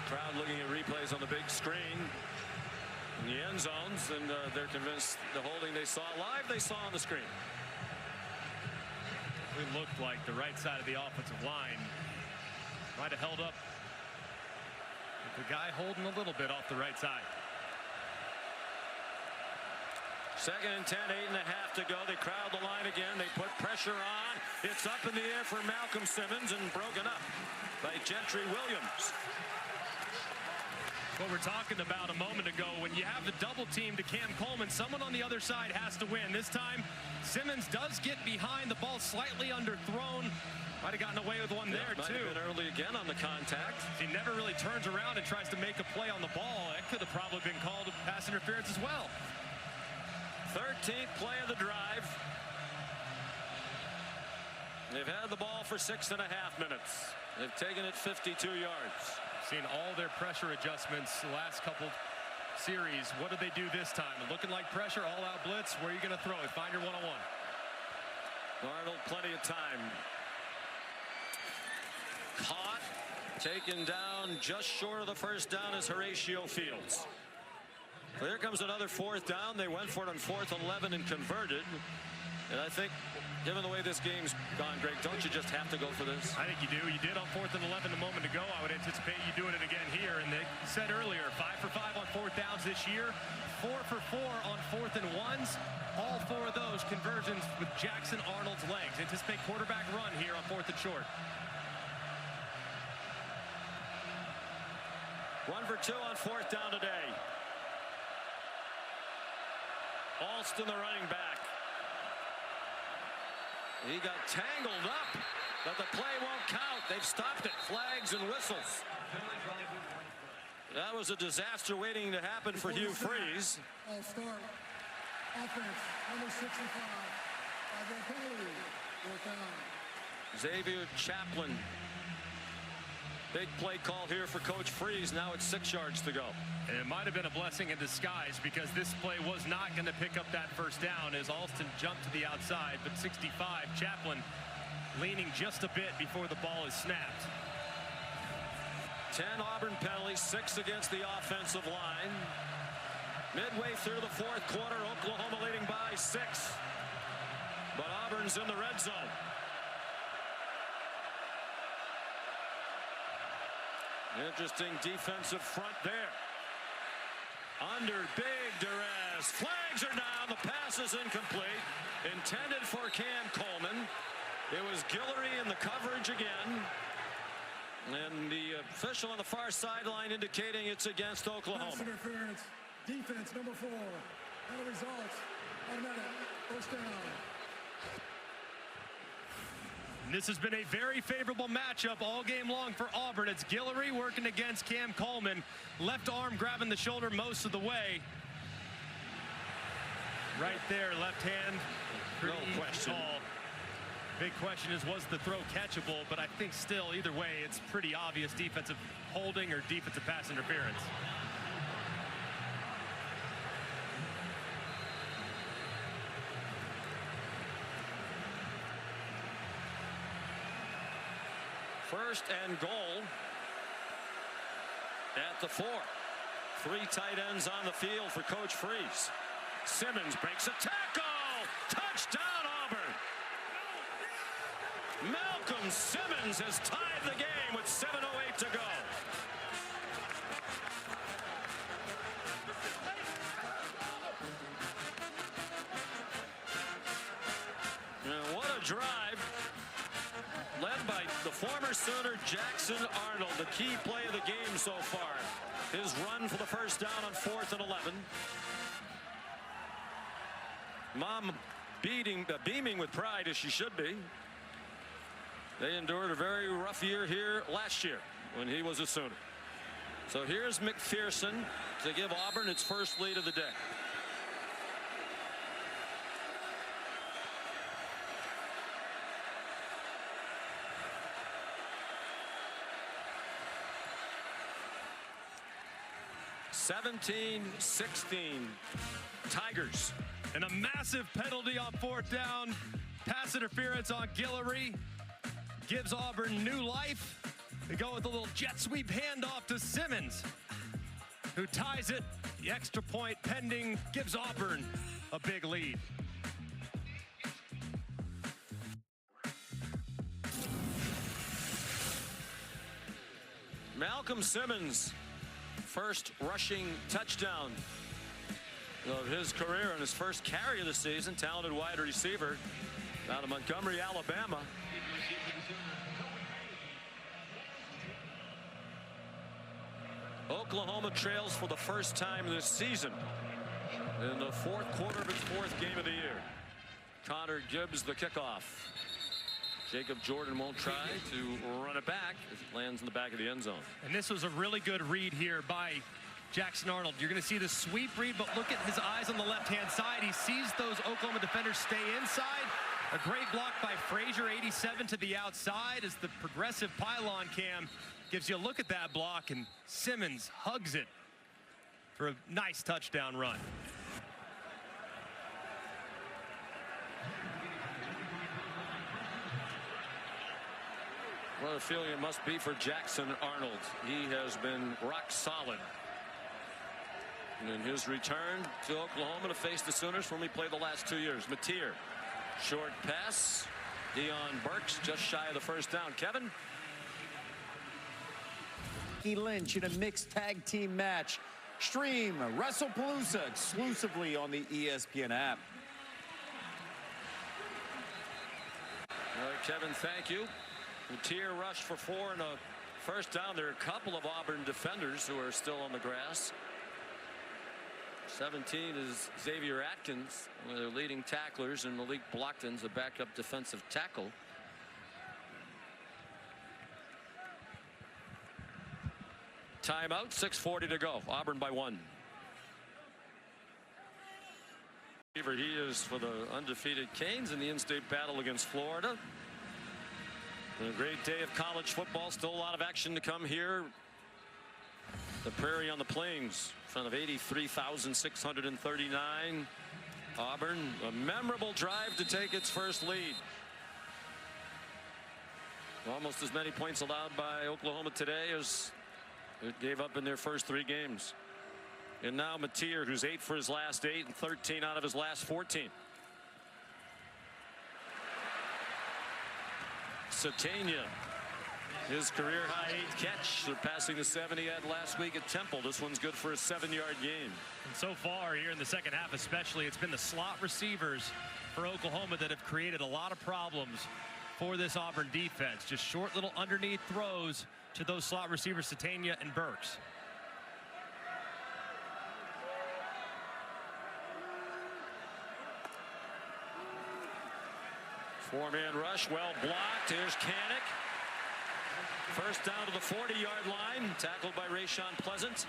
Crowd looking at replays on the big screen in the end zones, and they're convinced the holding they saw live, they saw on the screen. It looked like the right side of the offensive line might have held up with the guy holding a little bit off the right side. 2nd and 10, 8.5 to go. They crowd the line again. They put pressure on. It's up in the air for Malcolm Simmons and broken up by Gentry Williams. What we're talking about a moment ago, when you have the double team to Cam Coleman, someone on the other side has to win. This time, Simmons does get behind. The ball slightly underthrown. Might have gotten away with one there, might too. Have been early again on the contact. He never really turns around and tries to make a play on the ball. That could have probably been called pass interference as well. 13th play of the drive. They've had the ball for 6.5 minutes. They've taken it 52 yards. Seen all their pressure adjustments the last couple series. What did they do this time? Looking like pressure, all-out blitz. Where are you going to throw it? Find your one-on-one. Arnold, plenty of time. Caught, taken down just short of the first down is Horatio Fields. So here comes another 4th down. They went for it on 4th and 11 and converted. And I think, given the way this game's gone, Greg, don't you just have to go for this? I think you do. You did on 4th and 11 a moment ago. I would anticipate you doing it again here. And they said earlier, 5 for 5 on 4th downs this year, 4 for 4 on 4th and 1s. All 4 of those conversions with Jackson Arnold's legs. Anticipate quarterback run here on 4th and short. 1 for 2 on 4th down today. Alston, the running back. He got tangled up, but the play won't count. They've stopped it. Flags and whistles. That was a disaster waiting to happen for Hugh Freeze. All start. Offense, number 65. Penalty. 4th down. Xavier Chaplin. Big play call here for Coach Freeze. Now it's 6 yards to go. And it might have been a blessing in disguise because this play was not going to pick up that first down as Alston jumped to the outside. But 65, Chaplin leaning just a bit before the ball is snapped. 10 Auburn penalties, 6 against the offensive line. Midway through the 4th quarter, Oklahoma leading by 6. But Auburn's in the red zone. Interesting defensive front there. Under big duress. Flags are down. The pass is incomplete. Intended for Cam Coleman. It was Guillory in the coverage again. And the official on the far sideline indicating it's against Oklahoma. Pass interference. Defense, number 4. And the results. Automatic. 1st down. This has been a very favorable matchup all game long for Auburn. It's Guillory working against Cam Coleman. Left arm grabbing the shoulder most of the way. Right there, left hand. No question. Call. Big question is, was the throw catchable? But I think still, either way, it's pretty obvious defensive holding or defensive pass interference. First and goal at the 4. 3 tight ends on the field for Coach Freeze. Simmons breaks a tackle. Touchdown, Auburn. Malcolm Simmons has tied the game with 7:08 to go. And what a drive. Led by the former Sooner Jackson Arnold, the key play of the game so far. His run for the first down on 4th and 11. Mom beaming with pride, as she should be. They endured a very rough year here last year when he was a Sooner. So here's McPherson to give Auburn its first lead of the day. (17-16) Tigers. And a massive penalty on 4th down. Pass interference on Guillory gives Auburn new life. They go with a little jet sweep handoff to Simmons, who ties it. The extra point pending gives Auburn a big lead. Malcolm Simmons, first rushing touchdown of his career and his first carry of the season. Talented wide receiver out of Montgomery, Alabama. Oklahoma trails for the first time this season in the fourth quarter of its fourth game of the year. Connor Gibbs the kickoff. Jacob Jordan won't try to run it back. It lands in the back of the end zone. And this was a really good read here by Jackson Arnold. You're going to see the sweep read, but look at his eyes on the left-hand side. He sees those Oklahoma defenders stay inside. A great block by Frazier, 87 to the outside, as the progressive pylon cam gives you a look at that block, and Simmons hugs it for a nice touchdown run. What a feeling it must be for Jackson Arnold. He has been rock solid in his return to Oklahoma to face the Sooners when we played the last 2 years. Mateer, short pass. Deion Burks just shy of the first down. Kevin? Lynch in a mixed tag team match. Stream WrestlePalooza exclusively on the ESPN app. All right, Kevin, thank you. Mateer rushed for 4 and a first down. There are a couple of Auburn defenders who are still on the grass. 17 is Xavier Atkins, one of their leading tacklers, and Malik Blockton's a backup defensive tackle. Timeout, 6:40 to go. Auburn by 1. He is for the undefeated Canes in the in-state battle against Florida. A great day of college football. Still a lot of action to come here. The Prairie on the Plains in front of 83,639. Auburn, a memorable drive to take its first lead. Almost as many points allowed by Oklahoma today as it gave up in their first 3 games. And now Mateer, who's 8 for his last 8 and 13 out of his last 14. Satania, his career high 8 catch, surpassing the 7 he had last week at Temple. This one's good for a 7-yard gain. And so far here in the second half especially, it's been the slot receivers for Oklahoma that have created a lot of problems for this Auburn defense. Just short little underneath throws to those slot receivers, Satania and Burks. 4-man rush, well blocked. Here's Kanik. First down to the 40-yard line, tackled by Rayshon Pleasant.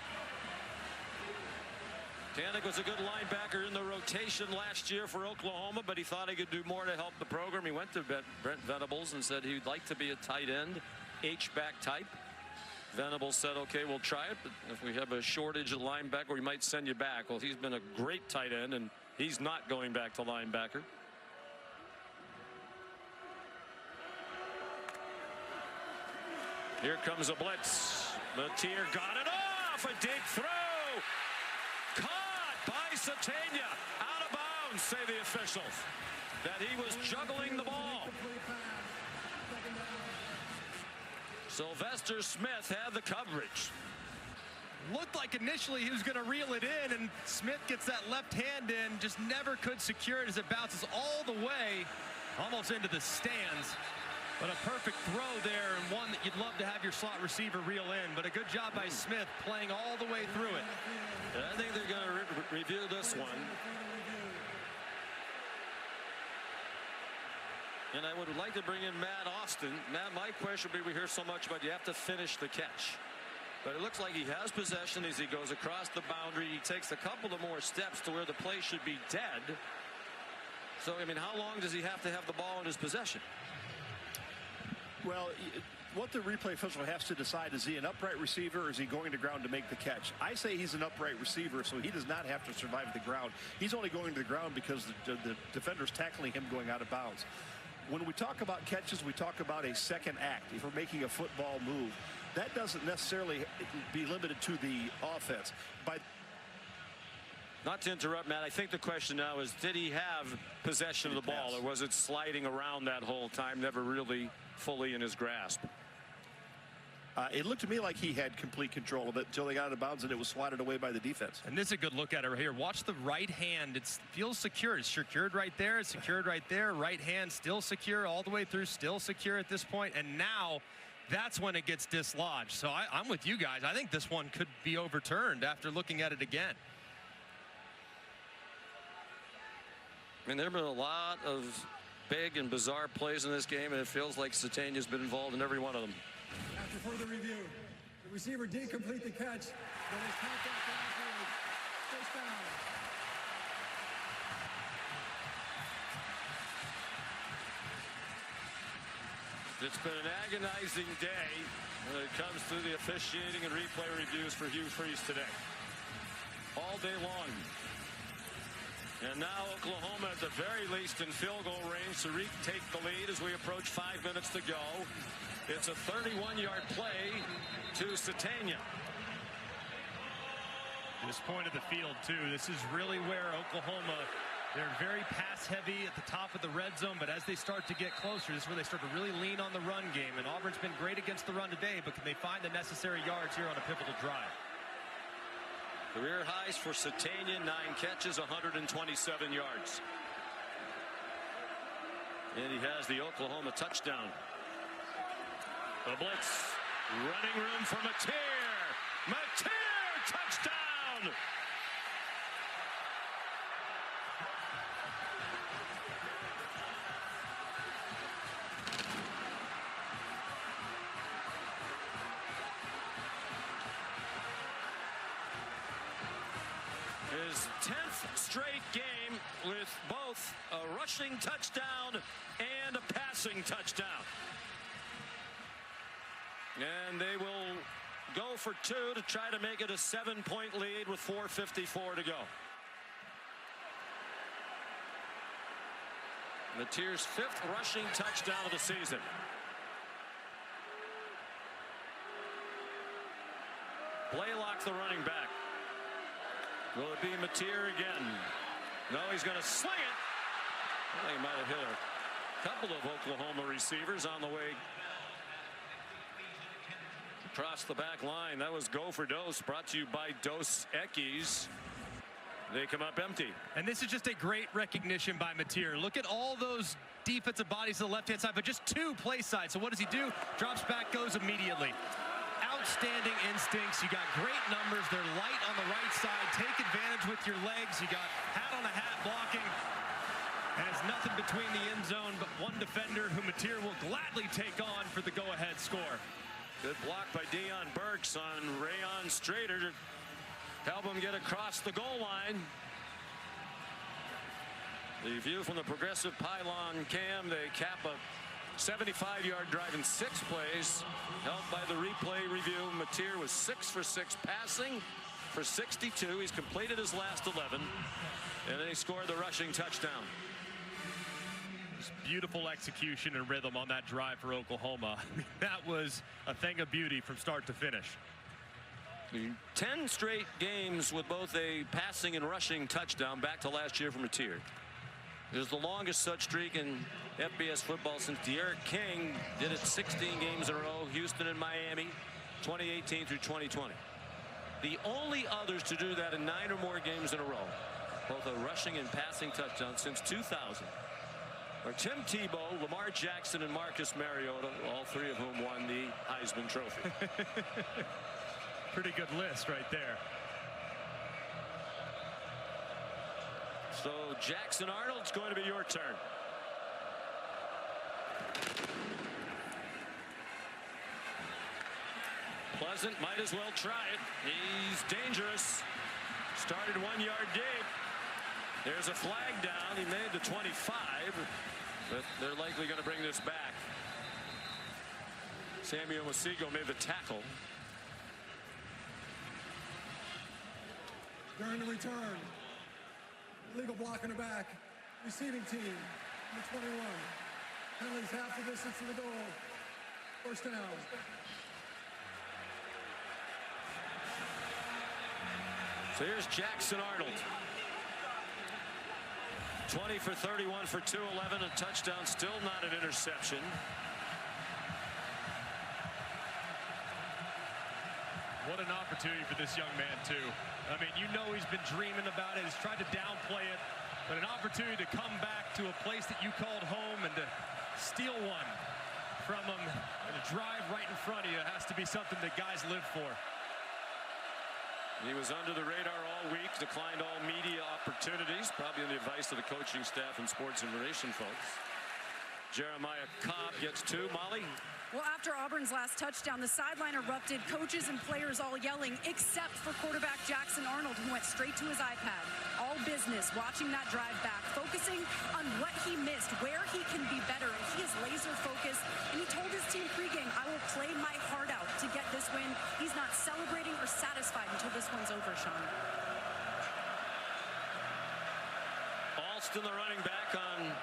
Kanik was a good linebacker in the rotation last year for Oklahoma, but he thought he could do more to help the program. He went to Brent Venables and said he'd like to be a tight end, H-back type. Venables said, okay, we'll try it, but if we have a shortage at linebacker, we might send you back. Well, he's been a great tight end, and he's not going back to linebacker. Here comes a blitz. Mateer got it off. A deep throw. Caught by Satania. Out of bounds, say the officials. That he was juggling the ball. Sylvester Smith had the coverage. Looked like initially he was going to reel it in, and Smith gets that left hand in, just never could secure it as it bounces all the way almost into the stands. But a perfect throw there, and one that you'd love to have your slot receiver reel in. But a good job by Smith playing all the way through it. I think they're going to review this one. And I would like to bring in Matt Austin. Matt, my question would be, we hear so much about you have to finish the catch. But it looks like he has possession as he goes across the boundary. He takes a couple of more steps to where the play should be dead. So, I mean, how long does he have to have the ball in his possession? Well, what the replay official has to decide, is he an upright receiver or is he going to ground to make the catch? I say he's an upright receiver, so he does not have to survive the ground. He's only going to the ground because the defender's tackling him going out of bounds. When we talk about catches, we talk about a second act. If we're making a football move, that doesn't necessarily be limited to the offense. Not to interrupt, Matt, I think the question now is, did he have possession of the ball, or was it sliding around that whole time, never really fully in his grasp? It looked to me like he had complete control of it until they got out of bounds and it was swatted away by the defense. And this is a good look at it right here. Watch the right hand. It feels secure. It's secured right there. It's secured right there. Right hand still secure all the way through, still secure at this point. And now that's when it gets dislodged. So I'm with you guys. I think this one could be overturned after looking at it again. I mean, there have been a lot of big and bizarre plays in this game, and it feels like Satania's been involved in every one of them. After further review, the receiver did complete the catch, but his contact afterwards. First down. It's been an agonizing day when it comes to the officiating and replay reviews for Hugh Freeze today. All day long. And now Oklahoma at the very least in field goal range to retake the lead as we approach 5 minutes to go. It's a 31-yard play to Satania. This point of the field, too, this is really where Oklahoma, they're very pass-heavy at the top of the red zone, but as they start to get closer, this is where they start to really lean on the run game. And Auburn's been great against the run today, but can they find the necessary yards here on a pivotal drive? Career highs for Satania, 9 catches, 127 yards. And he has the Oklahoma touchdown. The blitz, running room for Mateer. Mateer, touchdown! His 10th straight game with both a rushing touchdown and a passing touchdown. And they will go for 2 to try to make it a 7-point lead with 4:54 to go. Mateer's 5th rushing touchdown of the season. Blaylock, the running back. Will it be Mateer again? No, he's going to sling it. I think he might have hit a couple of Oklahoma receivers on the way across the back line. That was Go for Dose, brought to you by Dos Equis. They come up empty. And this is just a great recognition by Mateer. Look at all those defensive bodies to the left-hand side, but just 2 play sides. So what does he do? Drops back, goes immediately. Outstanding instincts. You got great numbers. They're light on the right side. Take advantage with your legs. You got hat on a hat blocking. And it's nothing between the end zone but one defender who Mateer will gladly take on for the go-ahead score. Good block by Deion Burks on Rayon Strader to help him get across the goal line. The view from the progressive pylon cam, they cap a 75-yard drive in 6 plays, helped by the replay review. Mateer was 6 for 6 passing for 62. He's completed his last 11, and then he scored the rushing touchdown. Just beautiful execution and rhythm on that drive for Oklahoma. That was a thing of beauty from start to finish. 10 straight games with both a passing and rushing touchdown back to last year for Mateer. It was the longest such streak in FBS football since De'Eric King did it 16 games in a row, Houston and Miami, 2018 through 2020. The only others to do that in 9 or more games in a row, both a rushing and passing touchdown since 2000, are Tim Tebow, Lamar Jackson, and Marcus Mariota, all 3 of whom won the Heisman Trophy. Pretty good list right there. So Jackson Arnold, it's going to be your turn. Pleasant might as well try it. He's dangerous. Started 1-yard gain. There's a flag down. He made the 25, but they're likely going to bring this back. Samuel Masigo made the tackle. During the return, illegal block in the back. Receiving team, number 21. Penalties half the distance to the goal. First down. So here's Jackson Arnold. 20 for 31 for 211, a touchdown, still not an interception. What an opportunity for this young man, too. I mean, you know he's been dreaming about it. He's tried to downplay it, but an opportunity to come back to a place that you called home and to steal one from him and to drive right right in front of you has to be something that guys live for. He was under the radar all week, declined all media opportunities, probably on the advice of the coaching staff and sports information folks. Jeremiah Cobb gets 2. Molly? Well, after Auburn's last touchdown, the sideline erupted, coaches and players all yelling, except for quarterback Jackson Arnold, who went straight to his iPad. All business, watching that drive back, focusing on what he missed, where he can be better, and he is laser focused. And he told his team pregame, I will play my heart out to get this win. He's not celebrating or satisfied until this one's over, Sean. Alston, the running back, on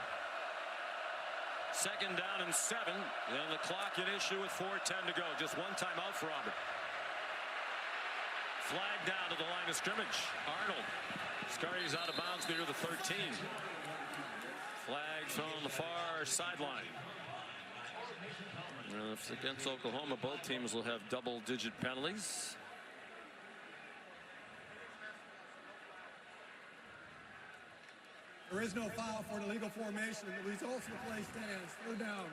2nd down and 7, and the clock at issue with 4:10 to go. Just one timeout for Auburn. Flag down to the line of scrimmage. Arnold scurries out of bounds near the 13. Flag thrown on the far sideline. If it's against Oklahoma, both teams will have double-digit penalties. There is no foul for an illegal formation. The results of the play stands. 3rd down.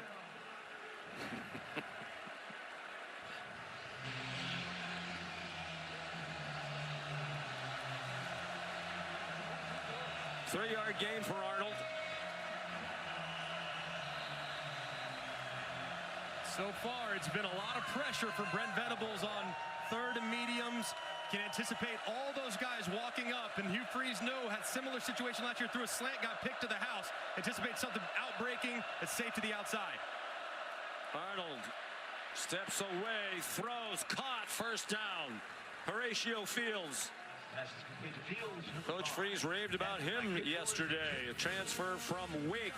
Three-yard gain for Arnold. So far, it's been a lot of pressure for Brent Venables on 3rd and mediums. Can anticipate all those guys walking up, and Hugh Freeze had similar situation last year, threw a slant, got picked to the house. Anticipate something outbreaking that's safe to the outside. Arnold steps away, throws, caught, 1st down. Horatio Fields. Coach Freeze raved about him yesterday. A transfer from Wake.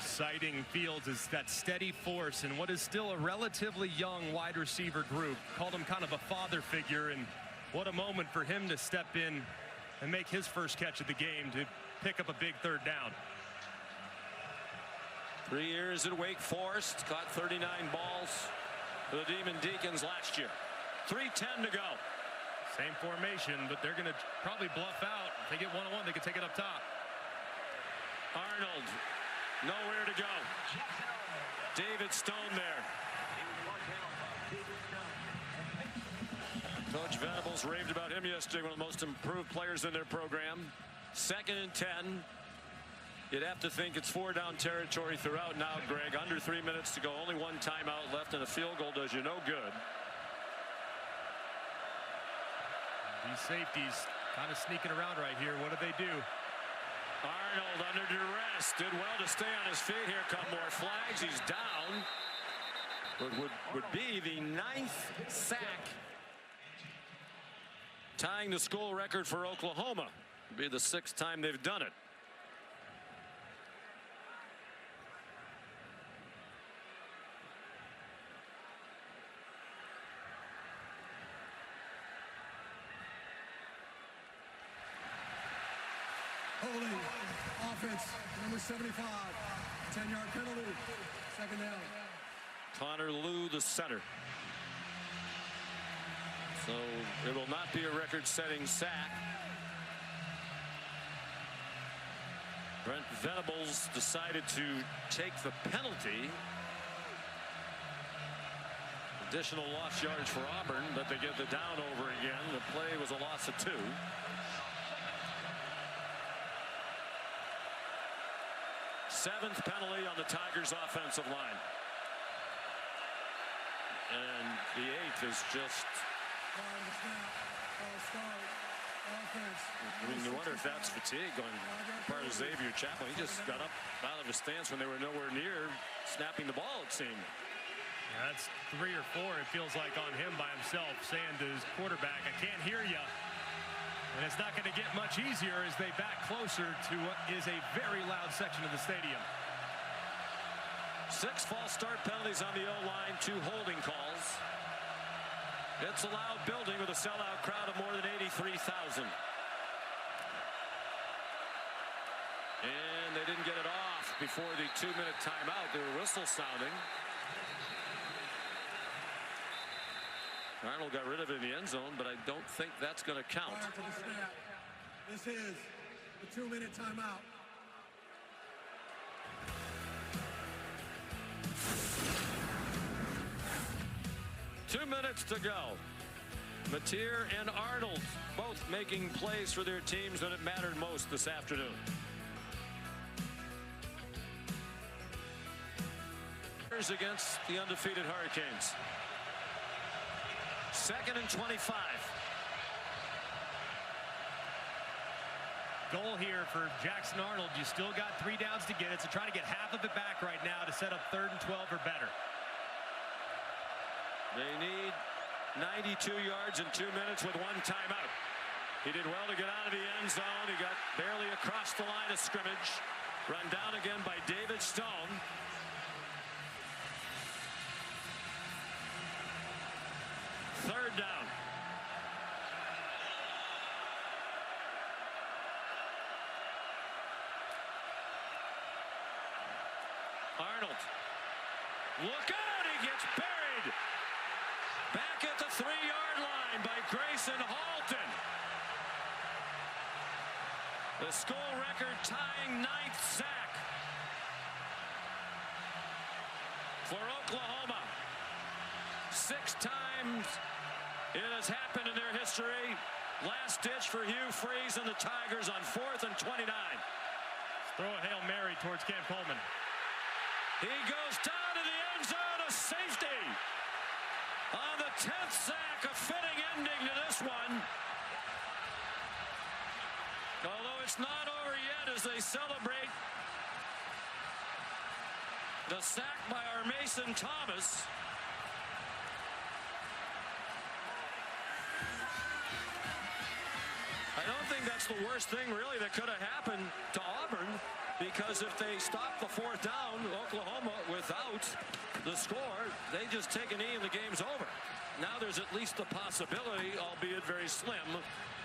Citing Fields as that steady force in what is still a relatively young wide receiver group. Called him kind of a father figure, and what a moment for him to step in and make his first catch of the game to pick up a big 3rd down. 3 years at Wake Forest, caught 39 balls for the Demon Deacons last year. 3:10 to go. Same formation, but they're going to probably bluff out. If they get one-on-one, they can take it up top. Arnold, nowhere to go. David Stone there. Coach Venables raved about him yesterday, one of the most improved players in their program. 2nd and 10. You'd have to think it's 4-down territory throughout now, Greg. Under 3 minutes to go. Only one timeout left, and a field goal does you no good. These safeties kind of sneaking around right here. What do they do? Arnold under duress. Did well to stay on his feet. Here come more flags. He's down. Would be the 9th sack. Tying the school record for Oklahoma. Would be the 6th time they've done it. Holding. Offense. Number 75. 10-yard penalty. 2nd down. Connor Lew, the center. So it will not be a record-setting sack. Brent Venables decided to take the penalty. Additional lost yards for Auburn, but they get the down over again. The play was a loss of 2. Seventh penalty on the Tigers' offensive line. And the 8th is just... I mean, you wonder if that's fatigue on part of Xavier Chapman. He just got up out of his stance when they were nowhere near snapping the ball, it seemed. Yeah, that's 3 or 4, it feels like, on him by himself, saying to his quarterback, I can't hear you. And it's not going to get much easier as they back closer to what is a very loud section of the stadium. 6 false start penalties on the O-line, 2 holding calls. It's a loud building with a sellout crowd of more than 83,000. And they didn't get it off before the 2-minute timeout. There were whistles sounding. Arnold got rid of it in the end zone, but I don't think that's going to count. Prior to the snap, this is the 2-minute timeout. 2 minutes to go. Mateer and Arnold both making plays for their teams when it mattered most this afternoon. Against the undefeated Hurricanes. 2nd and 25. Goal here for Jackson Arnold. You still got 3 downs to get it, so try to get half of it back right now to set up 3rd and 12 or better. They need 92 yards in 2 minutes with 1 timeout. He did well to get out of the end zone. He got barely across the line of scrimmage. Run down again by David Stone. Third down. Arnold. Look out, he gets buried. Back at the 3-yard line by Grayson Halton. The school record tying 9th sack for Oklahoma. 6 times it has happened in their history. Last ditch for Hugh Freeze and the Tigers on 4th and 29. Throw a Hail Mary towards Cam Coleman. He goes down to the end zone, a safety. On the 10th sack, a fitting ending to this one. Although it's not over yet as they celebrate the sack by our Mason Thomas. I don't think that's the worst thing really that could have happened to Auburn, because if they stop the 4th down, Oklahoma without the score, they just take a knee and the game's over. Now there's at least a possibility, albeit very slim,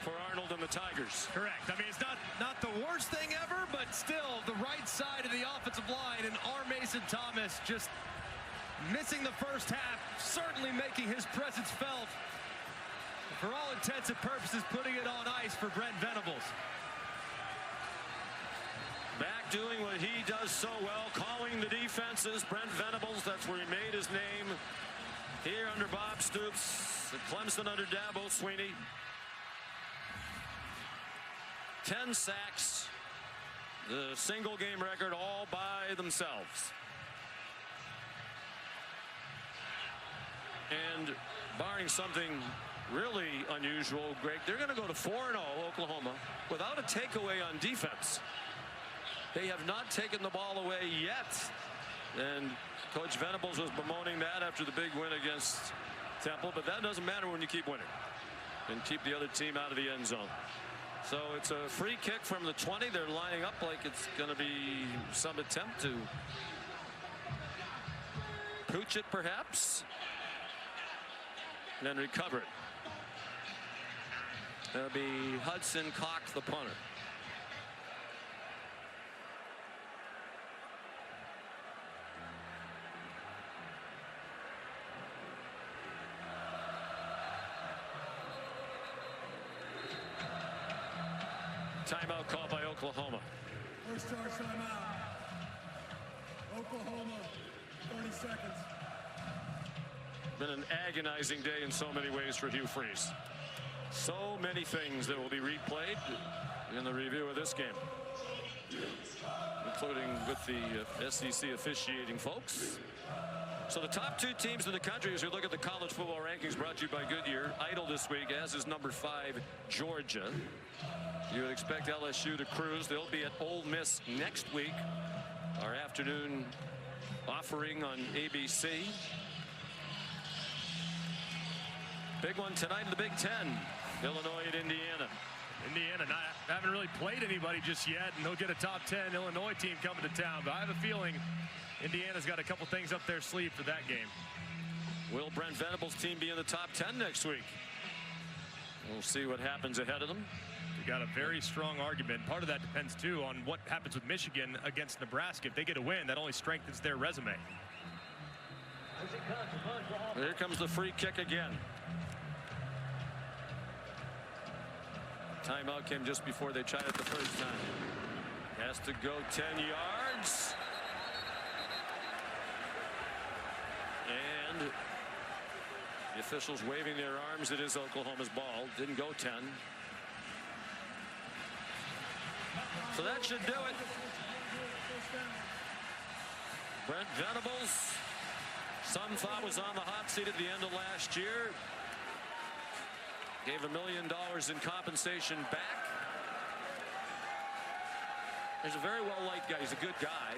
for Arnold and the Tigers. Correct. I mean, it's not the worst thing ever, but still the right side of the offensive line, and R. Mason Thomas just missing the first half, certainly making his presence felt. For all intents and purposes, putting it on ice for Brent Venables. Back doing what he does so well, calling the defenses. Brent Venables, that's where he made his name. Here under Bob Stoops, Clemson under Dabo Sweeney. 10 sacks, the single game record all by themselves. And barring something really unusual, Greg, they're going to go to 4-0 Oklahoma without a takeaway on defense. They have not taken the ball away yet. And Coach Venables was bemoaning that after the big win against Temple, but that doesn't matter when you keep winning and keep the other team out of the end zone. So it's a free kick from the 20. They're lining up like it's going to be some attempt to pooch it perhaps and then recover it. That'll be Hudson Cox, the punter. Timeout called by Oklahoma. First charge timeout. Oklahoma, 30 seconds. Been an agonizing day in so many ways for Hugh Freeze. So many things that will be replayed in the review of this game, including with the SEC officiating folks. So the top 2 teams in the country, as we look at the college football rankings, brought to you by Goodyear. Idle this week, as is number 5, Georgia. You would expect LSU to cruise. They'll be at Ole Miss next week. Our afternoon offering on ABC. Big one tonight in the Big Ten. Illinois at Indiana. Indiana haven't really played anybody just yet, and they'll get a top 10 Illinois team coming to town. But I have a feeling Indiana's got a couple things up their sleeve for that game. Will Brent Venables' team be in the top 10 next week? We'll see what happens ahead of them. They got a very strong argument. Part of that depends, too, on what happens with Michigan against Nebraska. If they get a win, that only strengthens their resume. Here comes the free kick again. Timeout came just before they tried it the first time. Has to go 10 yards. And The officials waving their arms. It is Oklahoma's ball. Didn't go 10. So that should do it. Brent Venables, some thought was on the hot seat at the end of last year. Gave $1 million in compensation back. He's a very well-liked guy. He's a good guy.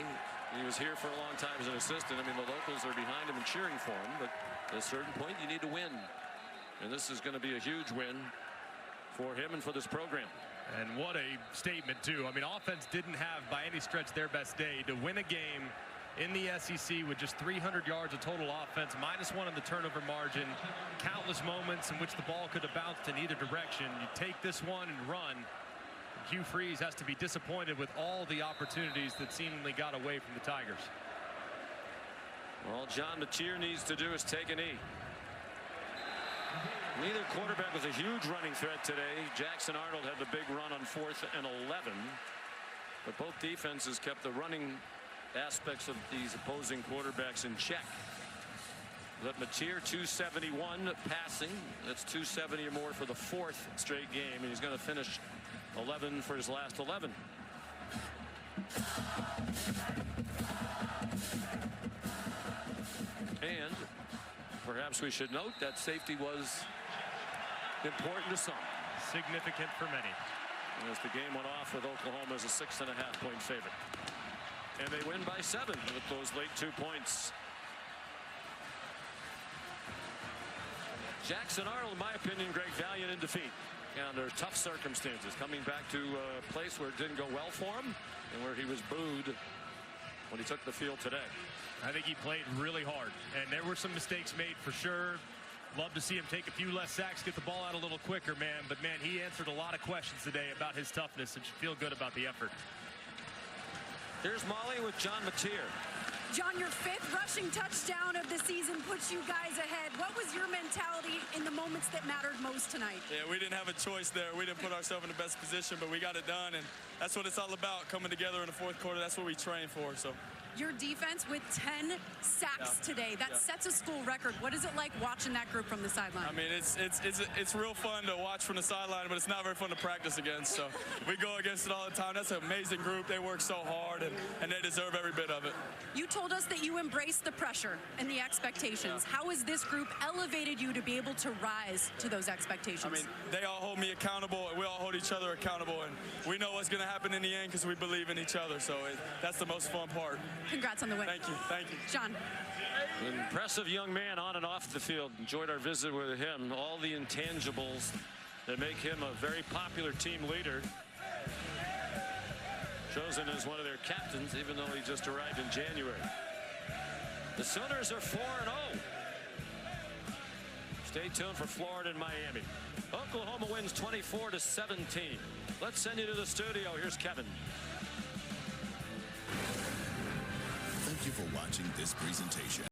He was here for a long time as an assistant. I mean, the locals are behind him and cheering for him, but at a certain point, you need to win. And this is going to be a huge win for him and for this program. And what a statement, too. I mean, offense didn't have, by any stretch, their best day. To win a game in the SEC with just 300 yards of total offense, -1 in the turnover margin, countless moments in which the ball could have bounced in either direction. You take this one and run. Hugh Freeze has to be disappointed with all the opportunities that seemingly got away from the Tigers. All John Mateer needs to do is take a knee. Neither quarterback was a huge running threat today. Jackson Arnold had the big run on 4th and 11. But both defenses kept the running aspects of these opposing quarterbacks in check. But Mateer 271 passing. That's 270 or more for the 4th straight game. And he's going to finish 11 for his last 11. And perhaps we should note that safety was important to some. Significant for many. And as the game went off with Oklahoma as a 6.5-point favorite. And they win by 7 with those late 2 points. Jackson Arnold, in my opinion, great valiant in defeat. Under tough circumstances, coming back to a place where it didn't go well for him and where he was booed when he took the field today. I think he played really hard, and there were some mistakes made for sure. Love to see him take a few less sacks, get the ball out a little quicker, man. But, man, he answered a lot of questions today about his toughness and should feel good about the effort. Here's Molly with John Mateer. John, your 5th rushing touchdown of the season puts you guys ahead. What was your mentality in the moments that mattered most tonight? Yeah, we didn't have a choice there. We didn't put ourselves in the best position, but we got it done, and that's what it's all about, coming together in the 4th quarter. That's what we train for. So. Your defense with 10 sacks today. That sets a school record. What is it like watching that group from the sideline? I mean, it's real fun to watch from the sideline, but it's not very fun to practice against. So we go against it all the time. That's an amazing group. They work so hard, and they deserve every bit of it. You told us that you embraced the pressure and the expectations. Yeah. How has this group elevated you to be able to rise to those expectations? I mean, they all hold me accountable, and we all hold each other accountable, and we know what's going to happen in the end because we believe in each other. So that's the most fun part. Congrats on the win. Thank you. Thank you. Sean. An impressive young man on and off the field. Enjoyed our visit with him. All the intangibles that make him a very popular team leader. Chosen as one of their captains, even though he just arrived in January. The Sooners are 4-0. Stay tuned for Florida and Miami. Oklahoma wins 24-17. Let's send you to the studio. Here's Kevin. Thank you for watching this presentation.